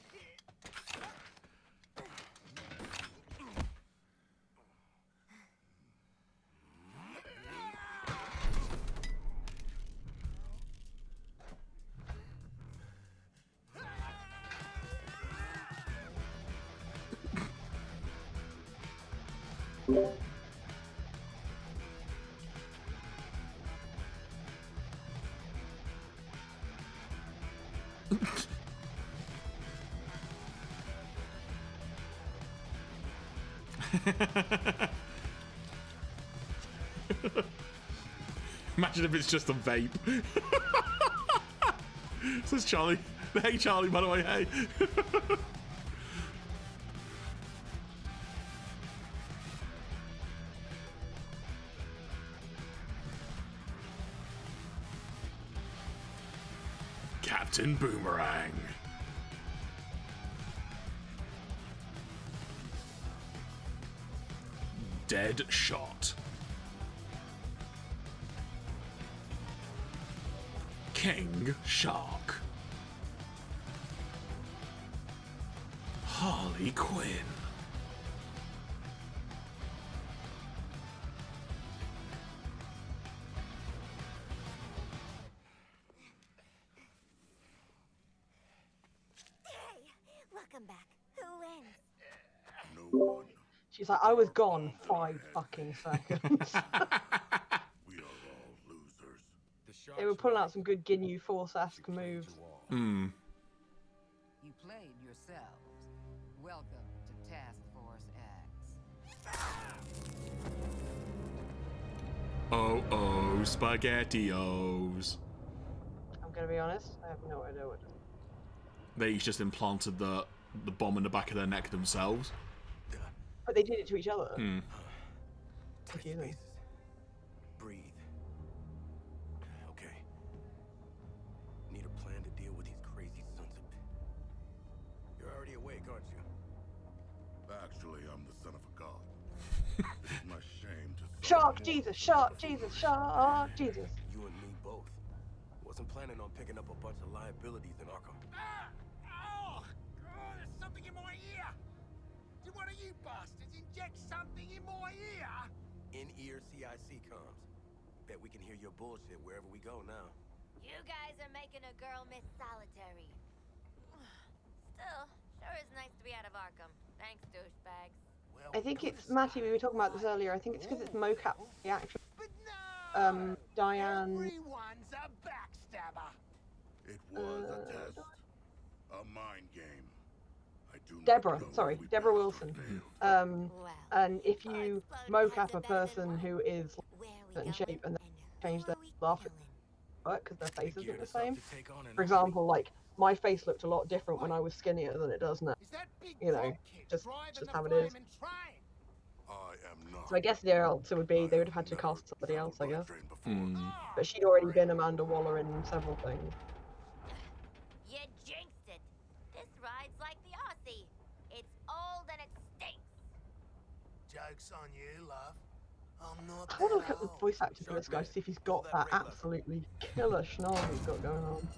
Imagine if it's just a vape. Says Charlie. Hey, Charlie, by the way, hey. Captain Boomerang. Dead shot. King Shark. Harley Quinn. Hey, welcome back. Who wins? No one. She's like, I was gone 5 fucking seconds. We are all losers. The They were shark's pulling right. out some good Ginyu Force-esque She played moves. you all. Hmm. You played yourselves. Welcome to Task Force X. Oh, SpaghettiOs. I'm gonna be honest, I have no idea what. They each just implanted the bomb in the back of their neck themselves. But they did it to each other. Hmm. Tight Confusing. spaces. Breathe. Okay. Need a plan to deal with these crazy sons of... You're already awake, aren't you? Actually, I'm the son of a god. It's my shame to say Shark more. Jesus, Shark Jesus, Shark Jesus. You and me both. Wasn't planning on picking up a bunch of liabilities in Arkham. Oh, there's something in my ear. Did one of you bastards inject something in my ear? In-ear CIC comms. Bet we can hear your bullshit wherever we go now. You guys are making a girl miss solitary. Still, sure is nice to be out of Arkham. Thanks, douchebags. Well, I think put it's aside Matty. We were talking about this earlier. I think it's because it's mocap the actual But no! Diane. Everyone's a backstabber. It was a test. A mind game. I do not Deborah, know sorry, if we Deborah passed or Wilson. failed. Well, And if four you exploding mocap heads a are better than person one. who is Where are we certain going? shape and then And change who their are we laugh killing? work because their face Geared isn't the us up same. to take on an For army. example, like my face looked a lot different when I was skinnier than it does now. Is that big You know, dropkick just driving the how it is. flaming train? I am not. So I guess the answer would be I they would have had have to never cast somebody else, I traveled guess. by train before. Hmm. But she'd already been Amanda Waller in several things. You jinxed it. This ride's like the Aussie. It's old and it stinks. Joke's on you, love. I'm not I want to that look at the old. voice actor for this guy to see if he's got that absolutely killer schnoz he's got going on.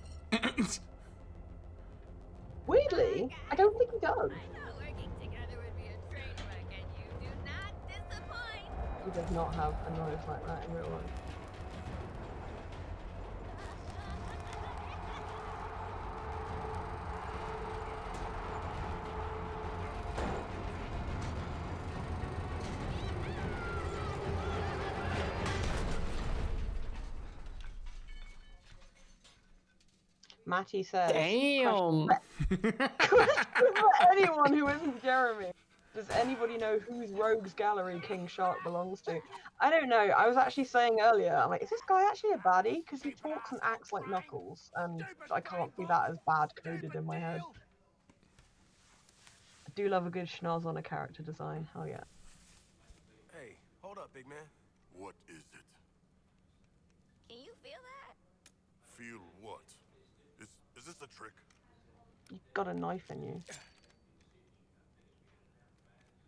Weirdly, I don't think he does. I thought working together would be a train wreck, and you do not disappoint. He does not have a nose like that in real life. Matty says, Damn. question for anyone who isn't Jeremy. Does anybody know whose rogues gallery King Shark belongs to? I don't know. I was actually saying earlier, I'm like, is this guy actually a baddie? Because he talks and acts like Knuckles, and I can't see that as bad coded in my head. I do love a good schnoz on a character design. Hell yeah. Hey, hold up, big man. What is it? Can you feel that? Feel what? Is this a trick? You've got a knife in you.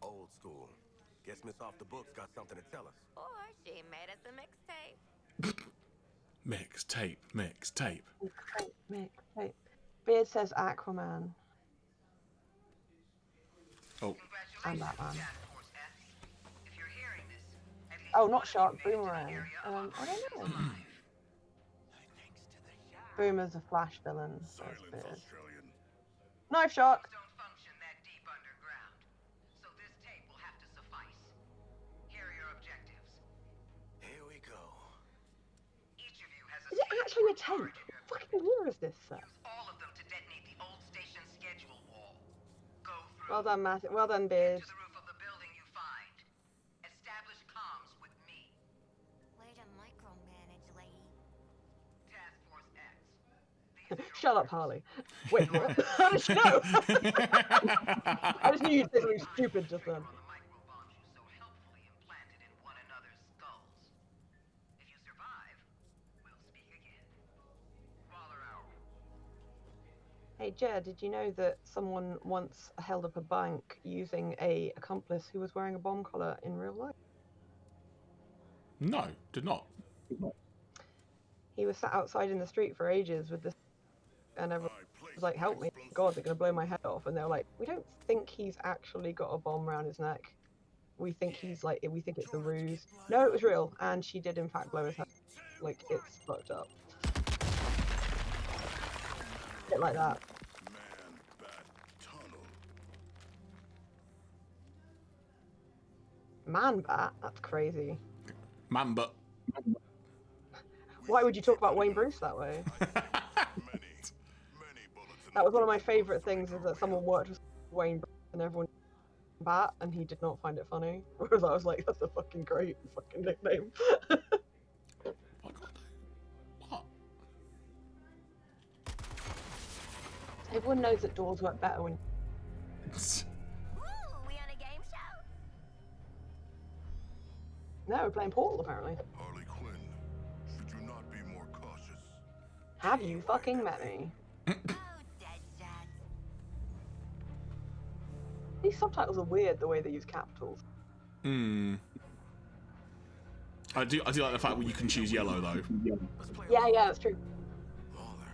Old school. Guess Miss Off the Books got something to tell us. Or she made us a mixtape. Mixtape. Mixtape. Beard says Aquaman. Oh. And Batman. Oh, not Shark, Boomerang. I don't know. Boomer's a Flash villain. Silence, Beard. Australian. Knife Shark! Don't function that deep underground, so this tape will have to suffice. Here are your objectives. Here we go. Each of you has a Is it actually a tape? What fucking year is this set? Use all of them to detonate the old station schedule wall. Go through. Well done, Matt. Well done, Get Beard. to the roof of the building you find. Establish comms with me. Way to micromanage, lady. Task Force X. These are your Shut up, Harley. Wait, what? How did you know? I just knew you'd say something stupid just then. on the microbombs you so helpfully implanted in one another's skulls. If you survive, we'll speak again. Waller out. Hey, Jer, did you know that someone once held up a bank using a accomplice who was wearing a bomb collar in real life? No, did not. He was sat outside in the street for ages with this, and everyone was like, "Help me! God, they're gonna blow my head off!" And they were like, "We don't think he's actually got a bomb around his neck. We think he's like, we think it's a ruse." No, it was real, and she did in fact blow his head. Like, it's fucked up. Bit like that. Man-Bat Tunnel. Man-Bat? That's crazy. Mamba. Why would you talk about Wayne Bruce that way? That was one of my favourite things, is that someone worked with Wayne Bruce and everyone Bat, and he did not find it funny. Whereas I was like, that's a fucking great fucking nickname. What? Everyone knows that doors work better when... Ooh, we on a game show? No, we're playing Portal, apparently. Harley Quinn, should you not be more cautious? Have you fucking met me? Oh, Deadshot. These subtitles are weird, the way they use capitals. Hmm. I do like the fact that you can choose yellow, though. Yeah, that's true. Lawler.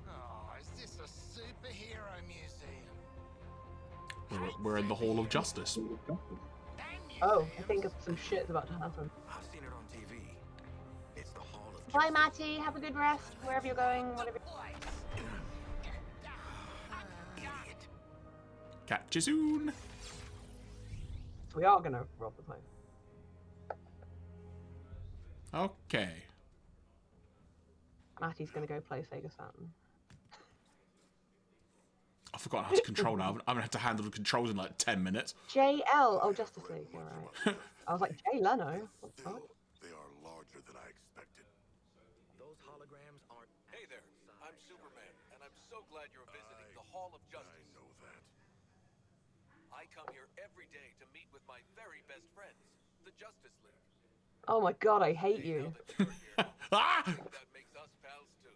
Oh, is this a superhero museum? We're in the Hall of Justice. Oh, I think some shit's about to happen. I've seen it on TV. It's the Hall of Bye, Matty. Have a good rest, wherever you're going, whatever. Idiot. Catch you soon. So we are gonna rob the place. Okay. Matty's gonna go play Sega Saturn. I've forgotten how to control now. I'm gonna have to handle the controls in like 10 minutes. JL. Oh, Justice League. You're right. I was like, Jay Leno. What the fuck? Still, they are larger than I expected. Those holograms aren't. Hey there, I'm Superman, and I'm so glad you're visiting the Hall of I Justice. know that. I come here every day to meet with my very best friends, the Justice League. Oh my god, I hate you. Now that you're here, Ah! that makes us pals too.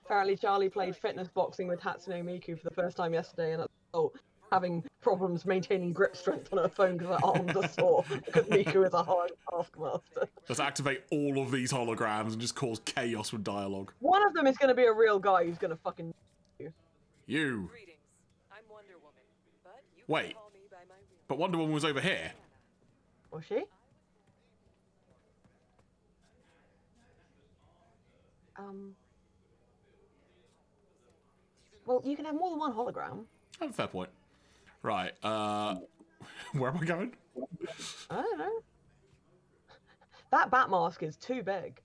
Apparently, Charlie played fitness boxing with Hatsune Miku for the first time yesterday, and having problems maintaining grip strength on her phone because her arms are sore because Miku is a hard taskmaster. Let's activate all of these holograms and just cause chaos with dialogue. One of them is going to be a real guy who's going to fucking you. You. Greetings. I'm Wonder Woman, but you Wait. can call me by my real But Wonder Woman was over here. Was she? Well, you can have more than one hologram. Oh, fair point. Right, where am I going? I don't know. That bat mask is too big.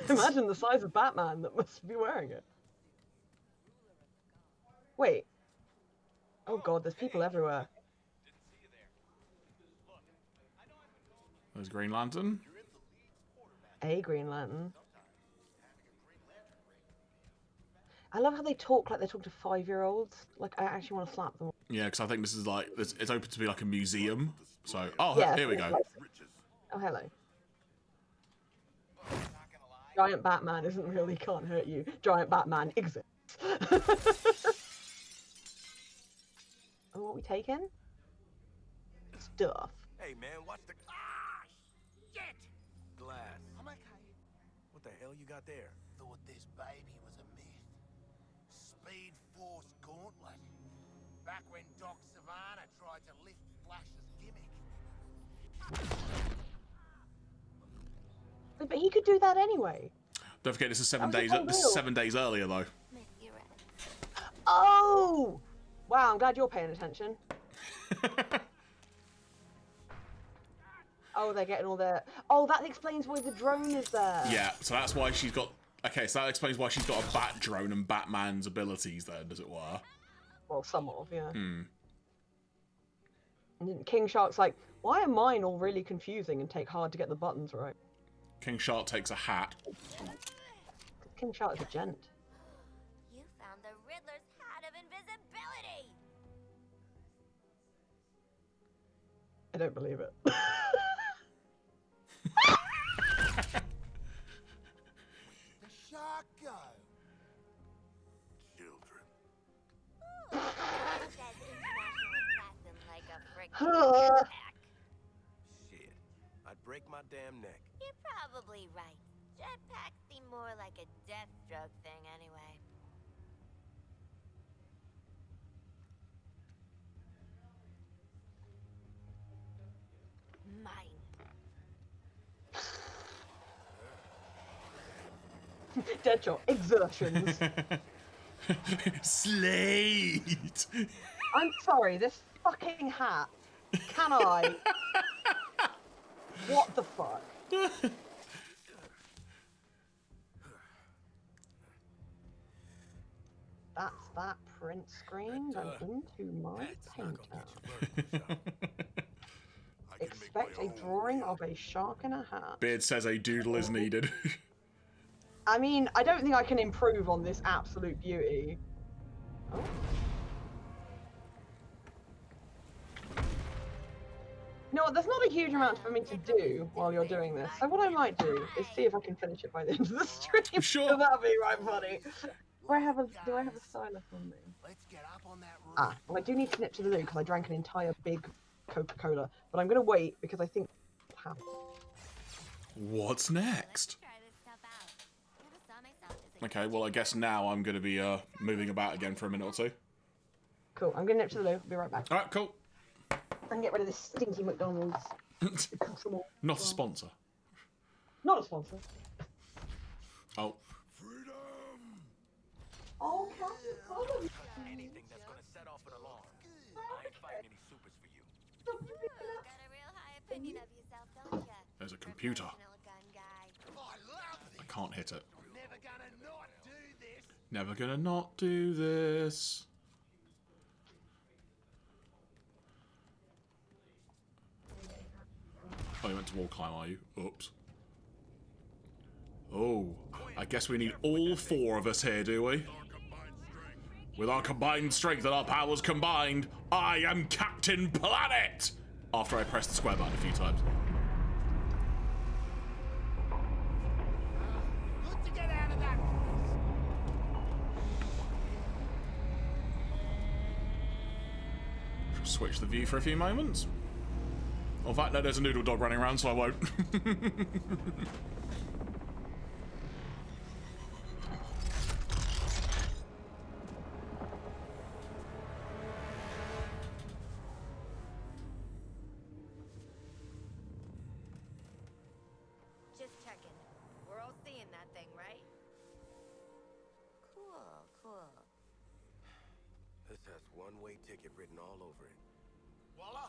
Imagine the size of Batman that must be wearing it. Wait. Oh god, there's people everywhere. There's Green Lantern. A Green Lantern. I love how they talk like they talk to 5-year-olds. Like, I actually want to slap them. Yeah, because I think this is like, it's open to be like a museum. So, oh, Yeah, here we go. Oh, hello. Giant Batman isn't really, can't hurt you. Giant Batman exists. Oh, what we taking? Stuff. Hey man, watch the. Ah, shit! Glass. I'm okay. What the hell you got there? Thought this baby was a myth. Speed Force Gauntlet. Back when Doc Savannah tried to lift Flash's gimmick. But he could do that anyway. Don't forget, this is 7 That was days. the whole This is deal. 7 days earlier, though. Miss you right. Oh! Wow, I'm glad you're paying attention. Oh, they're getting all their... Oh, that explains why the drone is there. Yeah, so that's why she's got. Okay, so that explains why she's got a bat drone and Batman's abilities, then, as it were. Well, some of, yeah. Hmm. And then King Shark's like, why are mine all really confusing and take hard to get the buttons right? King Shark takes a hat. King Shark's a gent. You found the Riddler's hat of invisibility. I don't believe it. The shark go. Children. Ooh, that international assassin like a friggin' pack. Shit. damn neck. You're probably right. Jetpacks seem more like a Deathstroke thing anyway. Mine. Deadshot exertions. Slate. I'm sorry, this fucking hat. Can I? What the fuck? That's that print screen done into my painter. Expect a drawing of a shark in a hat. Beard says a doodle is needed. I mean, I don't think I can improve on this absolute beauty. Oh. You know what, there's not a huge amount for me to do while you're doing this, so what I might do is see if I can finish it by the end of the stream. Sure. That'd be right funny. Do I have a stylus on me? Let's get up on that roof. Ah, well I do need to nip to the loo because I drank an entire big Coca-Cola, but I'm gonna wait because I think What's next? Okay, well I guess now I'm gonna be moving about again for a minute or two. Cool, I'm gonna nip to the loo, I'll be right back. Alright, cool. And get rid of this stinky McDonald's. Not a sponsor. Not a sponsor. Oh. Oh, Anything that's gonna set off an alarm. I ain't fighting any supers for you. Got a real high opinion of yourself, don't ya? There's a computer. Professional gun guy. I can't hit it. Never gonna not do this. Never gonna not do this. Oh, you went to wall climb, are you? Oops. Oh, I guess we need all four of us here, do we? With our combined strength and our powers combined, I am Captain Planet! After I press the square button a few times. Good to get out of that. Switch the view for a few moments. In fact, no, there's a noodle dog running around, so I won't. Just checking. We're all seeing that thing, right? Cool, cool. This has one-way ticket written all over it. Voila!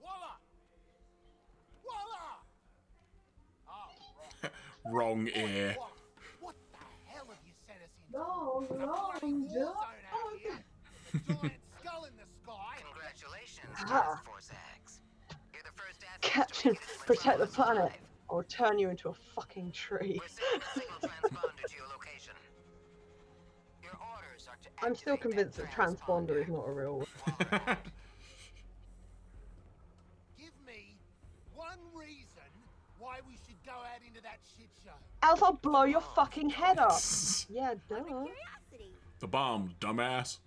Voila! Voila! Oh, right. Wrong ear. What the hell have you sent us into? No, A bloody war zone out here. A giant skull in the sky. Congratulations, Ah. Task Force X. You're the first Captain, protect the planet, or turn you into a fucking tree. We're sending a single transponder to your location. Your orders are to I'm still activate convinced that transponder is not a real word. Give me one reason why we should go out into that shit show. Else I'll blow your fucking head up. Yeah, duh. Curiosity. The bomb, dumbass.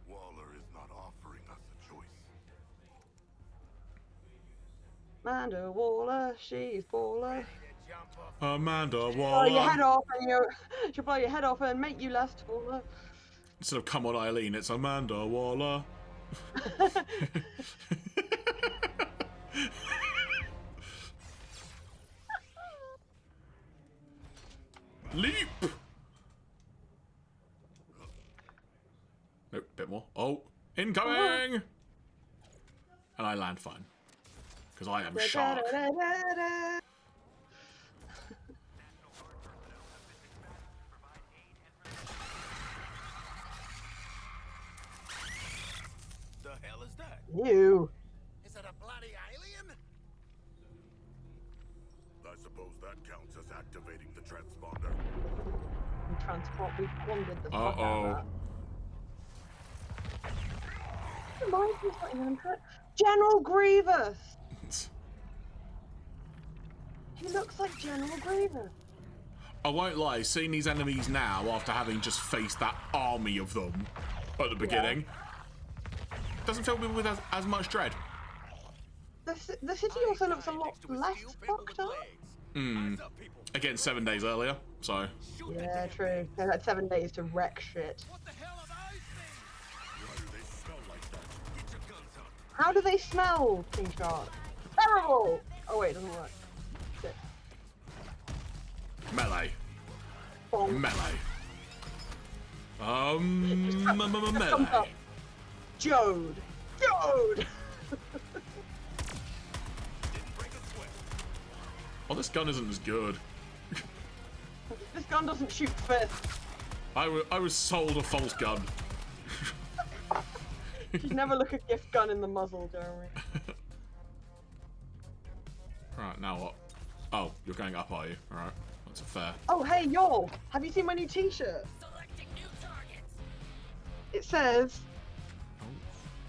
Waller is not offering us a choice. Amanda Waller, she's baller. Amanda Blow your Waller. head off and she'll blow your head off and make you less taller. Instead of come on Eileen, it's Amanda Waller. Leap! Nope, bit more. Oh, incoming! And I land fine. Because I am shark. The hell is that? You. Is it a bloody alien? I suppose that counts as activating the transponder. Transport, we wandered the fuck out Uh-oh. of that. Reminds me of something I'm trying- General Grievous! He looks like General Grievous. I won't lie, seeing these enemies now after having just faced that army of them at the beginning doesn't fill me with as much dread. The city also looks a lot less fucked up. Again, 7 days earlier, so. Yeah, true. They had 7 days to wreck shit. What the hell are those things? Why do they smell like that? Get your guns up. How do they smell, King Shark? Terrible! Oh wait, it doesn't work. Shit. Melee. Bonk. Melee. Thumbs Melee. up. Jode! Jode! Oh, this gun isn't as good. This gun doesn't shoot fifth. I was sold a false gun. Just never look a gift gun in the muzzle, Jeremy. Right, now what? Oh, you're going up, are you? Alright, that's fair. Oh, hey, y'all! Have you seen my new t-shirt? It says...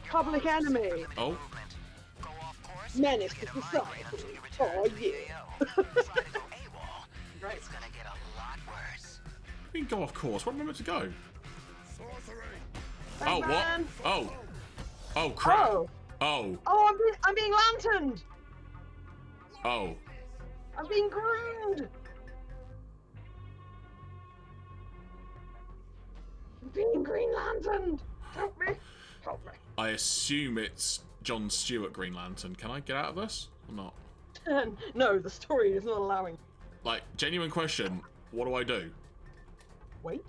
Public Enemy. Oh, Menace to society. Oh, yeah. Right. we can go off course. Where am I meant to go? Sorcery! Oh, what? Man. Oh. Oh, crap. Oh. Oh. Oh, I'm being lanterned! Oh. I'm being groomed! I'm being Green Lanterned! Help me! Help me. I assume it's John Stewart Green Lantern. Can I get out of this or not? No, the story is not allowing. Like, genuine question. What do I do? Wait.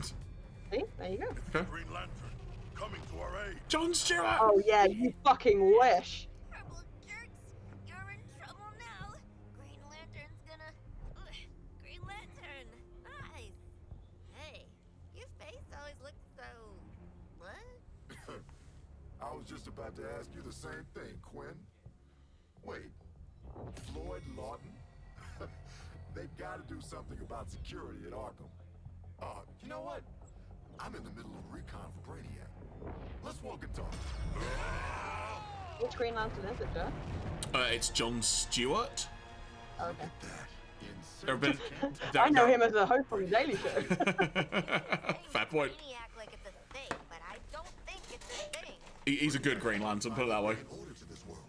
See? There you go. Okay. Green Lantern, coming to our aid. John Stewart! Oh yeah, you fucking wish. Purple jerks, you're in trouble now. Green Lantern's gonna... Green Lantern, nice. Hey, your face always looks so... What? I was just about to ask you the same thing, Quinn. Wait, Floyd Lawton? They've got to do something about security at Arkham. You know what? I'm in the middle of a recon for Brainiac. Let's walk and talk. Which Green Lantern is it, Joe? It's John Stewart. Okay. There have been, I know him as a host on the Daily Show. Fair point. Brainiac like it's a thing, but I don't think it's a thing. He's a good Green Lantern, put it that way. Order to this world.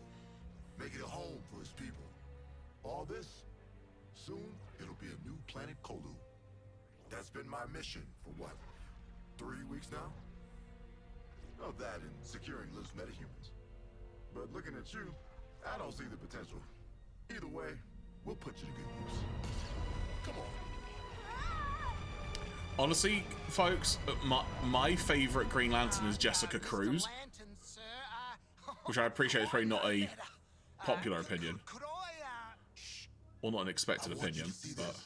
Make it a home for his people. All this, soon it'll be a new planet Kolu. That's been my mission for what, 3 weeks now? Of that and securing loose metahumans. But looking at you, I don't see the potential. Either way, we'll put you to good use. Come on. Honestly, folks, my favorite Green Lantern is Jessica Cruz, which I appreciate is probably not a popular opinion, or not an expected opinion, but...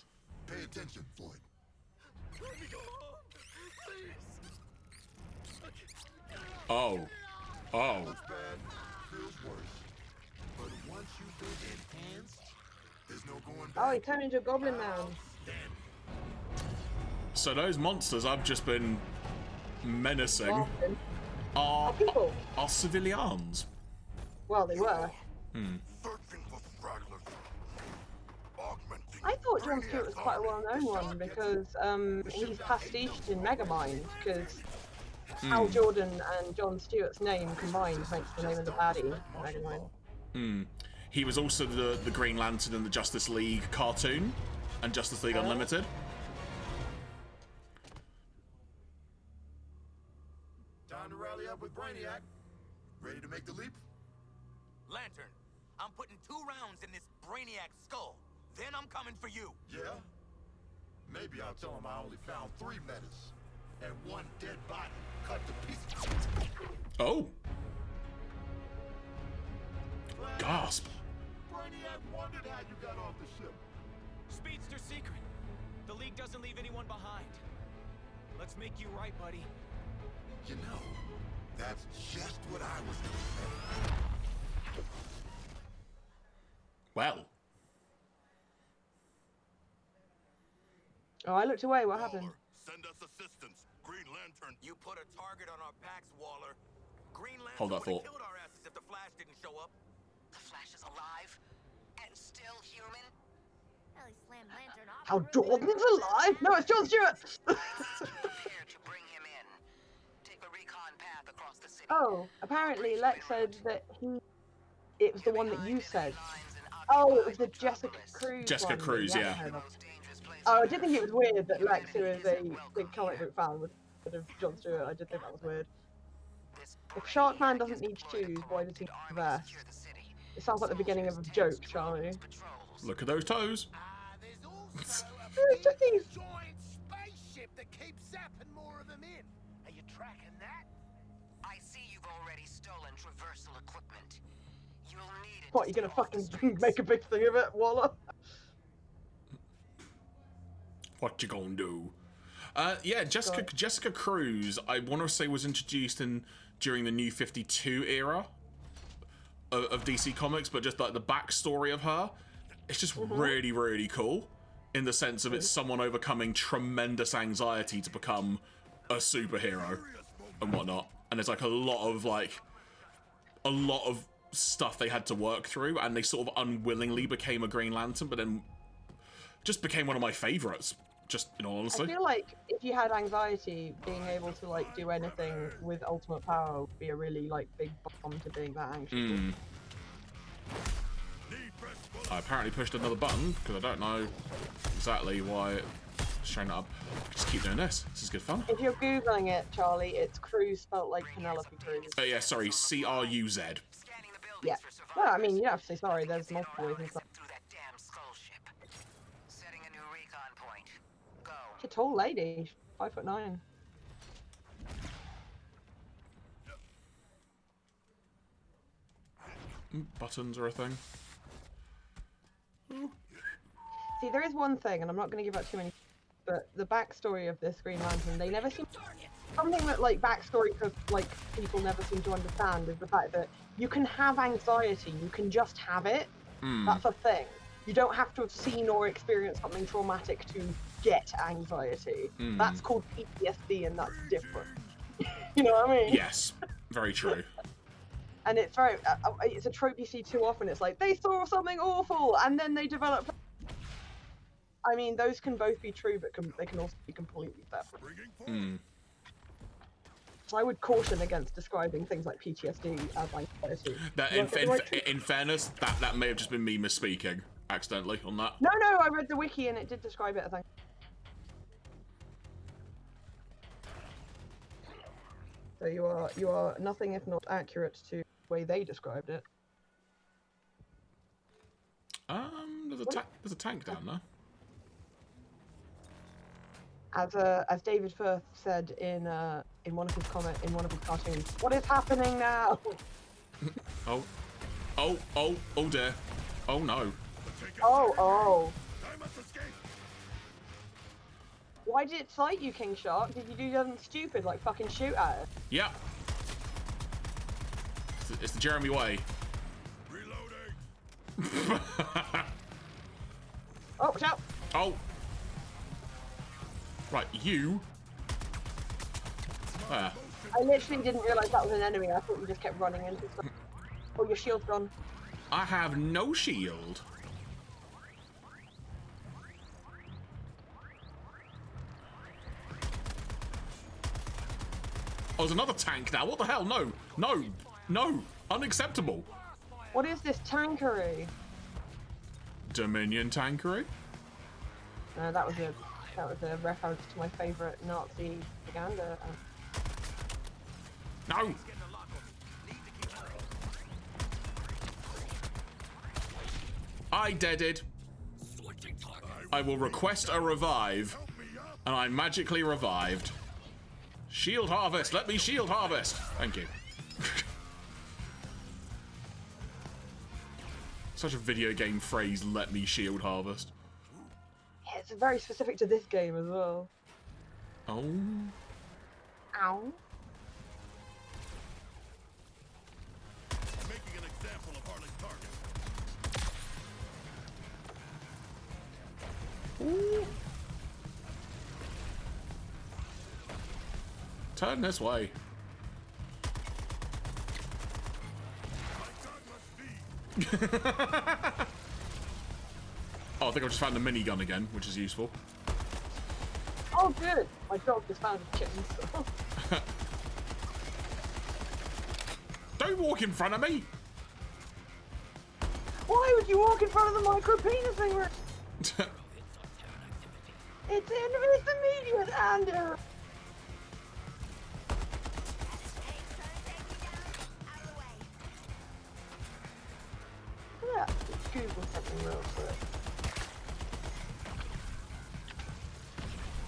Pay attention, Floyd. Oh. Oh. Looks bad, feels worse. But once you've been enhanced, there's no going back. Oh, he turned into a Goblin Man. So those monsters I've just been menacing Goblin. are people. are civilians. Well, they were. Searching for stragglers. Augmenting I thought John Brainiac's Stewart was quite a army. well-known one because he's pastiched in Megamind because Hal Jordan and John Stewart's name combined makes the name of the baddie in Megamind. He was also the Green Lantern in the Justice League cartoon and Justice League Unlimited. Time to rally up with Brainiac. Ready to make the leap? Lantern, I'm putting 2 rounds in this Brainiac skull. Then I'm coming for you. Yeah? Maybe I'll tell him I only found 3 metas and 1 dead body cut to pieces. Oh. Gasp. Brainiac wondered how you got off the ship. Speedster secret. The League doesn't leave anyone behind. Let's make you right, buddy. You know, that's just what I was gonna say. Well. Oh, I looked away. What happened? Waller, send us assistance. Green Lantern. You put a target on our backs, Waller. Green Lantern Hold that would've thought. killed our asses if the Flash didn't show up. The Flash is alive and still human. Well, he slammed Lantern off. Hal the roof. Jordan's alive? No, it's John Stewart! Prepare to bring him in. Take the recon path across the city. Oh, apparently Lex said that it was the one that you said. Oh, it was the Jessica Cruz Jessica one. Cruz, yeah. Oh, I did think it was weird that Lex, who is a big comic book fan, would have Jon Stewart. I did think that was weird. If Sharkman doesn't need shoes, why does he need a vest? It sounds like the beginning of a joke, Charlie. Look at those toes. There's also a It's just these. giant spaceship that keeps zapping more of them in. Are you tracking that? I see you've already stolen traversal equipment. You'll need it. What, you're gonna fucking make a big thing of it, Waller? What you gonna do? Yeah, Jessica Cruz, I want to say was introduced during the New 52 era of DC Comics, but just like the backstory of her, it's just really, really cool in the sense of it's someone overcoming tremendous anxiety to become a superhero and whatnot. And there's like a lot of stuff they had to work through, and they sort of unwillingly became a Green Lantern, but then just became one of my favorites. Just in all honesty, I feel like if you had anxiety, being able to like do anything with ultimate power would be a really like big bomb to being that anxious. I apparently pushed another button because I don't know exactly why it's showing up. Just keep doing this. This is good fun. If you're googling it, Charlie, it's Cruz spelt like Penelope Cruz. Yeah, sorry, C-R-U-Z. Yeah. Well, I mean, you don't have to say sorry. There's multiple ways and stuff. She's a tall lady, 5'9". Buttons are a thing. See, there is one thing, and I'm not going to give out too many, but the backstory of this Green Lantern, they never seem... Something that, like, backstory for, like, people never seem to understand is the fact that you can have anxiety, you can just have it. That's a thing. You don't have to have seen or experienced something traumatic to get anxiety. That's called PTSD, and that's different. You know what I mean? Yes, very true. And it's very, it's a trope you see too often. It's like, they saw something awful, and then they develop... I mean, those can both be true, but they can also be completely separate. So I would caution against describing things like PTSD as anxiety. In fairness, that may have just been me misspeaking accidentally on that. No, I read the wiki and it did describe it as anxiety. So you are nothing if not accurate to the way they described it. There's a tank down there. As David Firth said in one of his cartoons, what is happening now? Oh dear. Oh no. Oh. Why did it fight you, King Shark? Did you do something stupid like fucking shoot at it? Yeah. It's the Jeremy way. Reloading. Oh, watch out! Oh. Right, you. There. I literally didn't realise that was an enemy. I thought you just kept running into stuff. Oh, your shield's gone. I have no shield. Oh, there's another tank now. What the hell? No. Unacceptable. What is this tankery? Dominion tankery? No, that was a reference to my favourite Nazi propaganda. No. I deaded. I will request a revive, and I magically revived. Shield harvest. Let me shield harvest. Thank you. Such a video game phrase, let me shield harvest. Yeah, it's very specific to this game as well. Oh. Ow. Making an example of Harley's target. Ooh. Turn this way. Oh, I think I just found the minigun again, which is useful. Oh, good. My dog just found a kitten. Don't walk in front of me. Why would you walk in front of the micro penis thing? It's immediate and yeah, let's Google something real quick.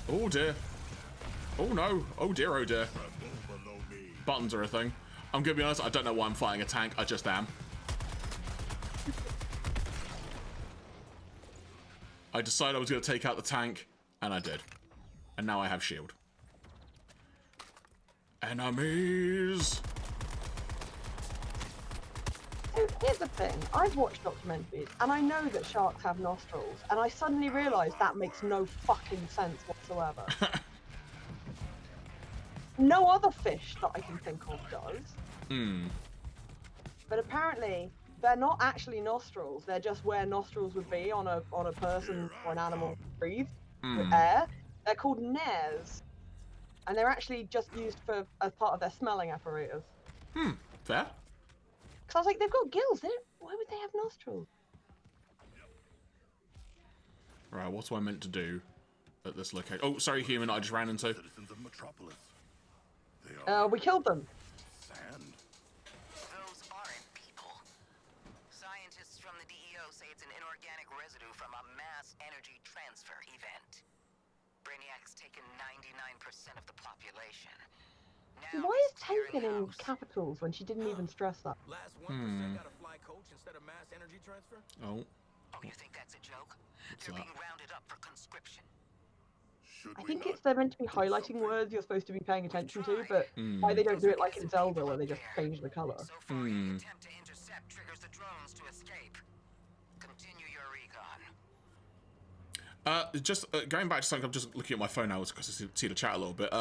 Oh dear. Oh no. Oh dear, oh dear. Buttons are a thing. I'm gonna be honest, I don't know why I'm fighting a tank, I just am. I decided I was gonna take out the tank, and I did. And now I have shield. Enemies! So here's the thing, I've watched documentaries, and I know that sharks have nostrils, and I suddenly realised that makes no fucking sense whatsoever. No other fish that I can think of does. But apparently, they're not actually nostrils, they're just where nostrils would be on a person or an animal who breathes with air. They're called nares. And they're actually just used as part of their smelling apparatus. Fair. Because I was like, they've got gills. Why would they have nostrils? Right, what am I meant to do at this location? Oh, sorry, human, I just ran into. Citizens of Metropolis. They are We killed them. sand. Those aren't people. Scientists from the DEO say it's an inorganic residue from a mass energy transfer event. Brainiac's taken 99% of the population. Now Why he's is taken clearing in house. capitals when she didn't even stress that? Last 1% got a fly coach instead of mass energy transfer? Oh, Oh, you think that's a joke? What's They're that? being rounded up for conscription. I think they're meant to be highlighting words you're supposed to be paying attention to, but why they don't do it like in Zelda where they just change the colour. So far, any attempt to intercept triggers the drones to escape. Continue your recon. Just going back to something, I'm just looking at my phone now because I see the chat a little bit.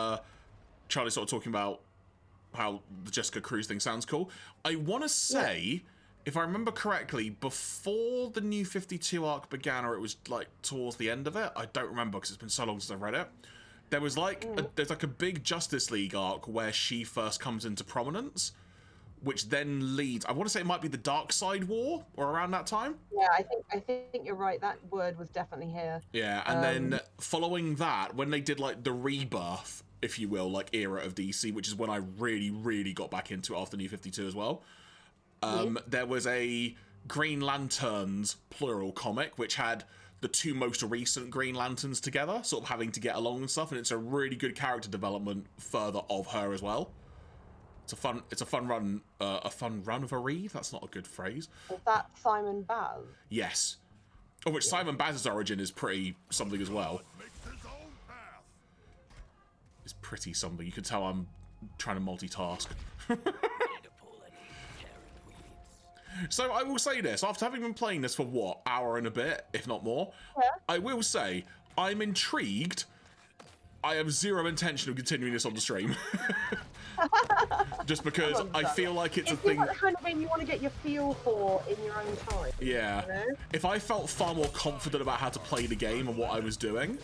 Charlie sort of talking about how the Jessica Cruz thing sounds cool. I want to say, if I remember correctly, before the New 52 arc began, or it was like towards the end of it, I don't remember because it's been so long since I've read it. There was like there's like a big Justice League arc where she first comes into prominence, which then leads. I want to say it might be the Dark Side War or around that time. Yeah, I think you're right. That word was definitely here. Yeah, and then following that, when they did like the rebirth, if you will, like era of DC, which is when I really, really got back into it after New 52 as well. There was a Green Lanterns, plural, comic, which had the two most recent Green Lanterns together, sort of having to get along and stuff, and it's a really good character development further of her as well. It's a fun run of a read. That's not a good phrase. Is that Simon Baz? Yes. Of which Simon Baz's origin is pretty something as well. It's pretty something. You can tell I'm trying to multitask. So I will say this, after having been playing this for what, hour and a bit, if not more, I will say I'm intrigued. I have zero intention of continuing this on the stream. Just because I feel like it's a thing. It's the kind of game you want to get your feel for in your own time. Yeah. You know? If I felt far more confident about how to play the game and what I was doing,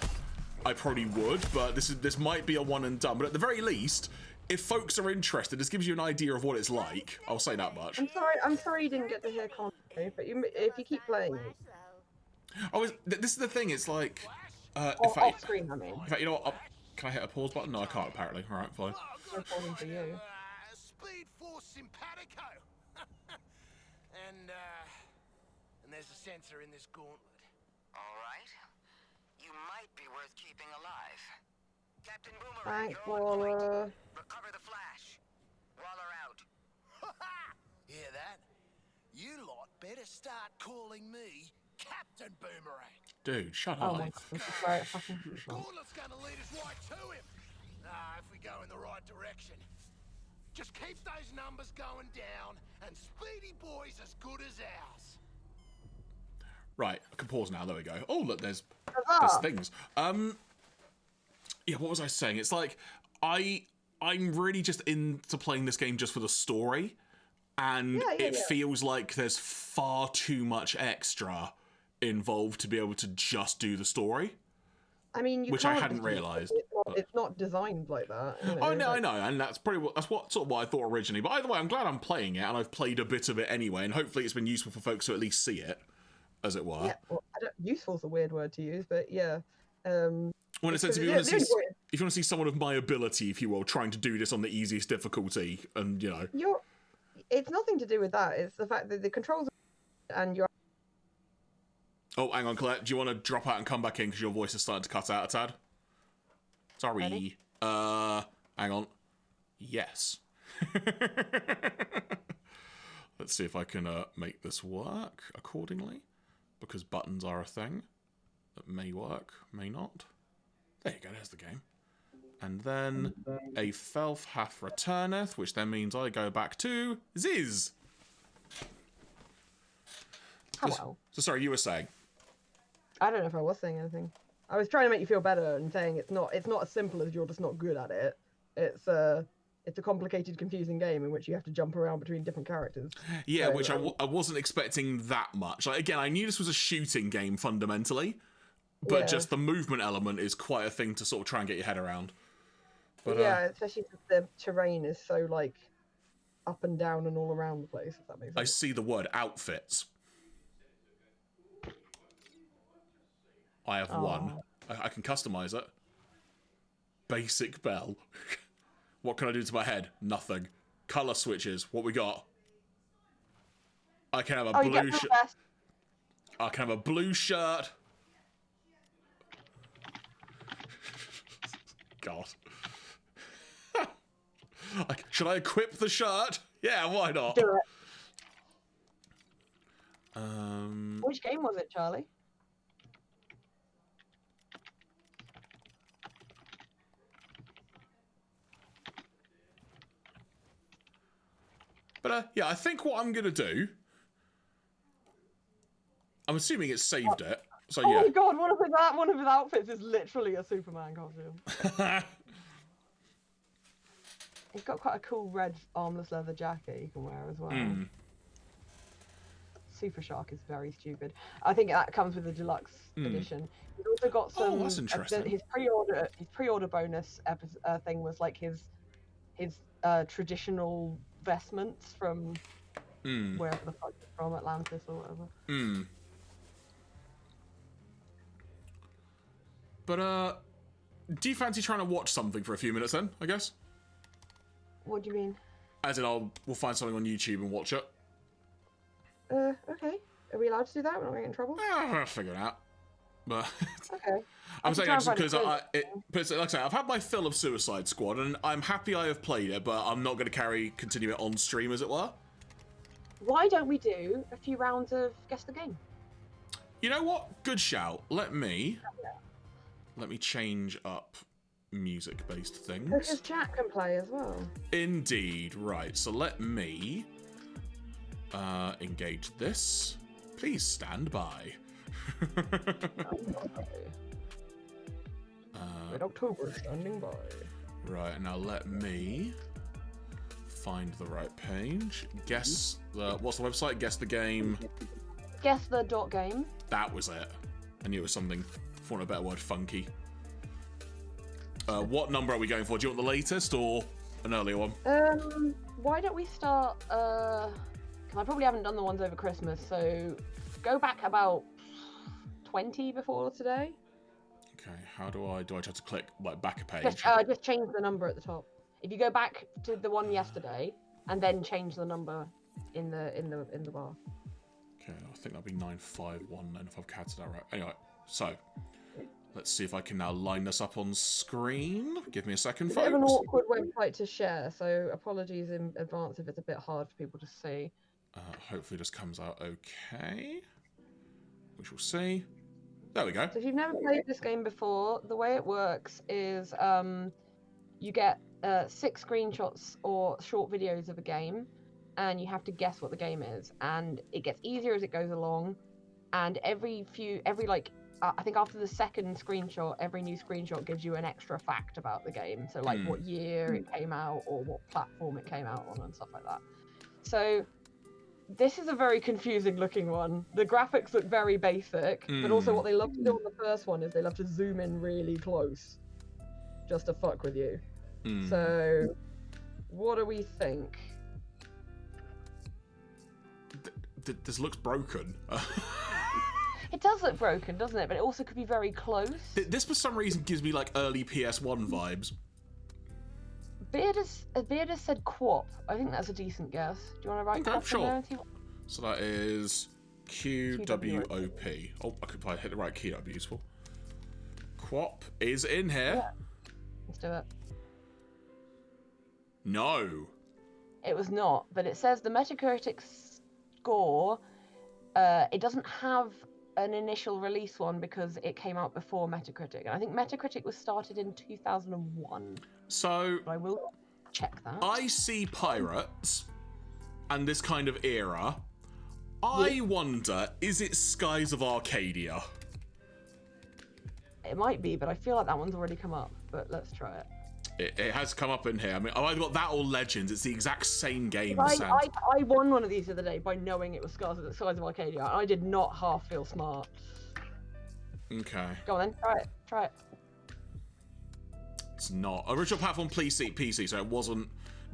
I probably would, but this might be a one and done. But at the very least, if folks are interested, this gives you an idea of what it's like. I'll say that much. I'm sorry you didn't get to hear Conte, but if you keep playing it. Oh, this is the thing. It's like, off screen, I mean. In fact, you know what? Can I hit a pause button? No, I can't. Apparently. All right, fine. No problem for you. Speed Force Simpatico. and there's a sensor in this gauntlet. All right. You might be worth keeping alive. Captain Boomerang, Thanks, you're on point. Waller. Recover the flash. Waller out. Hear that? You lot better start calling me Captain Boomerang. Dude, shut Oh up. my god, this is very fucking Gauntlet's gonna lead us right to him. If we go in the right direction. Just keep those numbers going down, and Speedy Boy's as good as ours. Right, I can pause now. There we go. Oh, look, there's Huzzah. things. Yeah, what was I saying? It's like I'm really just into playing this game just for the story, and it feels like there's far too much extra involved to be able to just do the story. I mean, you which can't I hadn't just use realised. It's not it's not designed like that. You know, I know, and that's what sort of what I thought originally. But either way, I'm glad I'm playing it, and I've played a bit of it anyway, and hopefully it's been useful for folks to at least see it, as it were. Yeah, well, useful's a weird word to use, but yeah. Well, in a sense, if you want to see someone of my ability, if you will, trying to do this on the easiest difficulty, and it's nothing to do with that. It's the fact that the controls and you're. Oh, hang on, Colette. Do you want to drop out and come back in because your voice is starting to cut out a tad? Sorry. Ready? Hang on. Yes. Let's see if I can make this work accordingly, because buttons are a thing that may work, may not. There you go, there's the game. And then a Felf hath returneth, which then means I go back to Ziz. Hello. So sorry, you were saying? I don't know if I was saying anything. I was trying to make you feel better and saying it's not as simple as you're just not good at it. It's a complicated, confusing game in which you have to jump around between different characters. Yeah, so, which I wasn't expecting that much. Like, again, I knew this was a shooting game fundamentally, but just the movement element is quite a thing to sort of try and get your head around. But, yeah, especially because the terrain is so like up and down and all around the place. If that makes sense. I see the word outfits. I have one. I can customize it. Basic bell. What can I do to my head? Nothing. Color switches. What we got? I can have a blue shirt. I can have a blue shirt. God. Should I equip the shirt? Yeah, why not? Do it. Which game was it, Charlie? But yeah, I think what I'm gonna do. I'm assuming it saved it. So yeah. Oh my god, one of his outfits is literally a Superman costume. He's got quite a cool red armless leather jacket you can wear as well. Super Shark is very stupid. I think that comes with the deluxe edition. He's also got some. Oh, that's interesting. His pre-order bonus thing was like his traditional vestments from wherever the fuck it's from, Atlantis or whatever. But do you fancy trying to watch something for a few minutes then? I guess. What do you mean? As in, we'll find something on YouTube and watch it. Okay. Are we allowed to do that? We're not going to get in trouble? I'll figure it out. But okay. I'm saying just because like I say, I've had my fill of Suicide Squad, and I'm happy I have played it, but I'm not going to continue it on stream, as it were. Why don't we do a few rounds of Guess the Game? You know what? Good shout. Let me change up music-based things. Because chat can play as well. Indeed. Right. So let me engage this. Please stand by. Red October standing by. Right, now let me find the right page. Guess what's the website? Guess the game. Guess the .game. That was it. I knew it was something, for want of a better word, funky. What number are we going for? Do you want the latest or an earlier one? Why don't we start? I probably haven't done the ones over Christmas, so go back about 20 before today. Okay, how do I try to click like back a page? Just change the number at the top. If you go back to the one yesterday and then change the number in the bar. Okay, I think that'll be 951 then if I've counted that right. Anyway, so let's see if I can now line this up on screen. Give me a second, folks. It's a bit of an awkward website to share, so apologies in advance if it's a bit hard for people to see. Hopefully this comes out okay. We shall see. There we go. So if you've never played this game before, the way it works is you get 6 screenshots or short videos of a game, and you have to guess what the game is. And it gets easier as it goes along. And I think after the second screenshot, every new screenshot gives you an extra fact about the game. So like what year it came out or what platform it came out on and stuff like that. So this is a very confusing looking one. The graphics look very basic, but also what they love to do on the first one is they love to zoom in really close. just to fuck with you. Hmm. So, what do we think? This looks broken. It does look broken, doesn't it? But it also could be very close. This, for some reason, gives me like early PS1 vibes. Beard has said QWOP. I think that's a decent guess. Do you want to write Okay, QWOP sure. in there? So that is QWOP. Oh, I could probably hit the right key. That'd be useful. QWOP is in here. Yeah. Let's do it. No. It was not, but it says the Metacritic score. It doesn't have an initial release one because it came out before Metacritic. And I think Metacritic was started in 2001. So But I will check that. I see pirates and this kind of era. I wonder, is it Skies of Arcadia? It might be, but I feel like that one's already come up. But let's try it. It has come up in here. I mean, I've either got that or Legends. It's the exact same game. I won one of these the other day by knowing it was Skies of Arcadia. I did not half feel smart. Okay. Go on then, try it. It's not. Original platform PC, so it wasn't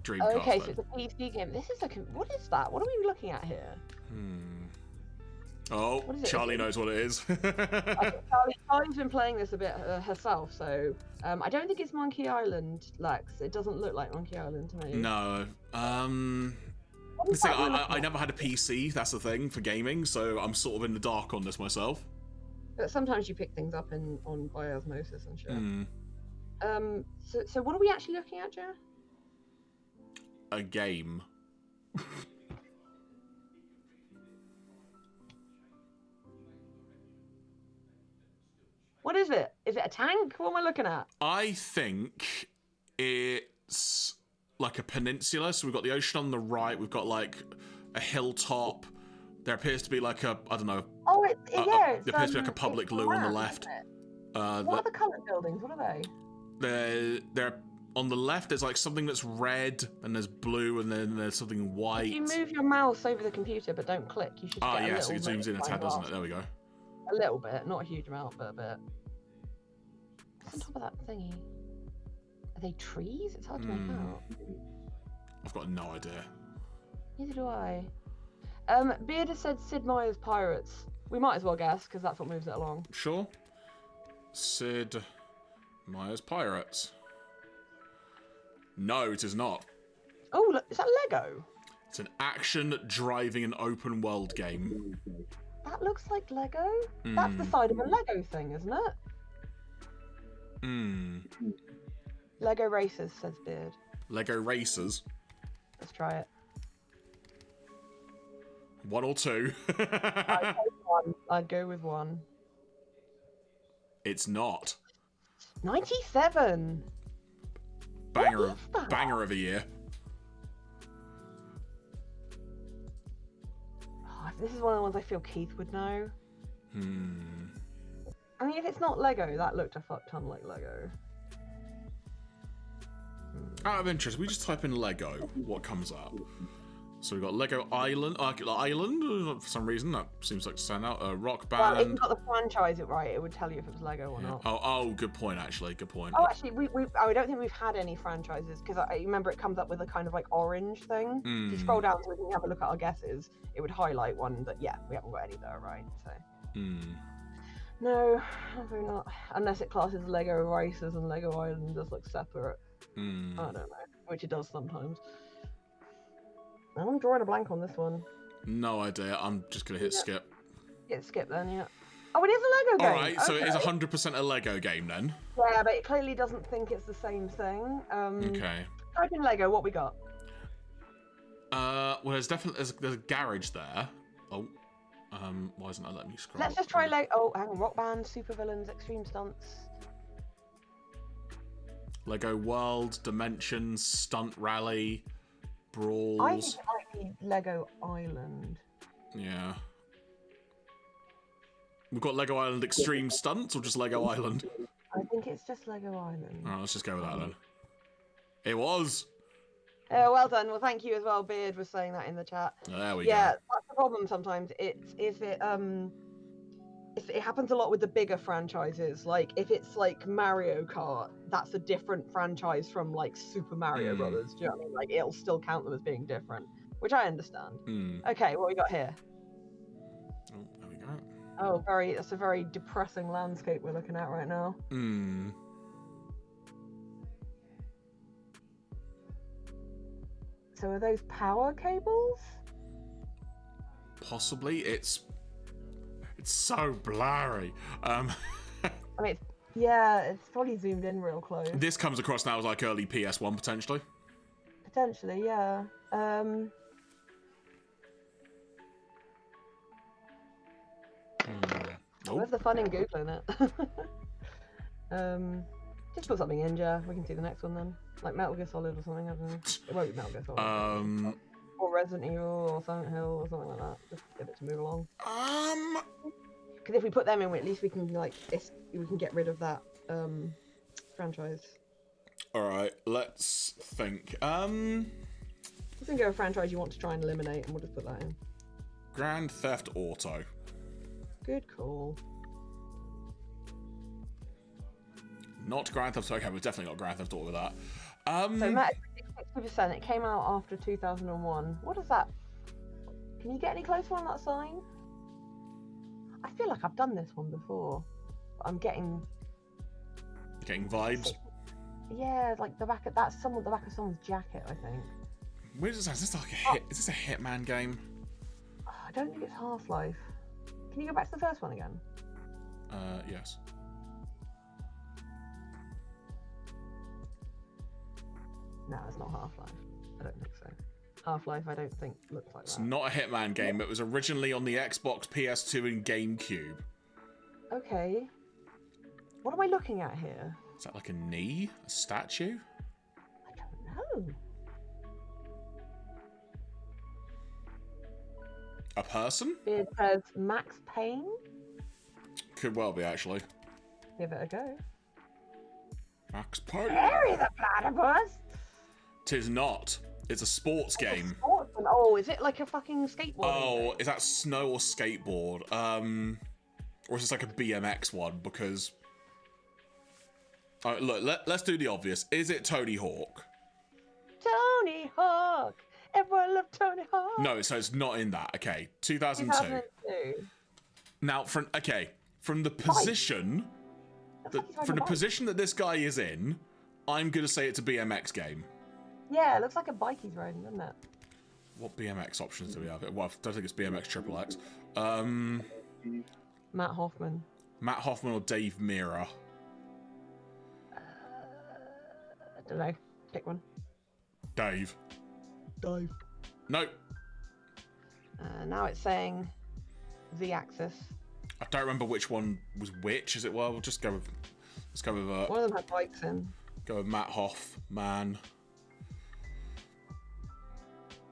Dreamcast. Okay, then. so it's a PC game. This is what is that? What are we looking at here? Oh, What is it? Charlie knows what it is. I think Charlie's been playing this a bit herself, so I don't think it's Monkey Island, Lex. It doesn't look like Monkey Island to me. No. See, I never had a PC, that's the thing, for gaming, so I'm sort of in the dark on this myself. But sometimes you pick things up by osmosis and shit. So what are we actually looking at, Joe? A game. What is it? Is it a tank? What am I looking at? I think it's like a peninsula. So we've got the ocean on the right. We've got like a hilltop. There appears to be like a, I don't know. Oh, there appears to be like a public loo on the left. What are the coloured buildings? What are they? They're on the left. There's like something that's red, and there's blue, and then there's something white. If you move your mouse over the computer but don't click, you should get a yes, little it zooms in a tad, doesn't it? There we go. A little bit, not a huge amount, but a bit. What's on top of that thingy? Are they trees? It's hard to make out. I've got no idea. Neither do I. Beard has said Sid Meier's Pirates. We might as well guess, because that's what moves it along. Sure. Sid Meier's Pirates. No, it is not. Oh, look, is that Lego? It's an action, driving, and open world game. That looks like Lego. That's the side of a Lego thing, isn't it? Lego Racers, says Beard. Lego Racers. Let's try it. 1 or 2. I'd go with 1. It's not. 97. Banger of a year. Oh, this is one of the ones I feel Keith would know. I mean, if it's not Lego, that looked a fuck ton like Lego. Out of interest, we just type in Lego. What comes up? So we've got Lego Island. Island, for some reason, that seems like to stand out. Rock Band. Well, if you got the franchise it right, it would tell you if it was Lego or not. Oh, good point, actually. Good point. Oh, actually, I don't think we've had any franchises, because I remember it comes up with a kind of like orange thing. If you scroll down so we can have a look at our guesses, it would highlight one that, yeah, we haven't got any that are right, so. No, probably not. Unless it classes Lego Racers and Lego Island as like separate. I don't know, which it does sometimes. I'm drawing a blank on this one. No idea. I'm just going to hit skip. Hit skip then, yeah. Oh, it is a Lego game. Alright, so it is 100% a Lego game then. Yeah, but it clearly doesn't think it's the same thing. Okay. Type in Lego, what we got? Well, there's definitely there's a garage there. Oh, why isn't that letting me scroll? Let's just try Lego. Oh, hang on. Rock Band, Supervillains, Extreme Stunts. Lego World, Dimensions, Stunt Rally, Brawls. I think it might be Lego Island. Yeah. We've got Lego Island Extreme Stunts or just Lego Island? I think it's just Lego Island. Alright, let's just go with that then. It was. Well done. Well, thank you as well. Beard was saying that in the chat. There we Yeah, go. that's the problem sometimes. It's if it it happens a lot with the bigger franchises. Like if it's like Mario Kart, that's a different franchise from like Super Mario Brothers. Do you know what I mean? Like it'll still count them as being different, which I understand. Okay, what we got here? Oh, there we go. Oh, that's a very depressing landscape we're looking at right now. So are those power cables? Possibly. It's so blurry. I mean, it's probably zoomed in real close. This comes across now as like early PS1 potentially. Potentially, yeah. Where's the fun in googling it? Just put something in, yeah. We can see the next one then. Like Metal Gear Solid or something. I don't know. It won't be Metal Gear Solid. Or Resident Evil or Silent Hill or something like that. Just get it to move along. Because if we put them in, at least we can we can get rid of that franchise. All right, let's think. Let's think of a franchise you want to try and eliminate, and we'll just put that in. Grand Theft Auto. Good call. Not Grand Theft Auto. Okay, we've definitely got Grand Theft Auto with that. So Matt, 60%. It came out after 2001. What is that? Can you get any closer on that sign? I feel like I've done this one before. But I'm getting vibes. Yeah, like the back of the back of someone's jacket, I think. Where is this? Is this like a hit? Is this a Hitman game? I don't think it's Half-Life. Can you go back to the first one again? Yes. No, it's not Half-Life. I don't think so. Half-Life, I don't think looks like that. It's not a Hitman game. It was originally on the Xbox, PS2, and GameCube. Okay. What am I looking at here? Is that like a knee? A statue? I don't know. A person? It says Max Payne. Could well be, actually. Give it a go. Max Payne. Harry the Platypus. Tis not. It's a sports game. Oh, is it like a fucking skateboard? Oh, is that snow or skateboard? Or is this like a BMX one? Because... Alright, look, let's do the obvious. Is it Tony Hawk? Tony Hawk. Everyone loved Tony Hawk. No, so it's not in that. Okay, 2002. Now, from the position... From the position that this guy is in, I'm going to say it's a BMX game. Yeah, it looks like a bike he's riding, doesn't it? What BMX options do we have? Well, I don't think it's BMX Triple X. Matt Hoffman. Matt Hoffman or Dave Mirra? I don't know. Pick one. Dave. Dave. Nope. Now it's saying Z-axis. I don't remember which one was which, as it were. We'll just go with... Let's go with... one of them had bikes in. Go with Matt Hoffman.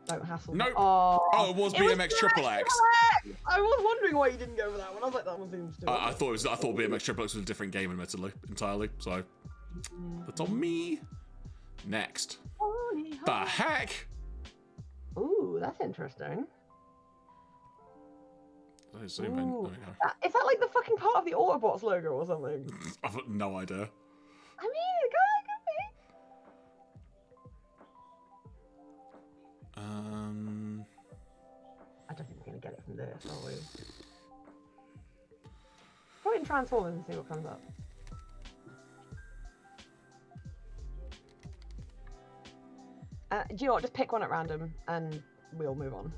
Don't hassle. Nope. Oh, it was BMX Triple X. I was wondering why you didn't go for that one. I was like, that one seems to. I thought BMX Triple X was a different game, admittedly, entirely. So that's on me. Next. The heck? Ooh, that's interesting. Zoom in. There we go. Is that like the fucking part of the Autobots logo or something? I've got no idea. I mean, it could be. I don't think we're gonna get it from this, are we? Put it in Transformers and see what comes up. Do you know what? Just pick one at random and we'll move on.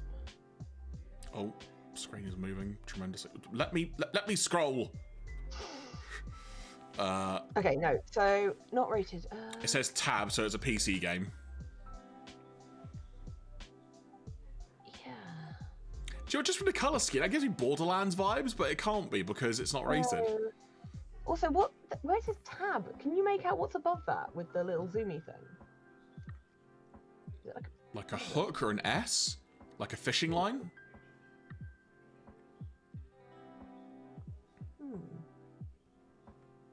Oh, screen is moving tremendously. Let me scroll. Okay, no. So not rated. It says tab, so it's a PC game. Yeah. Do you know, just from the color scheme, that gives me Borderlands vibes, but it can't be because it's not rated. Also, where's his tab? Can you make out what's above that with the little zoomy thing? Is it like a hook or an S? Like a fishing line?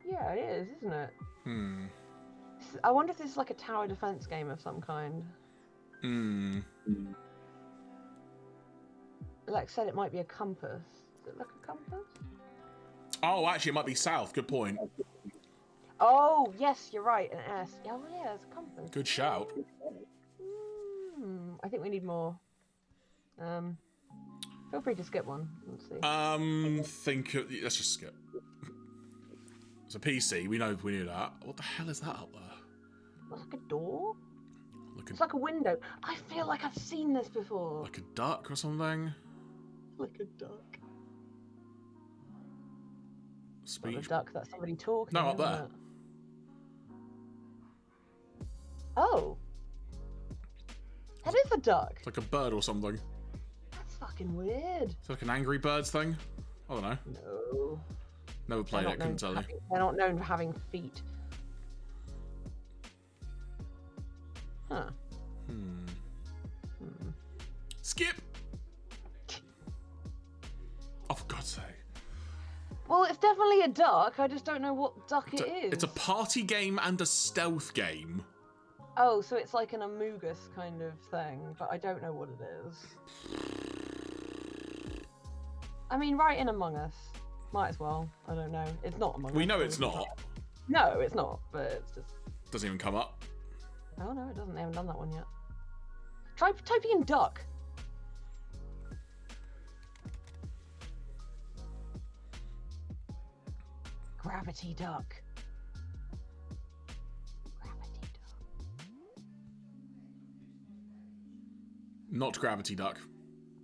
Yeah, it is, isn't it? I wonder if this is like a tower defense game of some kind. Like I said, it might be a compass. Does it look a compass? Oh, actually, it might be south. Good point. Oh, yes, you're right. An S. Oh, yeah, it's a compass. Good shout. I think we need more. Feel free to skip one. Let's see. Let's just skip. It's a PC. We knew that. What the hell is that up there? Looks like a door? It's like a window. I feel like I've seen this before. Like a duck or something? Like a duck. Speech. Not a duck, that's somebody talking. No, up there. It? Oh. That is a duck. It's like a bird or something. That's fucking weird. It's like an Angry Birds thing. I don't know. No. Never played it, couldn't tell you. They're not known for having feet. Huh. Skip! Oh, for God's sake. Well, it's definitely a duck. I just don't know what duck it is. It's a party game and a stealth game. Oh, so it's like an Amogus kind of thing, but I don't know what it is. I mean, right in Among Us. Might as well. I don't know. It's not Among Us. We know it's not. No, it's not, but it's just... Doesn't even come up. Oh, no, it doesn't. They haven't done that one yet. Try typing in duck. Gravity duck. Gravity duck. Not Gravity Duck.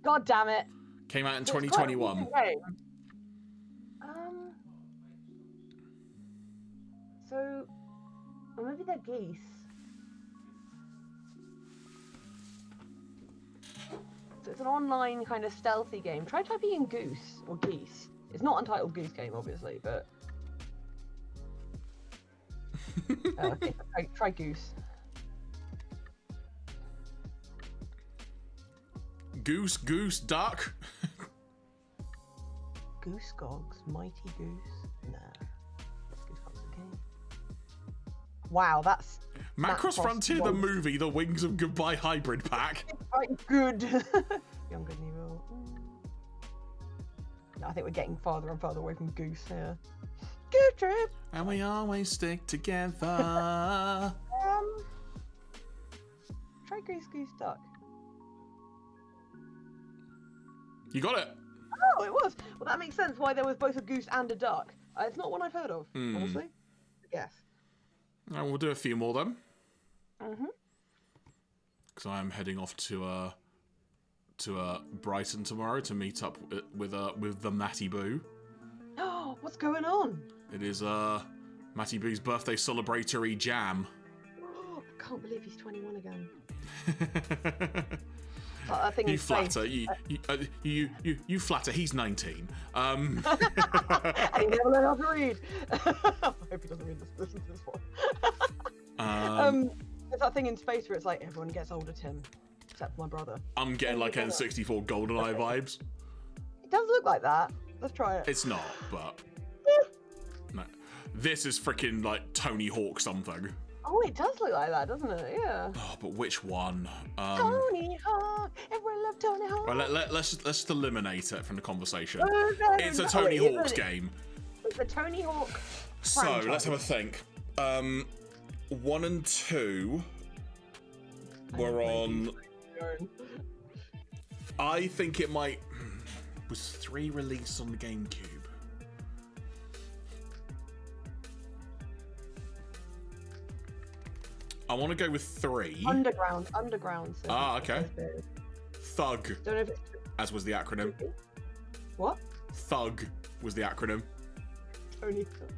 God damn it. Came out in It's 2021. So, or maybe they're geese. So it's an online kind of stealthy game. Try typing in goose or geese. It's not Untitled Goose Game, obviously, but... okay, try goose. Goose, duck. Goose Gogs, Mighty Goose. Nah. Goose Gogs, okay. Wow, that's... Macross Frontier, the movie, The Wings of Goodbye Hybrid Pack. Quite good. Young, Good and Evil. No, I think we're getting farther and farther away from Goose here. Goose Trip! And we always stick together. Try Goose Goose Duck. You got it. Oh, it was. Well, that makes sense why there was both a goose and a duck. It's not one I've heard of, honestly. Yes. And we'll do a few more then. Mm-hmm. Because I'm heading off to Brighton tomorrow to meet up with the Matty Boo. Oh, what's going on? It is Matty Boo's birthday celebratory jam. Oh, I can't believe he's 21 again. I think you flatter. You flatter. He's 19. And he never learned how to read. I hope he doesn't listen to this one. There's that thing in space where it's like everyone gets older, Tim, except my brother. I'm getting like N64 GoldenEye vibes. It does look like that. Let's try it. It's not, but no. This is freaking like Tony Hawk something. Oh, it does look like that, doesn't it? Yeah. Oh, but which one? Tony Hawk. Everyone loves Tony Hawk. Well, let's just eliminate it from the conversation. No, it's a Tony Hawk's game. It's a Tony Hawk. So franchise. let's have a think. 1 and 2 were on. I think it might. Was 3 released on the GameCube? I want to go with 3. Underground. So okay. Thug. Don't know if it's... As was the acronym. What? Thug was the acronym. Tony Hawk.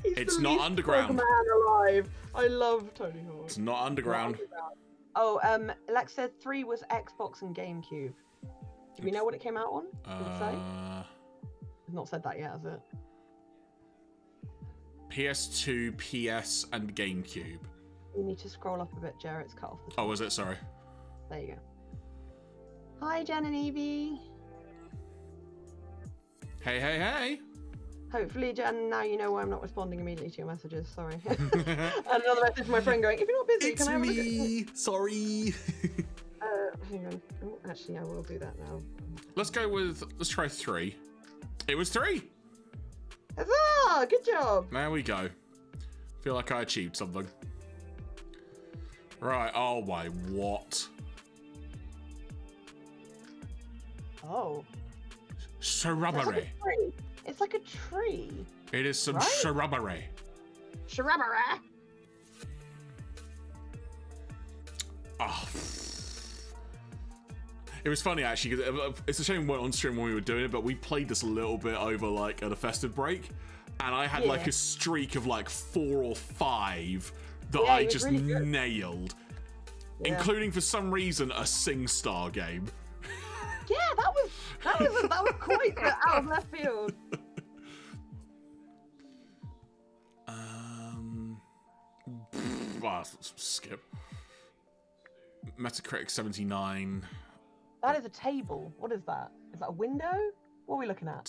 It's not underground. Man alive. I love Tony Hawk. It's not underground. Oh, Lex said 3 was Xbox and GameCube. Do we know what it came out on? Did it say? I've not said that yet, has it? PS2, PS, and GameCube. You need to scroll up a bit, Jarrett's cut off the top. Oh, was it? Sorry. There you go. Hi, Jen and Evie. Hey. Hopefully, Jen, now you know why I'm not responding immediately to your messages. Sorry. And another message from my friend going, if you're not busy, it's can I have me. Sorry. Hang on. Oh, actually, I will do that now. Let's try 3. It was 3. Huzzah! Good job. There we go. Feel like I achieved something. Right. Oh my, what? Oh. Shrubbery. It's like a tree. It is some Right? shrubbery. Shrubbery. Oh. It was funny actually, because it's a shame we weren't on stream when we were doing it, but we played this a little bit over like at a festive break, and I had like a streak of like 4 or 5 that I just really nailed, including for some reason a SingStar game. Yeah, that was quite out of left field. Skip. Metacritic 79. That is a table. What is that? Is that a window? What are we looking at?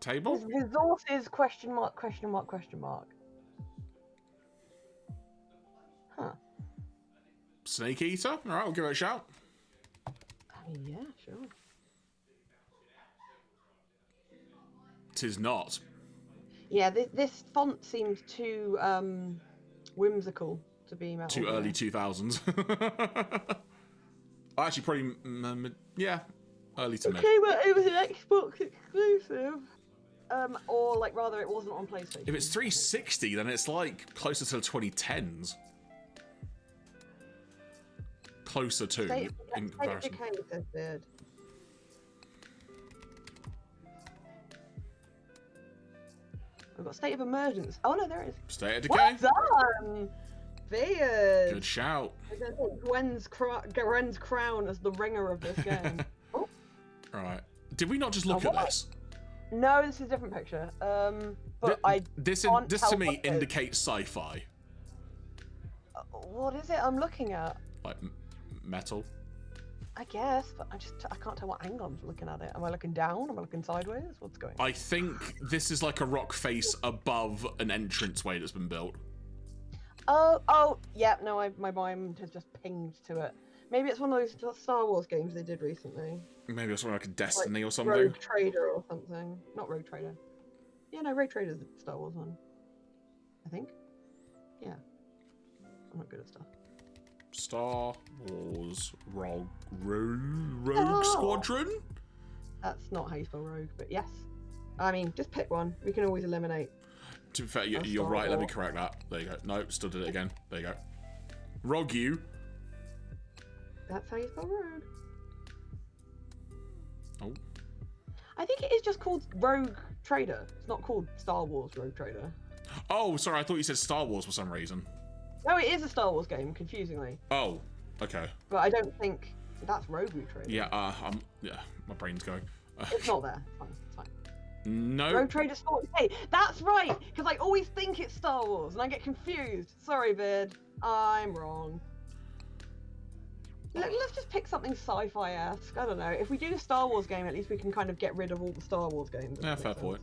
Table? Resources, question mark, question mark, question mark. Huh. Snake Eater? Alright, we'll give it a shout. I mean, yeah, sure. Tis not. Yeah, this font seems too whimsical to be metal. Too early 2000s. Actually, probably, yeah, early to mid. Okay, well, it was an Xbox exclusive. Or, like, rather, it wasn't on PlayStation. If it's 360, then it's, like, closer to the 2010s. Closer to, in comparison. We've got State of Emergence. Oh, no, there it is. State of Decay. Well done! Beard. Good shout. I'm going to take Gwen's crown as the ringer of this game. Oh. Right. Did we not just look at this? No, this is a different picture. But this to me indicates sci-fi. What is it I'm looking at? Like metal. I guess, but I can't tell what angle I'm looking at it. Am I looking down? Am I looking sideways? What's going on? I think this is like a rock face above an entranceway that's been built. Oh, yeah, no, my mind has just pinged to it. Maybe it's one of those Star Wars games they did recently. Maybe it's like a Destiny like or something. Rogue Trader or something. Not Rogue Trader. Yeah, no, Rogue Trader's the Star Wars one. I think. Yeah. I'm not good at stuff. Star Wars Rogue Squadron? That's not how you spell rogue, but yes. I mean, just pick one. We can always eliminate. To be fair, you're right. Let me correct that. There you go. No, still did it again. There you go. Rogue you. That's how you spell rogue. Oh. I think it is just called Rogue Trader. It's not called Star Wars Rogue Trader. Oh, sorry. I thought you said Star Wars for some reason. No, it is a Star Wars game, confusingly. Oh, okay. But I don't think that's Rogue Trader. Yeah, my brain's going. It's not there. It's fine. It's fine. No. Rogue Trader Sport. Hey, that's right, because I always think it's Star Wars and I get confused. Sorry, Vid. I'm wrong. Let's just pick something sci-fi-esque. I don't know. If we do a Star Wars game, at least we can kind of get rid of all the Star Wars games. Yeah, fair point.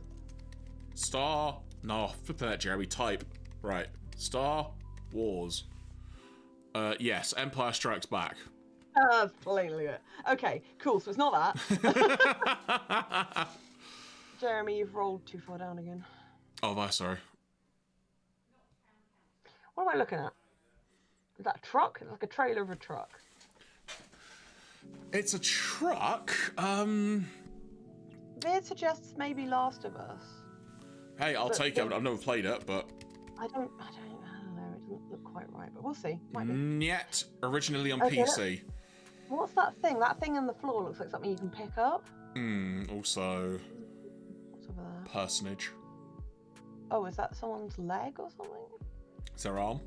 No, flip that, Jeremy. Type. Right. Star Wars. Yes, Empire Strikes Back. That's plainly it. Okay, cool. So it's not that. Jeremy, you've rolled too far down again. Oh, am I sorry? What am I looking at? Is that a truck? It's like a trailer of a truck. It's a truck. Beard suggests maybe Last of Us. Hey, I'll take it. I've never played it, but I don't know. It doesn't look quite right, but we'll see. Might be. Yet originally on PC. What's that thing? That thing on the floor looks like something you can pick up. Also. What's over there? Personage. Oh, is that someone's leg or something? It's their arm.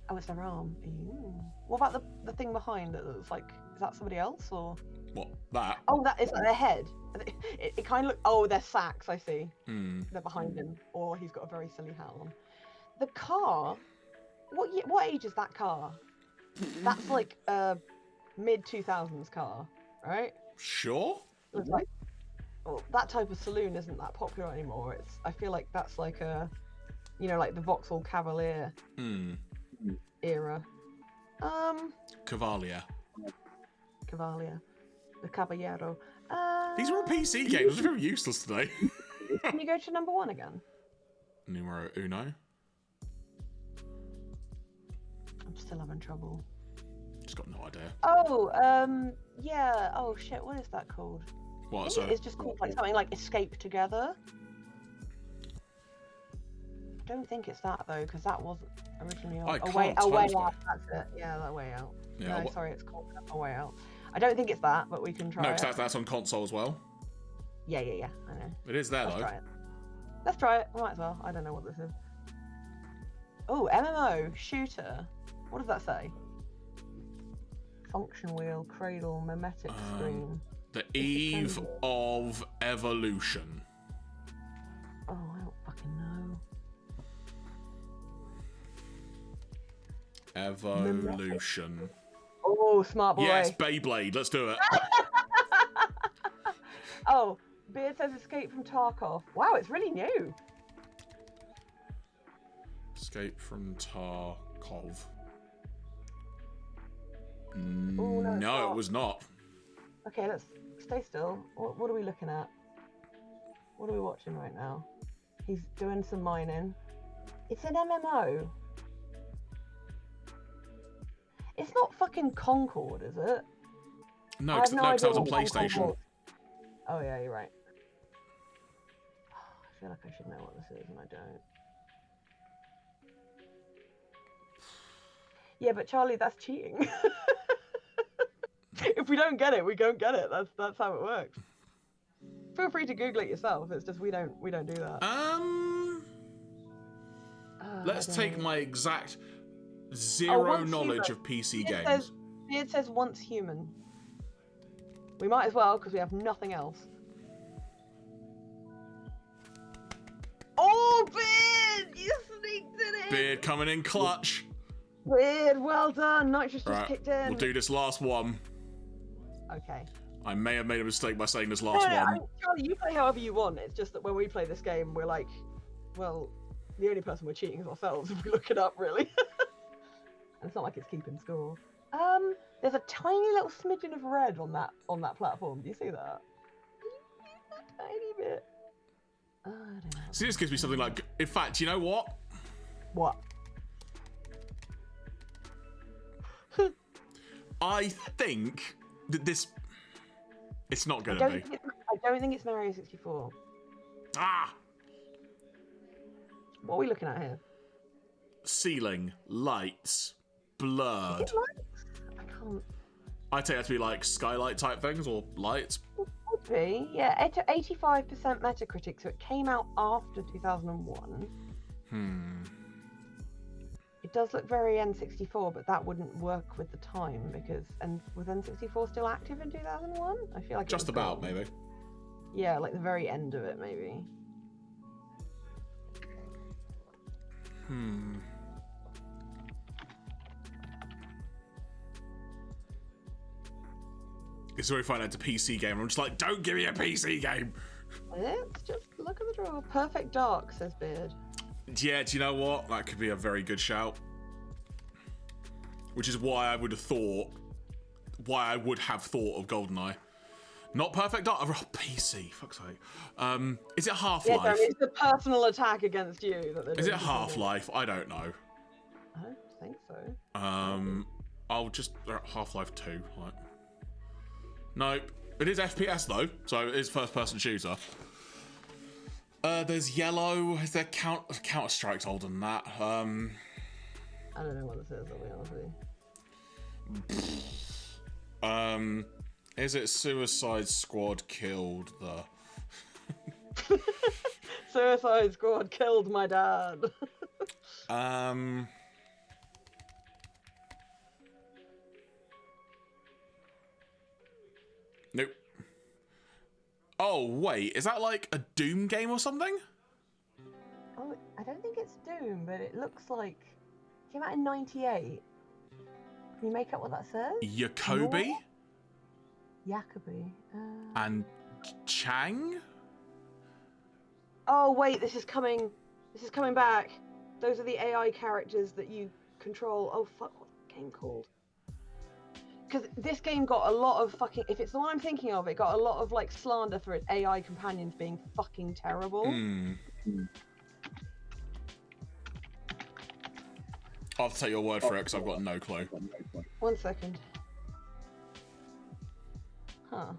Oh, it's their arm. Ooh. What about the thing behind it that looks like? Is that somebody else or? What? That? Oh, that is their head. It kind of look. Oh, they're sacks. I see. They're behind him, or he's got a very silly hat on. The car. What age is that car? That's like a mid-2000s car, right? Sure. Looks like. Well, that type of saloon isn't that popular anymore. I feel like that's like a, like the Vauxhall Cavalier era. Cavalier. The Caballero. These are all PC games. They're very useless today. Can you go to number 1 again? Numero uno. I'm still having trouble. Just got no idea. Oh, yeah. Oh shit, what is that called? What? I So think it's just called like something like Escape Together. I don't think it's that though, because that wasn't originally on. A way out. That's it. Yeah, that way out. Yeah, no, sorry, it's called A Way Out. I don't think it's that, but we can try. No, because that's on console as well. Yeah. I know. It is there though. Let's try it. Might as well. I don't know what this is. Oh, MMO shooter. What does that say? Function wheel, cradle, mimetic screen. The eve of evolution. Oh, I don't fucking know. Evolution. Oh, smart boy. Yes, Beyblade. Let's do it. Oh, Beard says Escape from Tarkov. Wow, it's really new. Escape from Tarkov. Ooh, No, it was not. Okay, let's stay still. What are we looking at? What are we watching right now? He's doing some mining. It's an MMO. It's not fucking Concord, is it? No, because that was a PlayStation. Oh yeah, you're right. I feel like I should know what this is, and I don't. Yeah, but Charlie, that's cheating. If we don't get it, we don't get it. That's how it works. Feel free to Google it yourself. It's just we don't do that. Let's take my exact zero knowledge of PC games. It says once human. We might as well because we have nothing else. Oh, Beard! You sneaked it in! Beard coming in clutch. Beard, well done. Nitrous just kicked in. We'll do this last one. Okay. I may have made a mistake by saying this last one. Charlie, you play however you want. It's just that when we play this game, we're like, well, the only person we're cheating is ourselves if we look it up, really. And it's not like it's keeping score. There's a tiny little smidgen of red on that platform. Do you see that? A tiny bit. I don't know. See, this gives me something like. In fact, you know what? What? I think that this. It's not going to be. I don't think it's Mario 64. Ah! What are we looking at here? Ceiling, lights, blurred. Is it lights? I can't. I take that to be like skylight type things or lights. It could be, yeah. 85% Metacritic, so it came out after 2001. It does look very N64, but that wouldn't work with the time because, and was N64 still active in 2001? I feel like just about, maybe. Yeah, like the very end of it, maybe. It's where we find out it's a PC game. I'm just like, don't give me a PC game. Let's just look at the draw. Perfect Dark, says Beard. Yeah, do you know what? That could be a very good shout. Which is why I would have thought of GoldenEye. Not Perfect Dark. Oh, PC. Fuck's sake. Is it Half-Life? Yeah, it's a personal attack against you. Is it Half-Life? I don't know. I don't think so. I'll just Half-Life 2. Like. Nope. It is FPS though, so it is first-person shooter. There's Yellow. Is there Counter-Strike's older than that? I don't know what this is, I'll be honest with you. Is it Suicide Squad killed the... Suicide Squad killed my dad. Nope. Oh, wait. Is that like a Doom game or something? Oh, I don't think it's Doom, but it looks like... It came out in 98. Can you make up what that says? Jacobi? Jacobi. And Chang? Oh, wait, this is coming back. Those are the AI characters that you control. Oh, fuck, what's the game called? because this game got a lot of fucking. If it's the one I'm thinking of, it got a lot of like slander for its AI companions being fucking terrible. I'll have to take your word for it because I've got no clue. 1 second. Huh.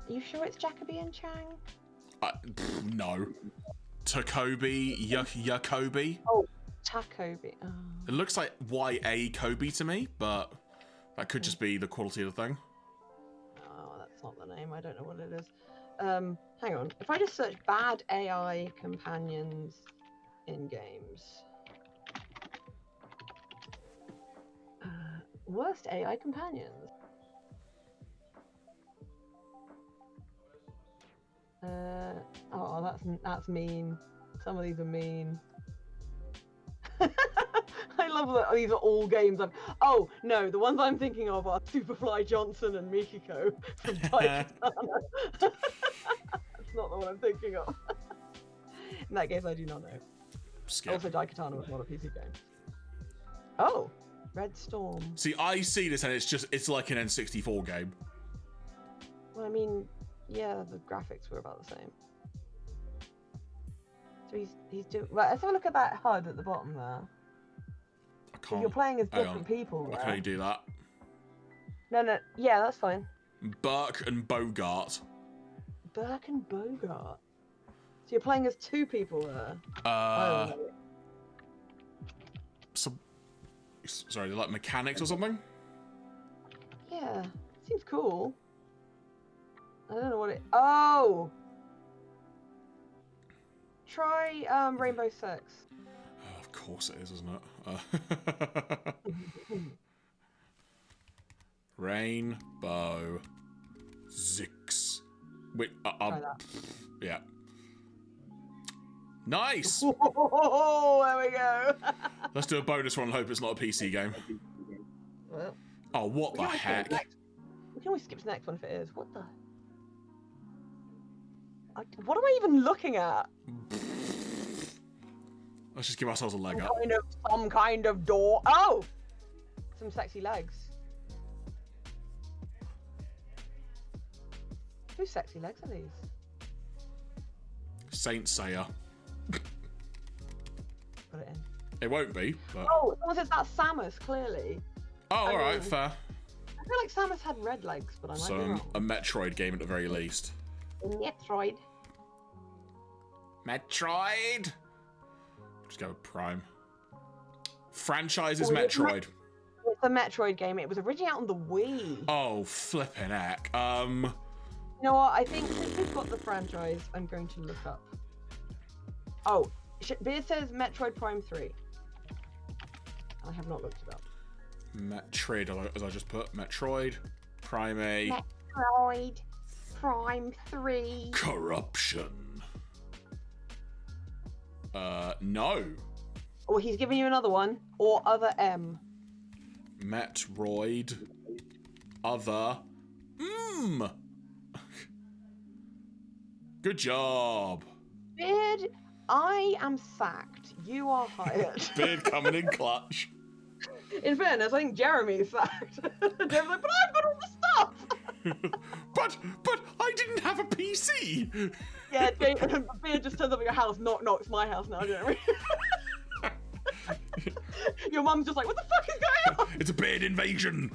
Are you sure it's Jacoby and Chang? No. Takobi, Yakobi. Oh, Takobi. Oh. It looks like YA Kobe to me, but that could just be the quality of the thing. Oh, that's not the name. I don't know what it is. Hang on. If I just search bad AI companions in games. Worst AI companions. Oh, that's mean. Some of these are mean. I love that these are all games. Oh no, the ones I'm thinking of are Superfly Johnson and Mikiko from Daikatana. That's not the one I'm thinking of. In that case, I do not know. Skip. Also, Daikatana was not a PC game. Oh, Red Storm. See, I see this and it's like an N64 game. Well, I mean, yeah, the graphics were about the same. So he's doing. Right, let's have a look at that HUD at the bottom there. I can't. You're playing as different people. I can't do that. No, yeah, that's fine. Burke and Bogart. Burke and Bogart. So you're playing as two people there. Sorry, like mechanics or something? Yeah, seems cool. I don't know what it. Oh. Try Rainbow Six. Oh, of course it is, isn't it? Rainbow Six. Wait, yeah. Nice. Oh, there we go. Let's do a bonus one and hope it's not a PC game. Well. Oh, what the heck? We can always skip to the next one if it is. What the? What am I even looking at? Let's just give ourselves a leg up. Some kind of door. Oh! Some sexy legs. Whose sexy legs are these? Saint Seiya. Put it in. It won't be, but... Oh, someone says that's Samus, clearly. Oh, alright, fair. I feel like Samus had red legs, but I might be wrong. A Metroid game at the very least. Metroid. Just go with Prime. Franchise is Metroid. It's a Metroid game. It was originally out on the Wii. Oh, flippin' heck. You know what? I think since we've got the franchise, I'm going to look up. Oh, Beard says Metroid Prime 3. I have not looked it up. Metroid, as I just put. Metroid Prime A. Metroid Prime 3. Corruption. No. Oh, he's giving you another one. Or other M. Metroid. Other. Good job. Beard, I am sacked. You are hired. Beard coming in clutch. In fairness, I think Jeremy's sacked. Jeremy's like, but I've got all the stuff. but I didn't have a PC. Yeah, Beard just turns up at your house. Knock, knock. It's my house now, Jeremy. Your mum's just like, what the fuck is going on? It's a Beard invasion.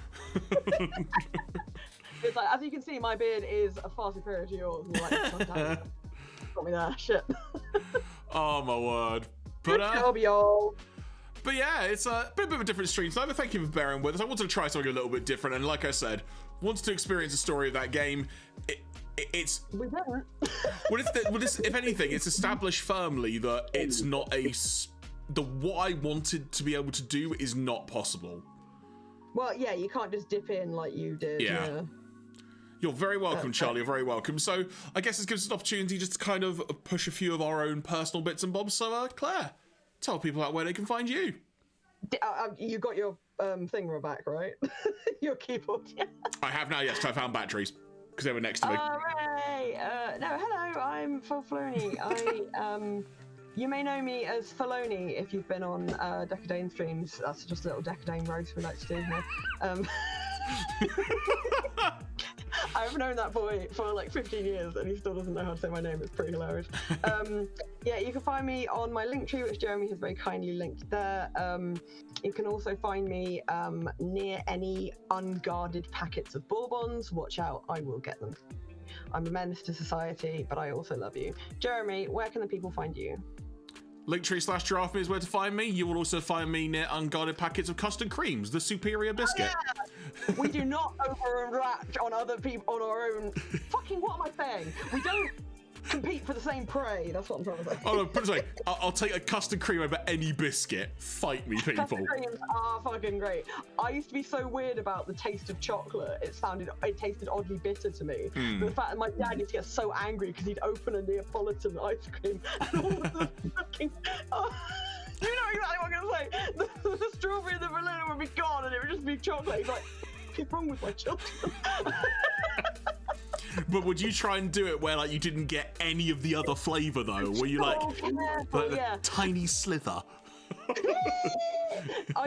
It's like, as you can see, my beard is far superior to yours. And you're like, got me there. Shit. Oh my word. Good job, y'all. But yeah, it's a bit of a different stream tonight, but thank you for bearing with us. I wanted to try something a little bit different, and like I said, wanted to experience the story of that game. It's we don't. If anything, it's established firmly that it's not what I wanted to be able to do is not possible. Well, yeah, you can't just dip in like you did. Yeah. You're very welcome, Charlie. You're very welcome. So I guess this gives us an opportunity just to kind of push a few of our own personal bits and bobs. So Claire, tell people out where they can find you. You got your thing back, right? Your keyboard. Yeah. I have now. Yes, I found batteries because they were next to me. Hooray! No, hello. I'm Felf. You may know me as Feloni if you've been on Decadane streams. That's just a little Decadane roast we like to do here. I've known that boy for like 15 years and he still doesn't know how to say my name. It's pretty hilarious. Yeah, you can find me on my link tree, which Jeremy has very kindly linked there. You can also find me near any unguarded packets of Bourbons. Watch out, I will get them. I'm a menace to society, but I also love you. Jeremy, where can the people find you? Linktree/giraffe is where to find me. You will also find me near unguarded packets of custard creams, the superior biscuit. Oh, yeah. We do not overreact on other people on our own. Fucking what am I saying? We don't compete for the same prey. That's what I'm trying to say. Oh no, put it this way, I'll take a custard cream over any biscuit. Fight me, people. Custard creams are fucking great. I used to be so weird about the taste of chocolate. It tasted oddly bitter to me. But the fact that my dad used to get so angry because he'd open a Neapolitan ice cream and all of the fucking... you know exactly what I'm going to say. The strawberry and the vanilla would be gone and it would just be chocolate. He's like, what's wrong with my children? But would you try and do it where like you didn't get any of the other flavour though? Were you like yeah. tiny slither? I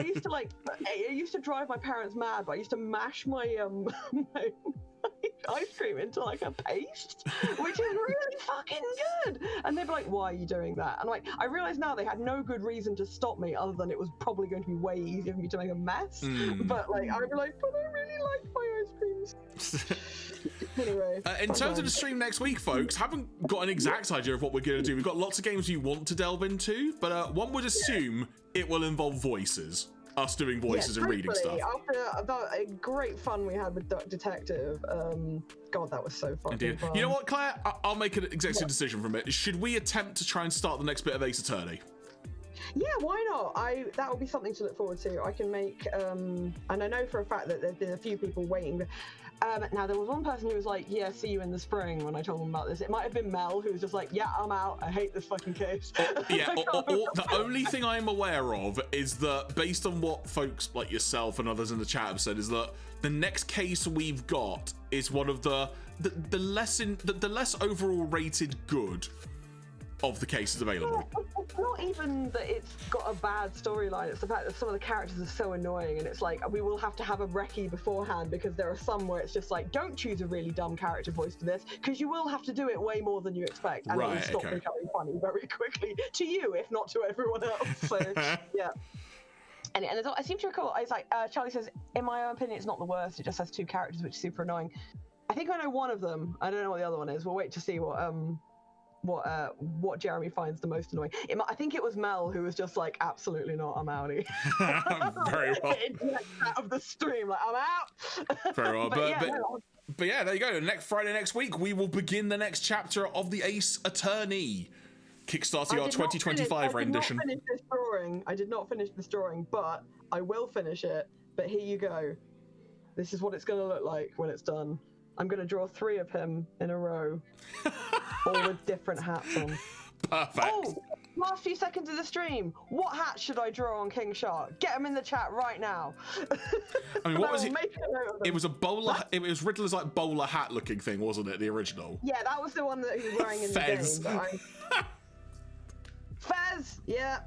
used to drive my parents mad, but I used to mash my my ice cream into like a paste, which is really fucking good. And they'd be like, "Why are you doing that?" And like, I realise now they had no good reason to stop me other than it was probably going to be way easier for me to make a mess. But like, I'd be like, "But I really like my ice creams." Anyway, in terms of the stream next week, folks, haven't got an exact idea of what we're going to do. We've got lots of games we want to delve into, but one would assume it will involve voices. Us doing voices and reading stuff. After that great fun we had with Duck Detective, God, that was so fucking fun. You know what, Claire? I'll make an executive decision from it. Should we attempt to try and start the next bit of Ace Attorney? Yeah, why not? That would be something to look forward to. I can make, and I know for a fact that there's been a few people waiting. Now, there was one person who was like, yeah, see you in the spring when I told them about this. It might have been Mel, who was just like, yeah, I'm out. I hate this fucking case. Yeah, or the only thing I'm aware of is that based on what folks like yourself and others in the chat have said is that the next case we've got is one of the less overall rated good of the cases available. It's not even that it's got a bad storyline, it's the fact that some of the characters are so annoying, and it's like we will have to have a recce beforehand because there are some where it's just like, don't choose a really dumb character voice for this because you will have to do it way more than you expect, and it will stop becoming funny very quickly to you, if not to everyone else. So yeah. And I seem to recall, it's like Charlie says, in my own opinion, it's not the worst. It just has two characters which are super annoying. I think I know one of them. I don't know what the other one is. We'll wait to see what Jeremy finds the most annoying. I think it was Mel who was just like, absolutely not, I'm outie. Very well. Out of the stream, like, I'm out. Very well. But yeah, there you go. Next Friday next week, we will begin the next chapter of the Ace Attorney, kickstarting our 2025 rendition. I did not finish this drawing, but I will finish it. But here you go. This is what it's going to look like when it's done. I'm going to draw 3 of him in a row, all with different hats on. Perfect. Oh, last few seconds of the stream. What hat should I draw on King Shark? Get him in the chat right now. I mean, what was it? It was a bowler. It was Riddler's like bowler hat looking thing, wasn't it? The original. Yeah, that was the one that he was wearing in Fez. the game. Fez. Yeah,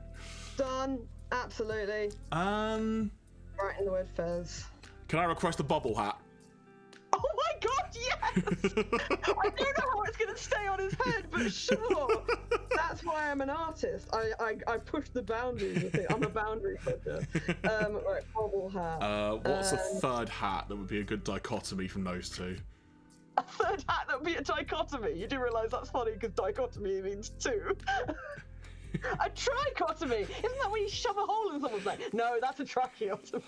done. Absolutely. Right in the word Fez. Can I request a bubble hat? Oh my god, yes! I don't know how it's going to stay on his head, but sure. That's why I'm an artist. I push the boundaries. I think I'm a boundary pusher. Right, bobble hat. What's a third hat that would be a good dichotomy from those two? A third hat that would be a dichotomy? You do realise that's funny because dichotomy means 2. A trichotomy! Isn't that when you shove a hole in someone's neck? No, that's a tracheotomy.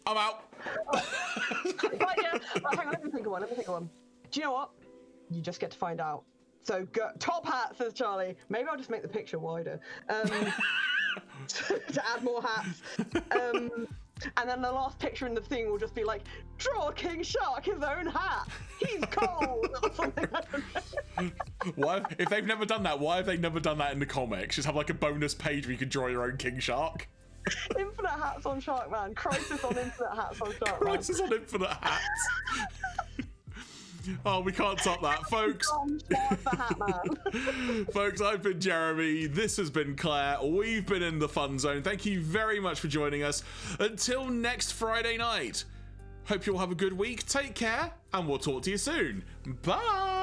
I'm out. Right, yeah. Right, hang on, let me think of one. Do you know what? You just get to find out. So, top hat, says Charlie. Maybe I'll just make the picture wider. To add more hats. And then the last picture in the thing will just be like, draw King Shark his own hat. He's cold. Or something. I don't know. Why? If they've never done that, why have they never done that in the comics? Just have like a bonus page where you can draw your own King Shark. Infinite hats on Sharkman. Crisis on infinite hats on Sharkman. Crisis on infinite hats. Oh, we can't top that, folks. Folks, I've been Jeremy. This has been Claire. We've been in the fun zone. Thank you very much for joining us. Until next Friday night. Hope you all have a good week. Take care, and we'll talk to you soon. Bye.